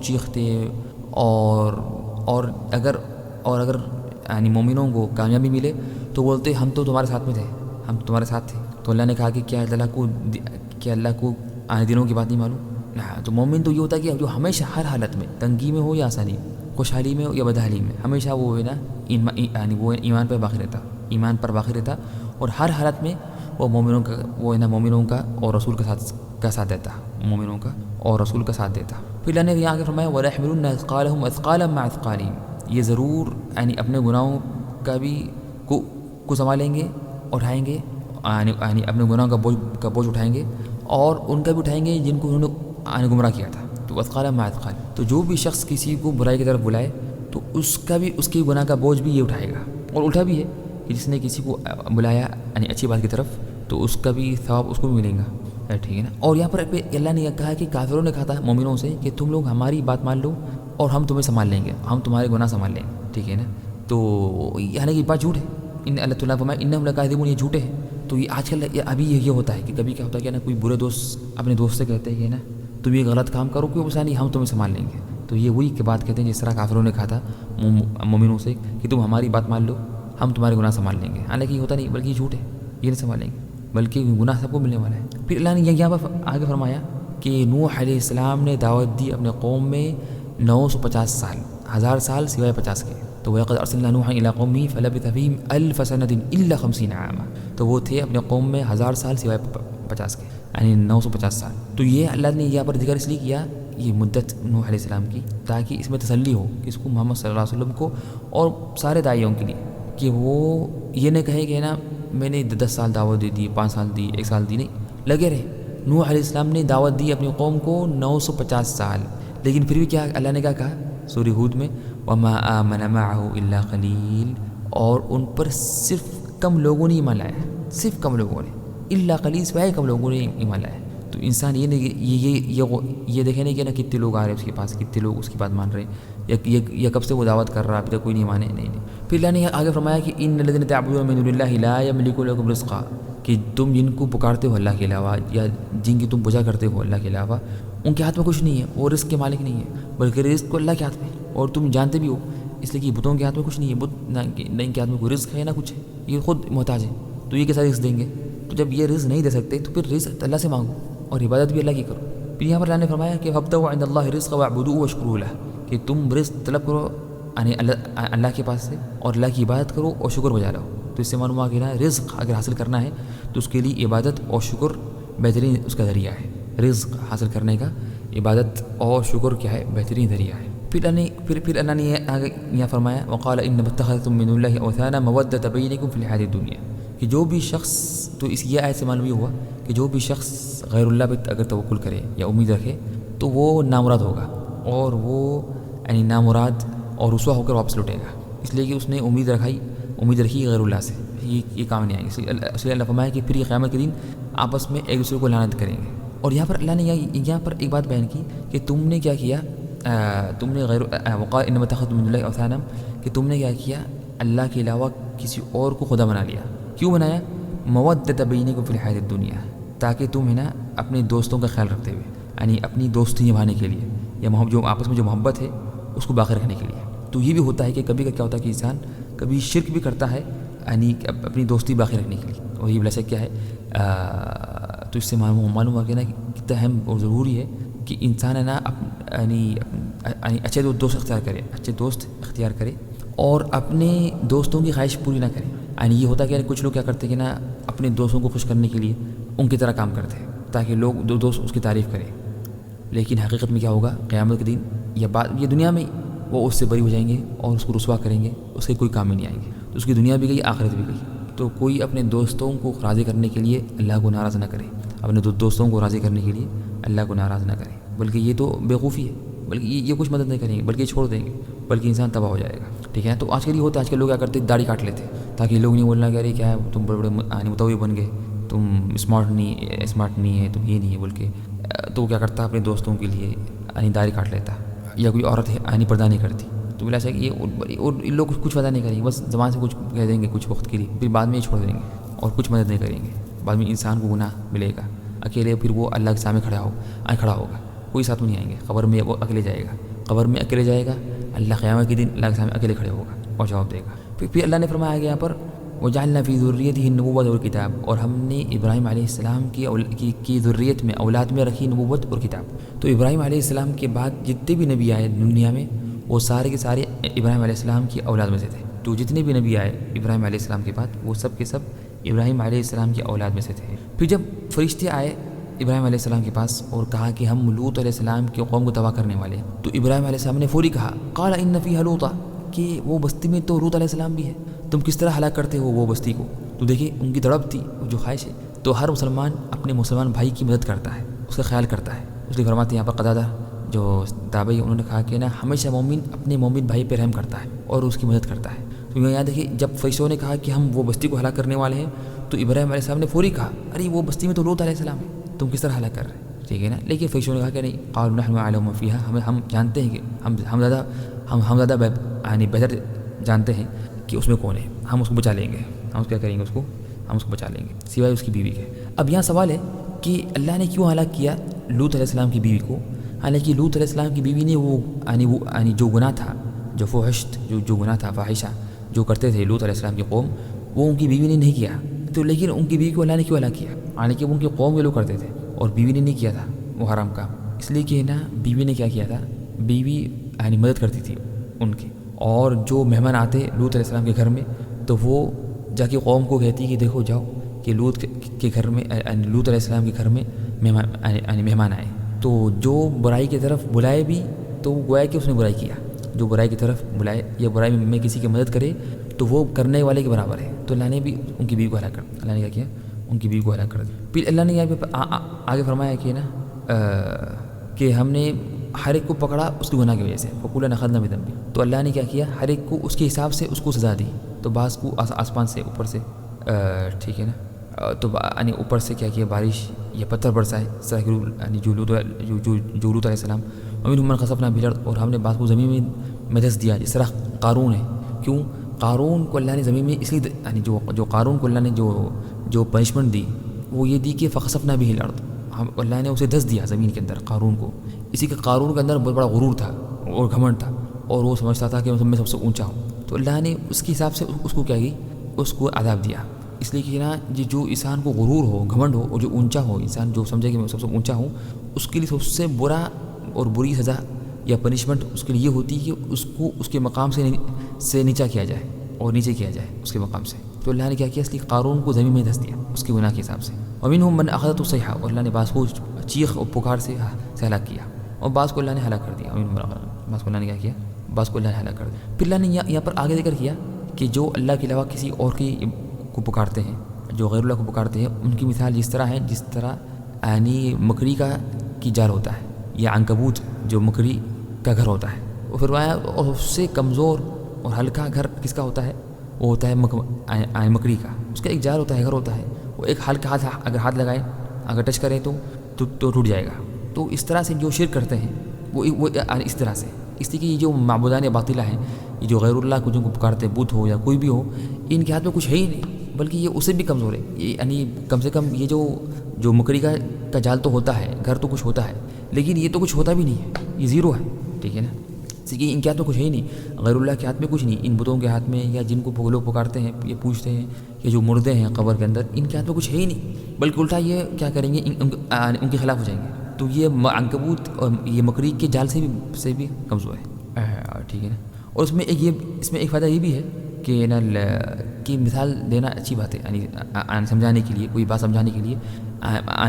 چیختے اور اگر یعنی مومنوں کو کامیابی ملے تو بولتے ہم تو تمہارے ساتھ میں تھے، ہم تمہارے ساتھ تھے. تو اللہ نے کہا کہ کیا اللہ کو دلوں کی بات نہیں معلوم؟ تو مومن تو یہ ہوتا ہے کہ جو ہمیشہ ہر حالت میں، تنگی میں ہو یا آسانی، خوشحالی میں ہو یا بدحالی میں، ہمیشہ وہ ہے نا یعنی وہ ایمان پر باقی رہتا اور ہر حالت میں وہ مومنوں کا اور رسول کا ساتھ دیتا، مومنوں کا اور رسول کا ساتھ دیتا. پھر اللہ نے یہاں آگے فرمایا وَلَيَحْمِلُنَّ أَثْقَالَهُمْ أَثْقَالًا مَعَ أَثْقَالِهِمْ، یہ ضرور یعنی اپنے گناہوں کا بھی کو سنبھالیں گے، اٹھائیں گے، یعنی اپنے گناہوں کا بوجھ اٹھائیں گے اور ان کا بھی اٹھائیں گے جن کو انہوں نے گمراہ کیا تھا. تو أثقالا مع أثقال، تو جو بھی شخص کسی کو برائی کی طرف بلائے تو اس کے گناہ کا بوجھ بھی یہ اٹھائے گا. اور اٹھا بھی ہے کہ جس نے کسی کو بلایا یعنی اچھی بات کی طرف تو اس کا بھی ثواب اس کو بھی ملے گا. ٹھیک ہے نا. اور یہاں پر اللہ نے کہا کہ کافروں نے کہا تھا مومنوں سے کہ تم لوگ ہماری بات مان لو اور ہم تمہیں سنبھال لیں گے، ہم تمہارے گناہ سنبھال لیں گے. ٹھیک ہے نا. تو حالانکہ یہ بات جھوٹ ہے، اللہ تعالیٰ فرمایا انہم لکاذبون، یہ جھوٹے ہیں. تو یہ آج کل ابھی یہ ہوتا ہے کہ کبھی کیا ہوتا ہے کہ نا کوئی برے دوست اپنے دوست سے کہتے ہیں کہ نا تم یہ غلط کام کرو، کوئی مسئلہ نہیں، ہم تمہیں سنبھال لیں گے. تو یہ وہی کی بات کہتے ہیں جس طرح کافروں نے کہا تھا مومنوں سے کہ تم ہماری بات مان لو، ہم تمہارے گناہ سنبھال لیں گے. حالانکہ یہ ہوتا نہیں، بلکہ یہ جھوٹ ہے، یہ نہیں سنبھالیں گے، بلکہ گناہ سب کو ملنے والا ہے. پھر اللہ نے یہاں پر آگے فرمایا کہ نوح علیہ السلام نے دعوت دی اپنے قوم میں 950 سال، 1000 سال سوائے 50 کے. تو وَلَقَدْ أَرْسَلْنَا نُوحًا إِلَىٰ قَوْمِهِ فَلَبِثَ فِيهِمْ أَلْفَ سَنَةٍ إِلَّا 50 عَامًا. تو وہ تھے اپنے قوم میں 1000 سال سوائے 50 کے، یعنی 950 سال. تو یہ اللہ نے یہاں پر ذکر اس لیے کیا یہ مدت نوح علیہ السلام کی، تاکہ اس میں تسلی ہو کہ اس کو محمد صلی اللہ علیہ وسلم کو اور سارے داعیوں کے لیے کہ وہ یہ نہ کہے کہ نا میں نے 10 سال دعوت دے دی، 5 سال دی، 1 سال دی، نہیں، لگے رہے. نوح علیہ السلام نے دعوت دی اپنی قوم کو 950 سال، لیکن پھر بھی کیا اللہ نے کیا کہا سورہ ہود میں وَمَا آمَنَ مَعَهُ إِلَّا قَلِيلٌ، اور ان پر صرف کم لوگوں نے ایمان لایا، صرف کم لوگوں نے، الا قلیل، سوائے کم لوگوں نے ایمان لایا. تو انسان یہ دیکھے نہیں کہ نا کتنے لوگ آ رہے ہیں اس کے پاس، کتنے لوگ اس کی بات مان رہے ہیں، یا کب سے وہ دعوت کر رہا ہے ابھی تک کوئی نہیں مانے. نہیں. پھر اللہ نے آگے فرمایا کہ ان الذین تعبدون من دون اللہ لا یملکون لکم رزقا، کہ تم جن کو پکارتے ہو اللہ کے علاوہ یا جن کی تم پوجا کرتے ہو اللہ کے علاوہ، ان کے ہاتھ میں کچھ نہیں ہے، وہ رزق کے مالک نہیں ہے، بلکہ رزق کو اللہ کے ہاتھ میں. اور تم جانتے بھی ہو اس لیے کہ بتوں کے ہاتھ میں کچھ نہیں ہے، بت نہ ان کے ہاتھ میں کوئی رزق ہے نہ کچھ ہے، یہ خود محتاج ہے. تو یہ کیسا رزق دیں گے؟ تو جب یہ رزق نہیں دے سکتے تو پھر رزق اللہ سے مانگو اور عبادت بھی اللہ کی کرو. پھر یہاں پر اللہ نے فرمایا کہ فابتغوا عند اللہ الرزق واعبدوه واشکروا له، کہ تم رزق طلب کرو یعنی اللہ کے پاس سے اور اللہ کی عبادت کرو اور شکر بجا رہو. تو اس سے معلوم ہوا کہ رزق اگر حاصل کرنا ہے تو اس کے لیے عبادت اور شکر بہترین اس کا ذریعہ ہے. رزق حاصل کرنے کا عبادت اور شکر کیا ہے؟ بہترین ذریعہ ہے. پھر اللہ نے یہاں فرمایا وقال انما اتخذتم من دون الله اوثانا مودة بينكم في الحياة الدنيا، کہ جو بھی شخص، تو اس یہ آیت سے معلوم ہوا کہ جو بھی شخص غیر اللہ پہ اگر توکل کرے یا امید رکھے تو وہ نامراد ہوگا، اور وہ یعنی نامراد اور رسوا ہو کر واپس لوٹے گا، اس لیے کہ اس نے امید رکھائی امید رکھی غیر اللہ سے، یہ کام نہیں آئیں گے۔ اس لیے اللہ فرمایا کہ پھر یہ قیامت کے دن آپس میں ایک دوسرے کو لعنت کریں گے۔ اور یہاں پر اللہ نے یہاں پر ایک بات بیان کی کہ تم نے کیا کیا، تم نے وقال انما اتخذتم من دون اللہ اوثانا، کہ تم نے کیا کیا، اللہ کے علاوہ کسی اور کو خدا بنا لیا۔ کیوں بنایا؟ مودۃ بینکم فی الحیاۃ الدنیا، تاکہ تم ہے نا اپنے دوستوں کا خیال رکھتے ہوئے، یعنی اپنی دوستی نبھانے کے لیے، یا جو آپس میں جو محبت ہے اس کو باقی رکھنے کے لیے۔ تو یہ بھی ہوتا ہے کہ کبھی کیا ہوتا ہے کہ انسان کبھی شرک بھی کرتا ہے، یعنی اپنی دوستی باقی رکھنے کے لیے، اور یہ بلا شک کیا ہے، تو اس سے معلوم ہوا کہ نا کتنا اہم اور ضروری ہے کہ انسان ہے نا یعنی اچھے دوست اختیار کرے اور اپنے دوستوں کی خواہش پوری نہ کرے۔ یعنی یہ ہوتا ہے کہ کچھ لوگ کیا کرتے ہیں کہ نا اپنے دوستوں کو خوش کرنے کے لیے ان کی طرح کام کرتے ہیں تاکہ لوگ دوست اس کی تعریف کریں، لیکن حقیقت میں کیا ہوگا، قیامت کے دن یہ دنیا میں وہ اس سے بری ہو جائیں گے اور اس کو رسوا کریں گے، اس کے کوئی کام میں نہیں آئیں گے، تو اس کی دنیا بھی گئی، آخرت بھی گئی۔ تو کوئی اپنے دوستوں کو راضی کرنے کے لیے اللہ کو ناراض نہ کرے، اپنے دوستوں کو راضی کرنے کے لیے اللہ کو ناراض نہ کرے، بلکہ یہ تو بیوقوفی ہے، بلکہ یہ کچھ مدد نہیں کریں گے، بلکہ یہ چھوڑ دیں گے، بلکہ انسان تباہ ہو جائے گا، ٹھیک ہے۔ تو آج کل یہ ہوتا ہے، آج کل لوگ کیا کرتے ہیں، داڑھی کاٹ لیتے تاکہ لوگ نہیں بولنا کہ ارے کیا ہے تم بڑے متوی بن گئے، تم اسمارٹ نہیں ہے، تم یہ نہیں ہے بول کے، تو کیا کرتا اپنے دوستوں کے لیے داڑھی کاٹ لیتا، یا کوئی عورت ہے پردہ نہیں کرتی، تو بلا شک یہ اور لوگ کچھ پتہ نہیں کریں گے، بس زبان سے کچھ کہہ دیں گے کچھ وقت کے لیے، پھر بعد میں یہ چھوڑ دیں گے اور کچھ مدد نہیں کریں گے، بعد میں انسان کو گناہ ملے گا اکیلے، پھر وہ اللہ کے سامنے کھڑا ہوگا، کوئی ساتھ میں نہیں آئیں گے، قبر میں وہ اکیلے جائے گا، اللہ قیامت کے دن اللہ کے سامنے اکیلے کھڑے ہوگا اور جواب دے گا۔ پھر اللہ نے فرمایا گیا یہاں پر وَجَعَلْنَا فِي ذُرِّيَّتِهِ النُّبُوَّةَ وَالْكِتَابَ، اور ہم نے ابراہیم علیہ السلام کی ذریت میں، اولاد میں رکھی نبوت اور کتاب۔ تو ابراہیم علیہ السلام کے بعد جتنے بھی نبی آئے دنیا میں وہ سارے کے سارے ابراہیم علیہ السلام کی اولاد میں سے تھے، تو جتنے بھی نبی آئے ابراہیم علیہ السلام کے بعد وہ سب کے سب ابراہیم علیہ السلام کی اولاد میں سے تھے۔ پھر جب فرشتے آئے ابراہیم علیہ السلام کے پاس اور کہا کہ ہم لوط علیہ السلام کی قوم کو تباہ کرنے والے ہیں، تو ابراہیم علیہ السلام نے فوری کہا قال ان فیہا لوطا، کہ وہ بستی میں تو لوط علیہ السلام بھی ہے، تم کس طرح ہلاک کرتے ہو وہ بستی کو۔ تو دیکھیں ان کی تڑپ تھی، جو خواہش ہے، تو ہر مسلمان اپنے مسلمان بھائی کی مدد کرتا ہے، اس کا خیال کرتا ہے، اس لیے فرماتے ہیں یہاں پر قتادہ جو تابعی، انہوں نے کہا کہ نا ہمیشہ مومن اپنے مومن بھائی پہ رحم کرتا ہے اور اس کی مدد کرتا ہے۔ تو یہاں دیکھیے جب فرشتوں نے کہا کہ ہم وہ بستی کو ہلاک کرنے والے ہیں، تو ابراہیم علیہ السلام نے فوری کہا ارے وہ بستی میں تو لوط علیہ السلام ہے، تم کس طرح ہلاک کر رہے ہیں، ٹھیک ہے نا۔ لیکن فرشتوں نے کہا کہ نہیں، قالوا نحن اعلم فیہا، ہم جانتے ہیں کہ ہم زیادہ بہتر جانتے ہیں کہ اس میں کون ہے، ہم اس کو بچا لیں گے، ہم اس کیا کریں گے، ہم اس کو بچا لیں گے سوائے اس کی بیوی کے۔ اب یہاں سوال ہے کہ اللہ نے کیوں ہلاک کیا لوط علیہ السلام کی بیوی کو، حالانکہ لوط علیہ السلام کی بیوی نے وہ جو گناہ تھا، جو فحشت جو گناہ تھا، فاحشہ جو کرتے تھے لوط علیہ السلام کی قوم، وہ ان کی بیوی نے نہیں کیا، تو لیکن ان کی بیوی کو اللہ نے کیوں ہلاک کیا، حالانکہ وہ ان کی قوم کے لوگ کرتے تھے اور بیوی نے نہیں کیا تھا وہ حرام کام، اس لیے کہ نا بیوی نے کیا تھا، بیوی مدد کرتی تھی ان کی، اور جو مہمان آتے لوط علیہ السلام کے گھر میں تو وہ جا کے قوم کو کہتی کہ دیکھو جاؤ کہ لوط کے گھر میں، لوط علیہ السلام کے گھر میں مہمان آئے، تو جو برائی کی طرف بلائے بھی تو وہ گویا کہ اس نے برائی کیا، جو برائی کی طرف بلائے یا برائی میں کسی کی مدد کرے تو وہ کرنے والے کے برابر ہے، تو اللہ نے بھی ان کی بیوی کو ہلاک کر دیا، اللہ نے کیا ان کی بیوی کو ہلاک کر دیا۔ پھر اللہ نے یہاں پہ آگے فرمایا کہ نا کہ ہم نے ہر ایک کو پکڑا اس کے گناہ کی وجہ سے، فقولا نخذنا بذنبہ، تو اللہ نے کیا ہر ایک کو اس کے حساب سے اس کو سزا دی، تو بعض کو آسمان سے اوپر سے، ٹھیک ہے نا، تو اوپر سے کیا بارش یا پتھر برسائے، اس طرح جو لوط علیہ السلام، ومنہم من خسفنا بہ الارض، اور ہم نے بعض کو زمین میں دھس دیا، جس طرح قارون ہے، کیوں قارون کو اللہ نے زمین میں اس لیے جو قارون کو اللہ نے جو پنشمنٹ دی وہ یہ دی کہ فخسفنا بہ الارض، اللہ نے اسے دھس دیا زمین کے اندر قارون کو، اسی کے قارون کے اندر بہت بڑا غرور تھا اور گھمنڈ تھا، اور وہ سمجھتا تھا کہ میں سب سے اونچا ہوں، تو اللہ نے اس کے حساب سے اس کو کیا کی، اس کو عذاب دیا، اس لیے کہ نا جو انسان کو غرور ہو، گھمنڈ ہو، اور جو اونچا ہو، انسان جو سمجھے کہ میں سب سے اونچا ہوں، اس کے لیے سب سے برا اور بری سزا یا پنشمنٹ اس کے لیے یہ ہوتی ہے کہ اس کو اس کے مقام سے نیچا کیا جائے اور نیچے کیا جائے اس کے مقام سے، تو اللہ نے کیا اس لیے قارون کو زمین میں دھس دیا اس کے گناہ کے حساب سے۔ ومنہم من اخذته الصیحہ، اور اللہ نے بعض کو چیخ اور پکار سے ہلاک کیا، اور بعض کو اللہ نے ہلاک کر دیا، بعض کو اللہ نے کیا بعض کو اللہ نے ہلاک کر دیا۔ پھر اللہ نے یہاں پر آگے ذکر کیا کہ جو اللہ کے علاوہ کسی اور کو پکارتے ہیں، جو غیر اللہ کو پکارتے ہیں، ان کی مثال جس طرح ہے جس طرح مکڑی کی جال ہوتا ہے، یا عنکبوت جو مکڑی کا گھر ہوتا ہے، وہ فرمایا اور اس سے کمزور اور ہلکا گھر کس کا ہوتا ہے، وہ ہوتا ہے مکڑی کا. اس کا ایک جال ہوتا ہے, گھر ہوتا ہے, وہ ایک ہلکا ہاتھ اگر ہاتھ لگائے, اگر ٹچ کرے تو ٹوٹ جائے گا. تو اس طرح سے جو شرک کرتے ہیں وہ اس طرح سے, اس لیے کہ یہ جو معبودان باطلہ ہیں, یہ جو غیر اللہ کو جن کو پکارتے ہیں, بت ہو یا کوئی بھی ہو, ان کے ہاتھ میں کچھ ہے ہی نہیں, بلکہ یہ اسے بھی کمزور ہے. یعنی کم سے کم یہ جو مکڑی کا جال تو ہوتا ہے, گھر تو کچھ ہوتا ہے, لیکن یہ تو کچھ ہوتا بھی نہیں ہے, یہ زیرو ہے. ٹھیک ہے نا, اس لیے ان کے ہاتھ میں کچھ ہے ہی نہیں, غیر اللہ کے ہاتھ میں کچھ نہیں. ان بتوں کے ہاتھ میں یا جن کو لوگ پکارتے ہیں, یہ پوچھتے ہیں کہ جو مردے ہیں قبر کے اندر, ان کے ہاتھ میں کچھ ہے ہی نہیں, بلکہ الٹا یہ کیا کریں گے, ان کے خلاف ہو جائیں گے. تو یہ عنکبوت اور یہ مکڑی کے جال سے بھی کمزور ہے. ٹھیک ہے نا. اور اس میں ایک فائدہ یہ بھی ہے کہ نا کہ مثال دینا اچھی بات ہے, یعنی سمجھانے کے لیے, کوئی بات سمجھانے کے لیے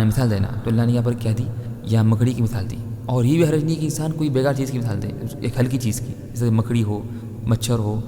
مثال دینا. تو اللہ نے یہاں پر کیا دی, یا مکڑی کی مثال دی. اور یہ بھی حرج نہیں کہ انسان کوئی بیکار چیز کی مثال دے, ایک ہلکی چیز کی, جیسے مکڑی ہو, مچھر ہو,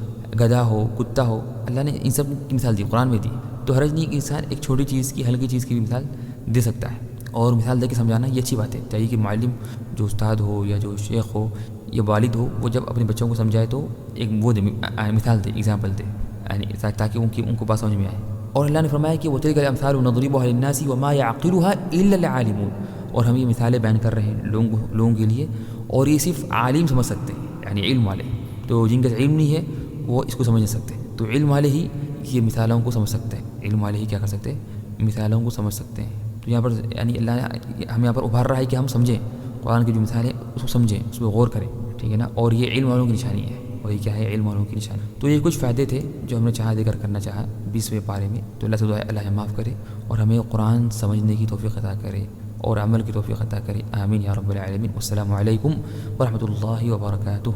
گدھا ہو, کتا ہو, اللہ نے ان سب کی مثال دی, قرآن میں دی. تو حرج نہیں کہ انسان ایک چھوٹی چیز کی, ہلکی چیز کی بھی مثال دے سکتا ہے. اور مثال دے کے سمجھانا یہ اچھی بات ہے. چاہیے کہ معلم جو استاد ہو یا جو شیخ ہو یا والد ہو, وہ جب اپنے بچوں کو سمجھائے تو ایک وہ دے, مثال دے, ایگزامپل دے, یعنی تاکہ ان کو بات سمجھ میں آئے. اور اللہ نے فرمایا کہ وَتِلْكَ الْأَمْثَالُ نَضْرِبُهَا لِلنَّاسِ وَمَا يَعْقِلُهَا إِلَّا الْعَالِمُونَ. اور ہم یہ مثالیں بیان کر رہے ہیں لوگوں کے لیے, اور یہ صرف عالم سمجھ سکتے ہیں, یعنی علم والے. تو جن کا علم نہیں ہے وہ اس کو سمجھ نہیں سکتے. تو علم والے ہی یہ مثالوں کو سمجھ سکتے ہیں, علم والے ہی کیا کر سکتے ہیں, مثالوں کو سمجھ سکتے ہیں. تو یہاں پر یعنی اللہ نے ہمیں یہاں پر ابھار رہا ہے کہ ہم سمجھیں قرآن کی جو مثال ہے, اس کو سمجھیں, اس پہ غور کریں. ٹھیک ہے نا. اور یہ علم والوں کی نشانی ہے, اور یہ کیا ہے, علم والوں کی نشانی. تو یہ کچھ فائدے تھے جو ہم نے چاہا ذکر کرنا چاہا 20ویں پارے میں. تو اللہ سے دعا ہے اللہ ہمیں معاف کرے اور ہمیں قرآن سمجھنے کی توفیق عطا کرے اور عمل کی توفیق عطا کرے. آمین یا رب العالمین. والسلام علیکم ورحمۃ اللہ وبرکاتہ.